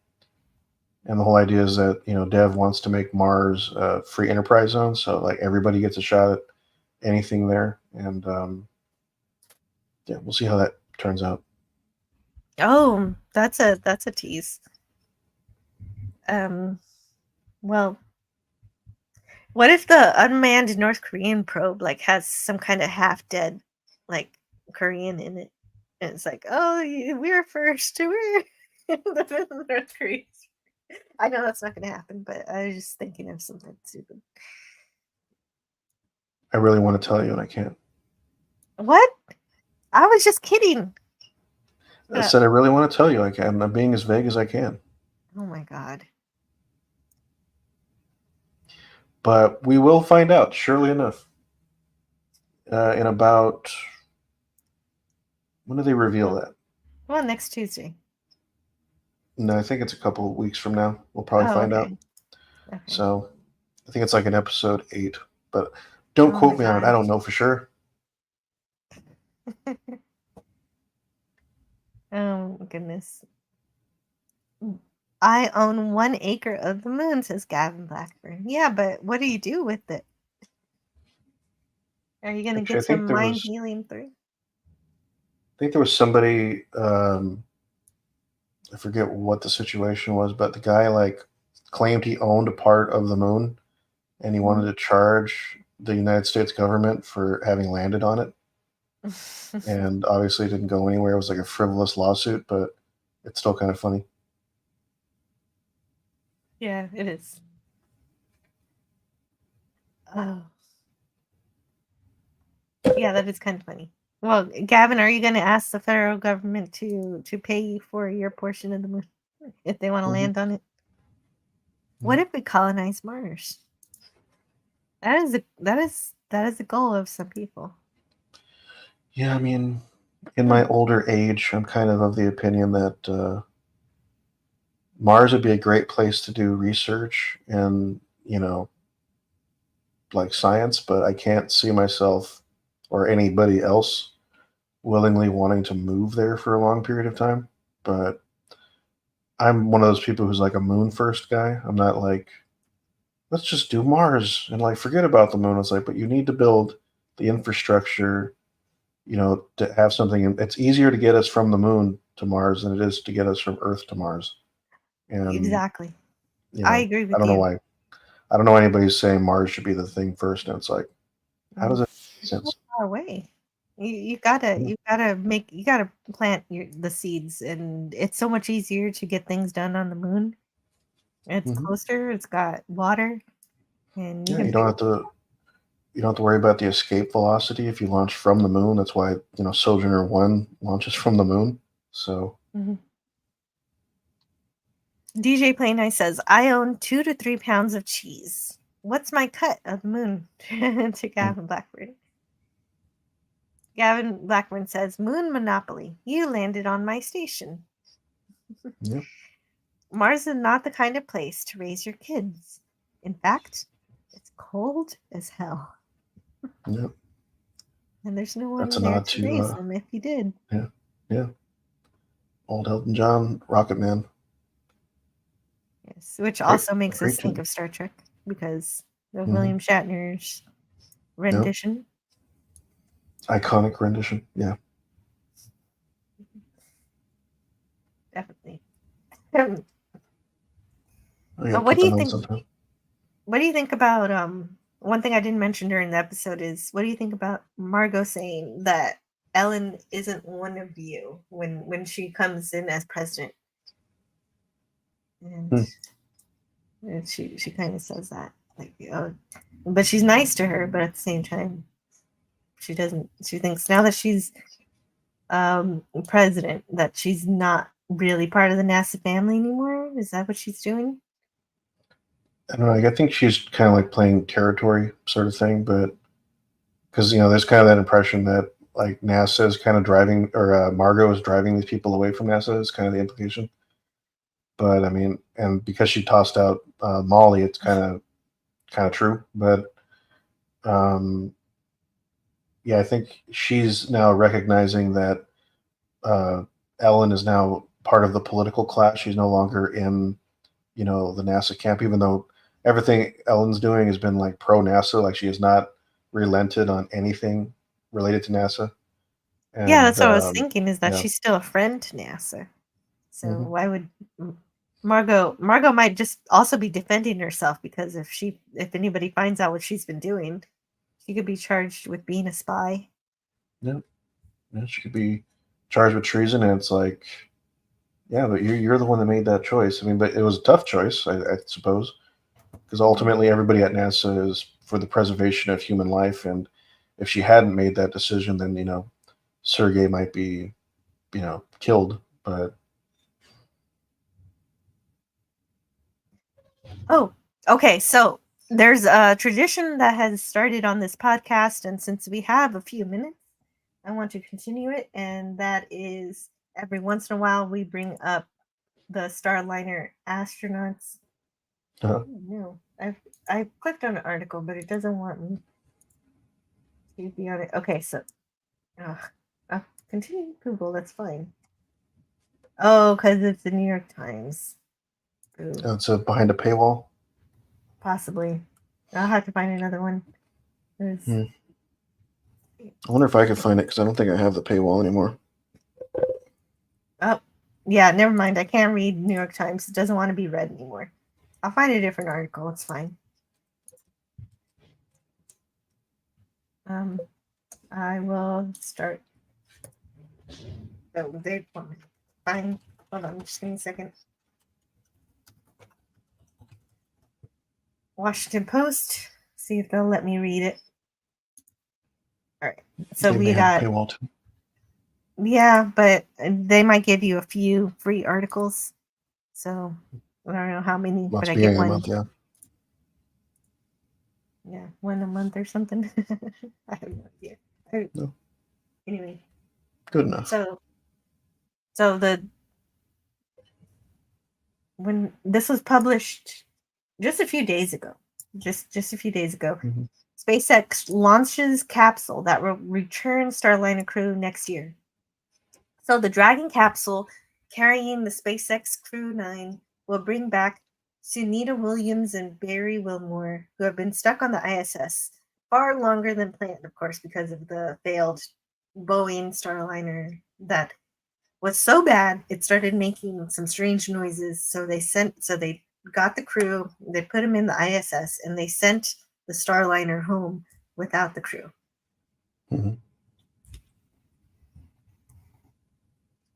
And the whole idea is that, Dev wants to make Mars a free enterprise zone. So like everybody gets a shot at anything there. And yeah, we'll see how that turns out. Oh, that's a tease. Well, what if the unmanned North Korean probe has some kind of half dead Korean in it? And it's like, oh, we were first. We're North Korea. I know that's not going to happen, but I was just thinking of something stupid. I really want to tell you, and I can't. What? I was just kidding. I said I really want to tell you. I'm being as vague as I can. Oh my God. But we will find out, surely enough. In about... When do they reveal that? Well, next Tuesday. No, I think it's a couple of weeks from now. We'll probably find out. Okay. So I think it's like in episode 8. But don't quote me on it. I don't know for sure. Oh, goodness. I own 1 acre of the moon, says Gavin Blackburn. Yeah, but what do you do with it? Are you going to get some mind healing through? I think there was somebody, I forget what the situation was, but the guy claimed he owned a part of the moon and he wanted to charge the United States government for having landed on it. And obviously it didn't go anywhere. It was like a frivolous lawsuit, but it's still kind of funny. Yeah, it is. Oh. Yeah, that is kind of funny. Well, Gavin, are you going to ask the federal government to pay you for your portion of the moon if they want to land on it? What if we colonize Mars? That is the goal of some people. Yeah, I mean, in my older age, I'm kind of the opinion that Mars would be a great place to do research and, science, but I can't see myself or anybody else willingly wanting to move there for a long period of time. But I'm one of those people who's like a moon first guy. I'm not like, let's just do Mars and forget about the moon. It's like, but you need to build the infrastructure, to have something. It's easier to get us from the moon to Mars than it is to get us from Earth to Mars. And exactly. I agree with you. I don't know why. I don't know anybody who's saying Mars should be the thing first. And it's like, how does it make sense? Far away. You gotta plant the seeds, and it's so much easier to get things done on the moon. It's closer. It's got water, and you don't have to worry about the escape velocity if you launch from the moon. That's why Sojourner 1 launches from the moon. So. DJ Play Nice says, I own 2 to 3 pounds of cheese. What's my cut of the moon? To Gavin Blackburn. Gavin Blackburn says, Moon Monopoly. You landed on my station. Yep. Mars is not the kind of place to raise your kids. In fact, it's cold as hell. Yep. And there's no one there to raise them if you did. Yeah. Yeah. Old Elton John, Rocket Man. Yes, which also makes us great think tune. of Star Trek because of Mhm. William Shatner's rendition. Iconic rendition. Yeah. Definitely. I gotta What put do that you on think? sometime. What do you think about one thing I didn't mention during the episode is what do you think about Margot saying that Ellen isn't one of you when she comes in as president? And she kind of says that like but she's nice to her, but at the same time she doesn't she thinks now that she's president that she's not really part of the NASA family anymore. Is that what she's doing? I don't know. I think she's kind of like playing territory sort of thing, but because there's kind of that impression that like NASA is kind of driving, or Margot is driving these people away from NASA. Is kind of the implication. But I mean, and because she tossed out Molly, it's kind of true. But yeah, I think she's now recognizing that Ellen is now part of the political class. She's no longer in the NASA camp, even though everything Ellen's doing has been like pro NASA. Like she has not relented on anything related to NASA. Yeah, And that's what I was thinking is that yeah, she's still a friend to NASA. So mhm. why would Margot might just also be defending herself because if anybody finds out what she's been doing, she could be charged with being a spy. Yeah, yeah, she could be charged with treason, and it's like, yeah, but you're the one that made that choice. I mean, but it was a tough choice, I suppose, because ultimately everybody at NASA is for the preservation of human life, and if she hadn't made that decision, then Sergey might be killed. But Oh, okay. So there's a tradition that has started on this podcast, and since we have a few minutes, I want to continue it, and that is every once in a while we bring up the Starliner astronauts. uh, No, I clicked on an article, but it doesn't want me to be on it. Okay, so continue Google. That's fine. Oh, because it's the New York Times. Ooh, it's behind a paywall. possibly. I'll have to find another one. I wonder if I could find it because I don't think I have the paywall anymore. Oh, yeah, never mind. I can't read New York Times. It doesn't want to be read anymore. I'll find a different article. It's fine. I will start. Oh, they fine. Hold on, just give me a second. Washington Post. See if they'll let me read it. All right. So They we may have got a paywall too. yeah, but they might give you a few free articles. So I don't know how many, but Must I be get a one. month, yeah. Yeah, one a month or something. I have no idea. No. Anyway, Good enough. so when this was published just a few days ago, just a few days ago, Mhm. SpaceX launches capsule that will return Starliner crew next year. So the Dragon capsule carrying the SpaceX Crew 9 will bring back Sunita Williams and Barry Wilmore, who have been stuck on the ISS far longer than planned, of course, because of the failed Boeing Starliner that was so bad it started making some strange noises. So they got the crew, they put them in the ISS, and they sent the Starliner home without the crew. Mhm.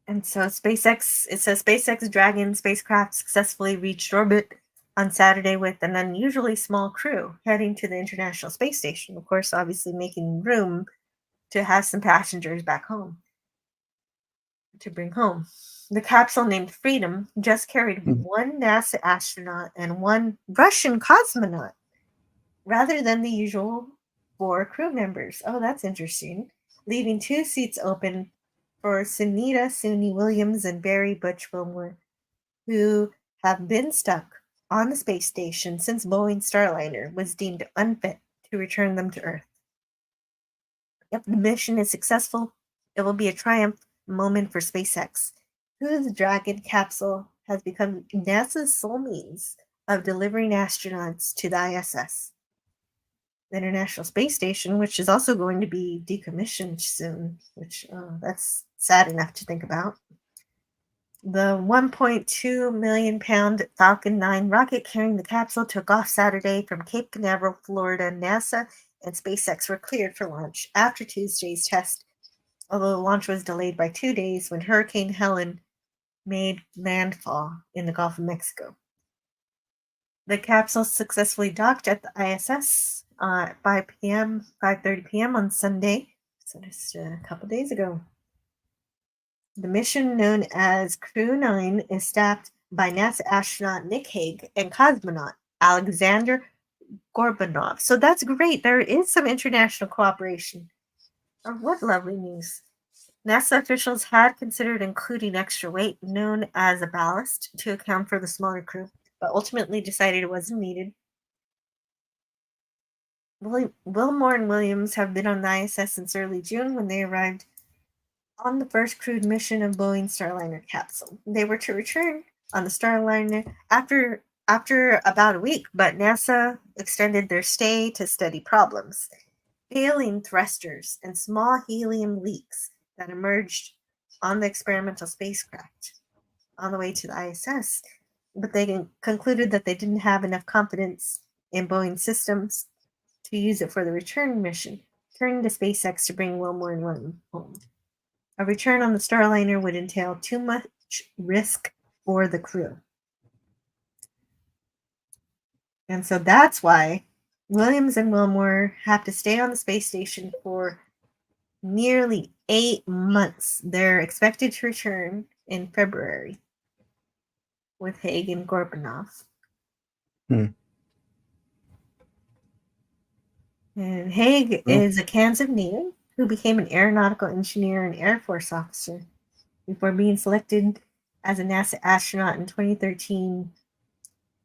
And so it says SpaceX Dragon spacecraft successfully reached orbit on Saturday with an unusually small crew heading to the International Space Station. Of course, obviously making room to have some passengers back home to bring home. The capsule named Freedom just carried one NASA astronaut and one Russian cosmonaut rather than the usual 4 crew members. Oh, that's interesting. Leaving 2 seats open for Sunita Suni Williams and Barry Butch Wilmore, who have been stuck on the space station since Boeing Starliner was deemed unfit to return them to Earth. If the mission is successful, it will be a triumph moment for SpaceX Whose Dragon capsule has become NASA's sole means of delivering astronauts to the ISS. The International Space Station, which is also going to be decommissioned soon, which that's sad enough to think about. The 1.2 million pound Falcon 9 rocket carrying the capsule took off Saturday from Cape Canaveral, Florida. NASA and SpaceX were cleared for launch after Tuesday's test, although the launch was delayed by 2 days when Hurricane Helen made landfall in the Gulf of Mexico. The capsule successfully docked at the ISS at 5:30 p.m. on Sunday, so just a couple days ago. The mission, known as Crew 9, is staffed by NASA astronaut Nick Hague and cosmonaut Alexander Gorbanov. So that's great. There is some international cooperation. Oh, what lovely news. NASA officials had considered including extra weight, known as a ballast, to account for the smaller crew, but ultimately decided it wasn't needed. Wilmore and Williams have been on the ISS since early June when they arrived on the first crewed mission of Boeing's Starliner capsule. They were to return on the Starliner after about a week, but NASA extended their stay to study problems, failing thrusters and small helium leaks that emerged on the experimental spacecraft on the way to the ISS. But they concluded that they didn't have enough confidence in Boeing systems to use it for the return mission, turning to SpaceX to bring Wilmore and Williams home. A return on the Starliner would entail too much risk for the crew. And so that's why Williams and Wilmore have to stay on the space station for nearly 8 months. They're expected to return in February with Hague and Gorbanov. And Hague is a Kansas native who became an aeronautical engineer and Air Force officer before being selected as a NASA astronaut in 2013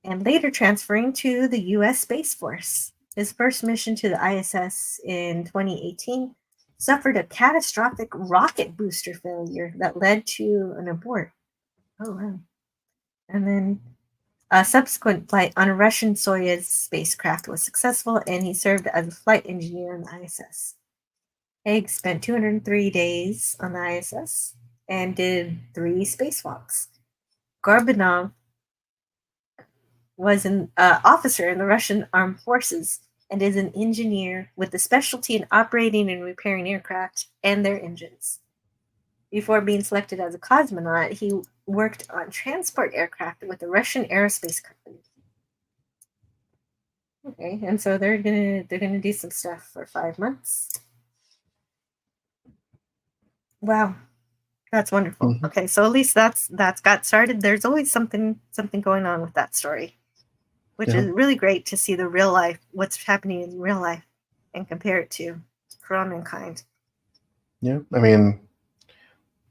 and later transferring to the U.S. Space Force. His first mission to the ISS in 2018 suffered a catastrophic rocket booster failure that led to an abort. Oh, wow. And then a subsequent flight on a Russian Soyuz spacecraft was successful, and he served as a flight engineer on the ISS. Hague spent 203 days on the ISS and did 3 spacewalks. Gorbanov was an officer in the Russian Armed Forces and is an engineer with a specialty in operating and repairing aircraft and their engines. Before being selected as a cosmonaut, he worked on transport aircraft with the Russian aerospace company. Okay, and so they're gonna do some stuff for 5 months. Wow, that's wonderful. Mm-hmm. Okay, so at least that's got started. There's always something going on with that story, which is really great to see the real life, what's happening in real life, and compare it to Mankind. Yeah, I mean,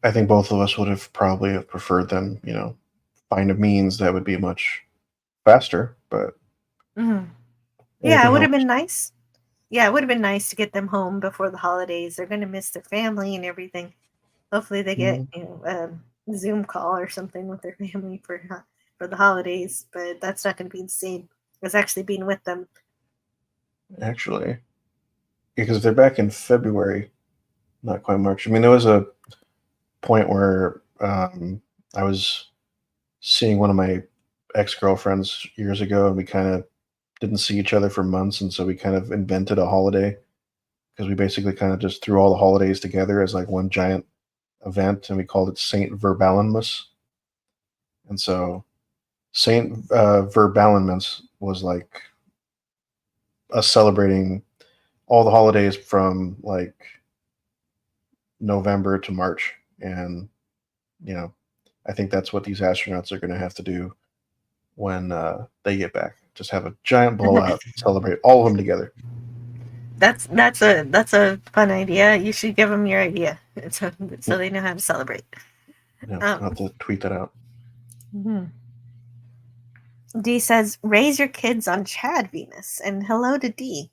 I think both of us would have probably have preferred them, find a means that would be much faster, but yeah, it would have been nice. Yeah, it would have been nice to get them home before the holidays. They're going to miss their family and everything. Hopefully they get a Zoom call or something with their family for the holidays, but that's not going to be the same as actually being with them. Actually, because they're back in February, not quite March. I mean, there was a point where I was seeing one of my ex-girlfriends years ago, and we kind of didn't see each other for months, and so we kind of invented a holiday because we basically kind of just threw all the holidays together as like one giant event, and we called it Saint Verbalenmus. And so Saint Verbalenmus was like us celebrating all the holidays from like November to March. And I think that's what these astronauts are going to have to do when they get back. Just have a giant blowout, celebrate all of them together. That's a fun idea. You should give them your idea so they know how to celebrate. I'll have to tweet that out. D says, raise your kids on Chad Venus, and hello to D.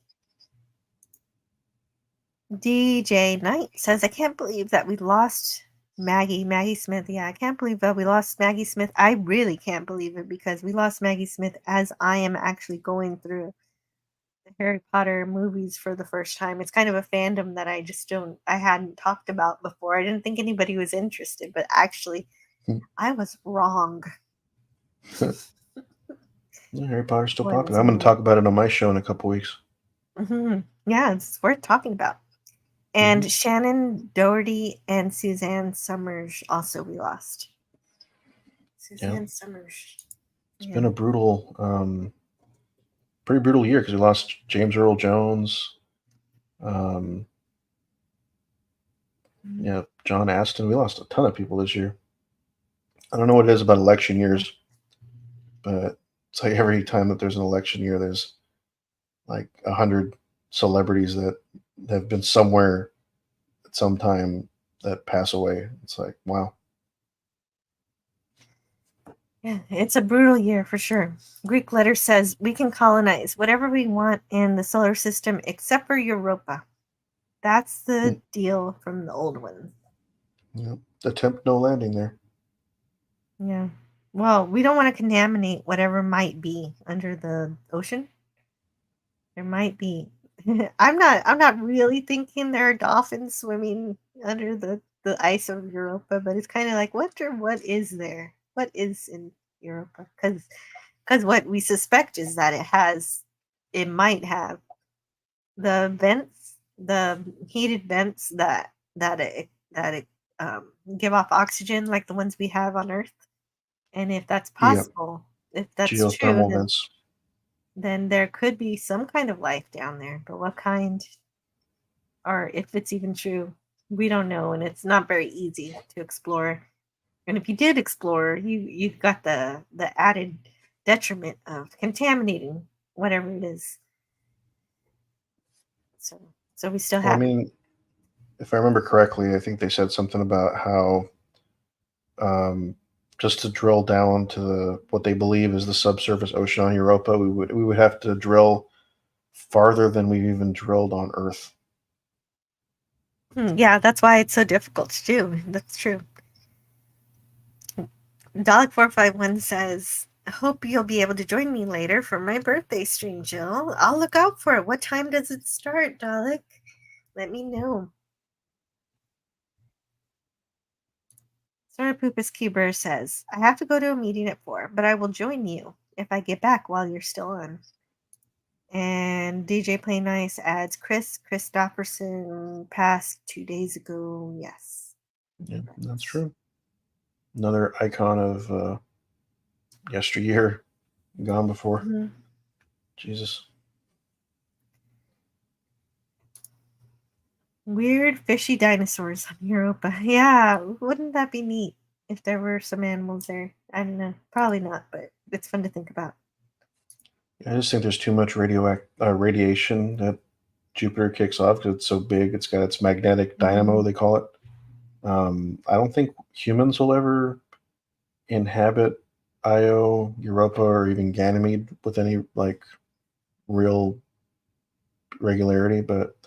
DJ Knight says, I can't believe that we lost Maggie Smith. Yeah, I can't believe that we lost Maggie Smith. I really can't believe it because we lost Maggie Smith as I am actually going through the Harry Potter movies for the first time. It's kind of a fandom that I hadn't talked about before. I didn't think anybody was interested, but actually, I was wrong. Harry Potter's still Boy, was popular. I'm going to I talk about it on my show in a couple weeks. wrong. Yeah, it's worth talking about. And Shannon Doherty and Suzanne Summers also we lost. Suzanne Summers. It's been a brutal, pretty brutal year because we lost James Earl Jones, John Aston. We lost a ton of people this year. I don't know what it is about election years, but it's like every time that there's an election year, there's like 100 celebrities that have been somewhere at some time that pass away. It's like, wow. Yeah, it's a brutal year for sure. Greek letter says we can colonize whatever we want in the solar system except for Europa. That's the deal from the old ones. Yeah. Attempt no landing there. Yeah. Well, we don't want to contaminate whatever might be under the ocean. There might be. I'm not really thinking there are dolphins swimming under the ice of Europa, but it's kind of like what is there? What is in Europa? Because what we suspect is that it might have the vents, the heated vents that give off oxygen like the ones we have on Earth. And if that's possible, if that's geothermal true, vents. then there could be some kind of life down there. But what kind, or if it's even true, we don't know, and it's not very easy to explore. And if you did explore, you've got the added detriment of contaminating whatever it is. So we still have. I mean, if I remember correctly, I think they said something about how just to drill down to what they believe is the subsurface ocean on Europa, we would have to drill farther than we've even drilled on Earth. Yeah, that's why it's so difficult to do. That's true. Dalek451 says, I hope you'll be able to join me later for my birthday stream, Jill. I'll look out for it. What time does it start, Dalek? Let me know. Sarapupus Keeper says, I have to go to a meeting at 4, but I will join you if I get back while you're still on. And DJ Play Nice adds, Chris Christopherson passed 2 days ago. Yes. Yeah, that's true. Another icon of yesteryear, gone before. Mm-hmm. Jesus. Weird fishy dinosaurs on Europa. Yeah, wouldn't that be neat if there were some animals there? I don't know. Probably not, but it's fun to think about. I just think there's too much radiation that Jupiter kicks off because it's so big. It's got its magnetic dynamo, they call it. I don't think humans will ever inhabit Io, Europa, or even Ganymede with any like real regularity, but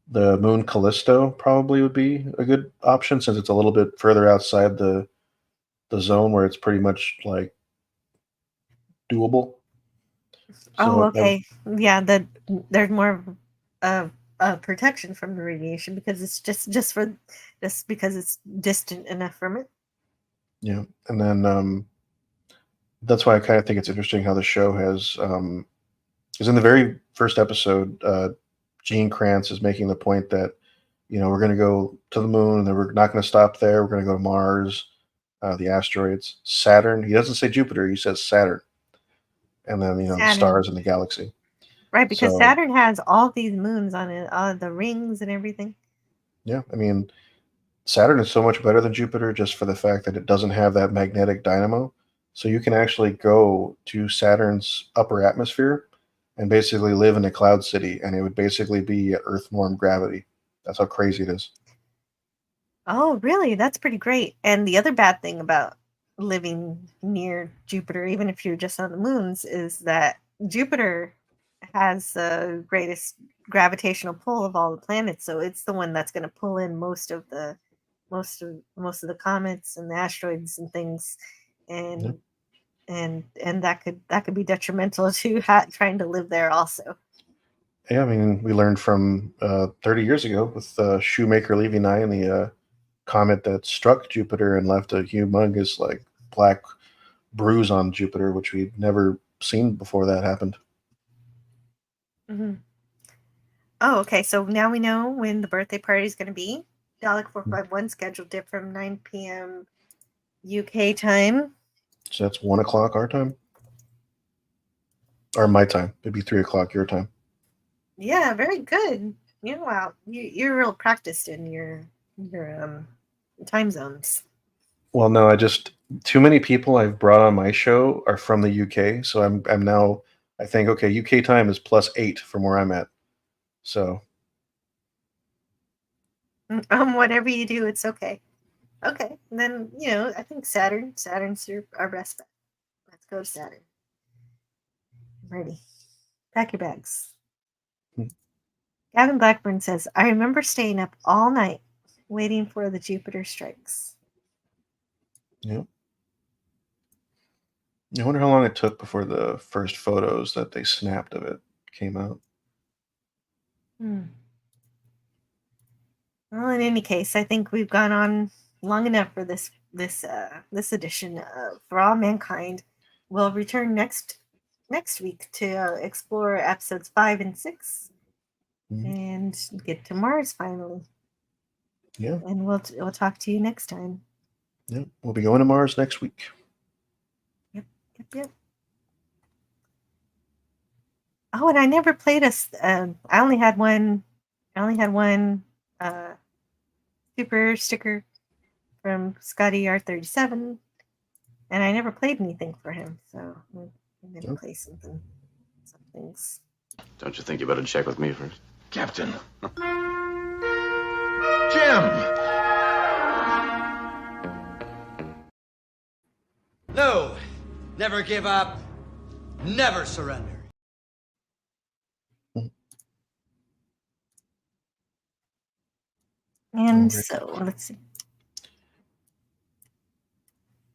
the moon Callisto probably would be a good option since it's a little bit further outside the zone where it's pretty much like doable. Oh, okay. Yeah, there's more of protection from the radiation because it's just because it's distant enough from it. Yeah, and then that's why I kind of think it's interesting how the show has because in the very first episode, Gene Kranz is making the point that we're going to go to the moon and then we're not going to stop there. We're going to go to Mars, the asteroids, Saturn. He doesn't say Jupiter; he says Saturn, and then the stars in the galaxy. Right, because Saturn has all these moons on it, the rings and everything. Yeah, I mean, Saturn is so much better than Jupiter just for the fact that it doesn't have that magnetic dynamo. So you can actually go to Saturn's upper atmosphere and basically live in a cloud city, and it would basically be at Earth norm gravity. That's how crazy it is. Oh, really? That's pretty great. And the other bad thing about living near Jupiter, even if you're just on the moons, is that Jupiter has the greatest gravitational pull of all the planets. So it's the one that's going to pull in most of the most of the comets and the asteroids and things, and that could be detrimental to trying to live there also. Yeah, I mean, we learned from 30 years ago with Shoemaker Levy and the comet that struck Jupiter and left a humongous like black bruise on Jupiter, which we'd never seen before that happened. Mm-hmm. Oh, okay. So now we know when the birthday party is going to be. Dalek 451 scheduled it from 9 p.m. UK time. So that's 1 o'clock our time, or my time. It'd be 3 o'clock your time. Yeah, very good. Wow, you're real practiced in your time zones. Well, no, too many people I've brought on my show are from the UK, so I'm now I think okay, UK time is +8 from where I'm at. So Whatever you do, it's okay. Okay, then I think Saturn's our best bet. Let's go to Saturn. Ready? Pack your bags. Gavin Blackburn says, I remember staying up all night waiting for the Jupiter strikes. Yep. I wonder how long it took before the first photos that they snapped of it came out. Well, in any case, I think we've gone on long enough for this edition of For All Mankind. We'll return next week to explore episodes 5 and 6 and get to Mars finally. Yeah. And we'll talk to you next time. Yep. We'll be going to Mars next week. Yep. Oh, and I never played I only had one super sticker from Scotty R37, and I never played anything for him, so I'm gonna play some things. Don't you think you better check with me first? Captain. Jim! No! Never give up. Never surrender. And so, let's see.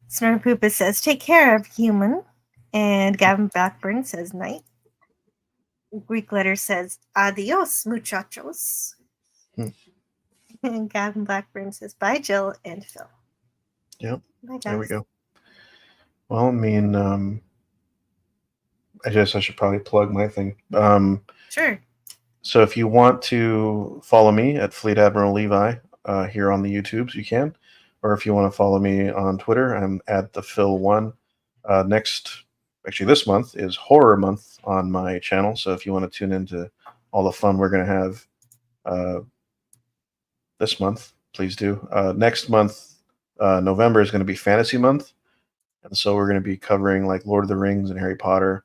Snurpoopa says, take care of human. And Gavin Blackburn says, night. Greek letter says, adios, muchachos. And Gavin Blackburn says, bye, Jill and Phil. Yep. Bye, guys. There we go. Well, I mean, I guess I should probably plug my thing. Sure. So if you want to follow me at Fleet Admiral Levi here on the YouTubes, you can. Or if you want to follow me on Twitter, I'm at the Phil1. This month is Horror Month on my channel. So if you want to tune into all the fun we're going to have this month, please do. Next month, November, is going to be Fantasy Month. And so we're going to be covering like Lord of the Rings and Harry Potter.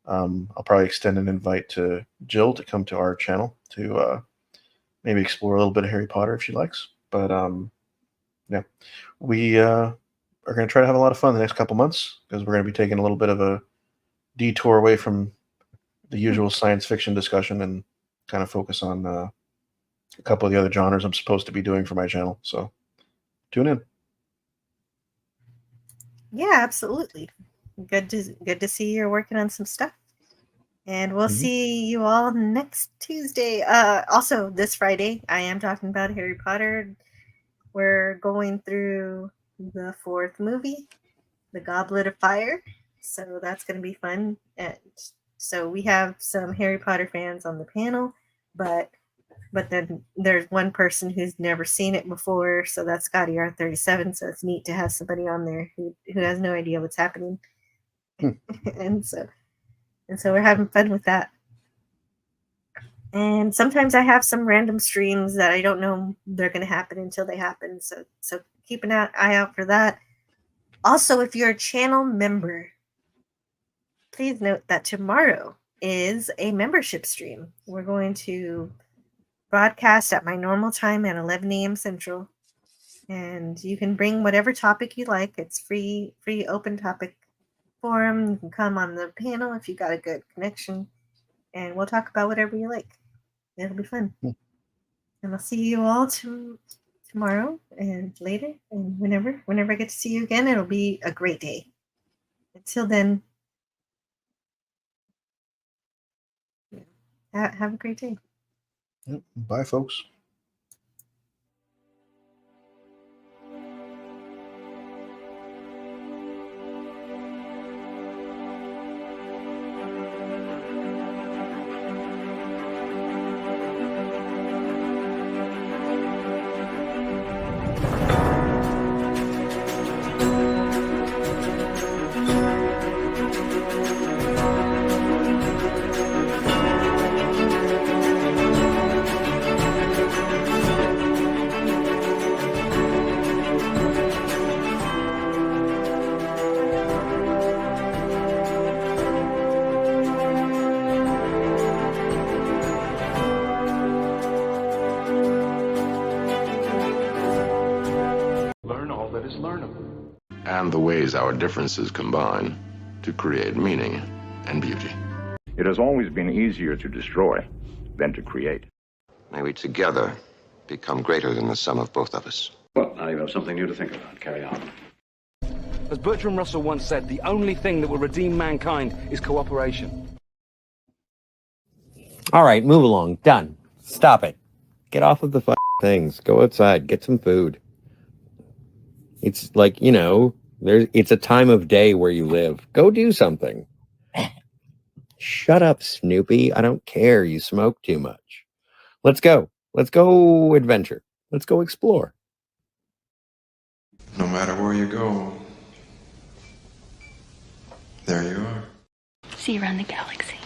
I'll probably extend an invite to Jill to come to our channel to maybe explore a little bit of Harry Potter if she likes. But yeah, we are going to try to have a lot of fun the next couple months because we're going to be taking a little bit of a detour away from the usual science fiction discussion and kind of focus on a couple of the other genres I'm supposed to be doing for my channel. So tune in. Yeah, absolutely. Good to see you're working on some stuff. And we'll see you all next Tuesday. Also, this Friday, I am talking about Harry Potter. We're going through the 4th movie, The Goblet of Fire. So that's going to be fun. And so we have some Harry Potter fans on the panel, but then there's one person who's never seen it before. So that's Scotty R37. So it's neat to have somebody on there who has no idea what's happening. and so we're having fun with that. And sometimes I have some random streams that I don't know they're going to happen until they happen. So keep an eye out for that. Also, if you're a channel member, please note that tomorrow is a membership stream. We're going to broadcast at my normal time at 11 a.m. Central. And you can bring whatever topic you like. It's free open topic forum. You can come on the panel if you got a good connection, and we'll talk about whatever you like. It'll be fun. And I'll see you all tomorrow and later and whenever I get to see you again, it'll be a great day. Until then, have a great day. Yep. Bye, folks. And the ways our differences combine to create meaning and beauty. It has always been easier to destroy than to create. May we together become greater than the sum of both of us. Well, now you have something new to think about. Carry on. As Bertrand Russell once said, the only thing that will redeem mankind is cooperation. All right, move along. Done. Stop it. Get off of the things. Go outside. Get some food. It's like, you know, it's a time of day where you live. Go do something. Shut up, Snoopy. I don't care. You smoke too much. Let's go. Let's go adventure. Let's go explore. No matter where you go, there you are. See you around the galaxy.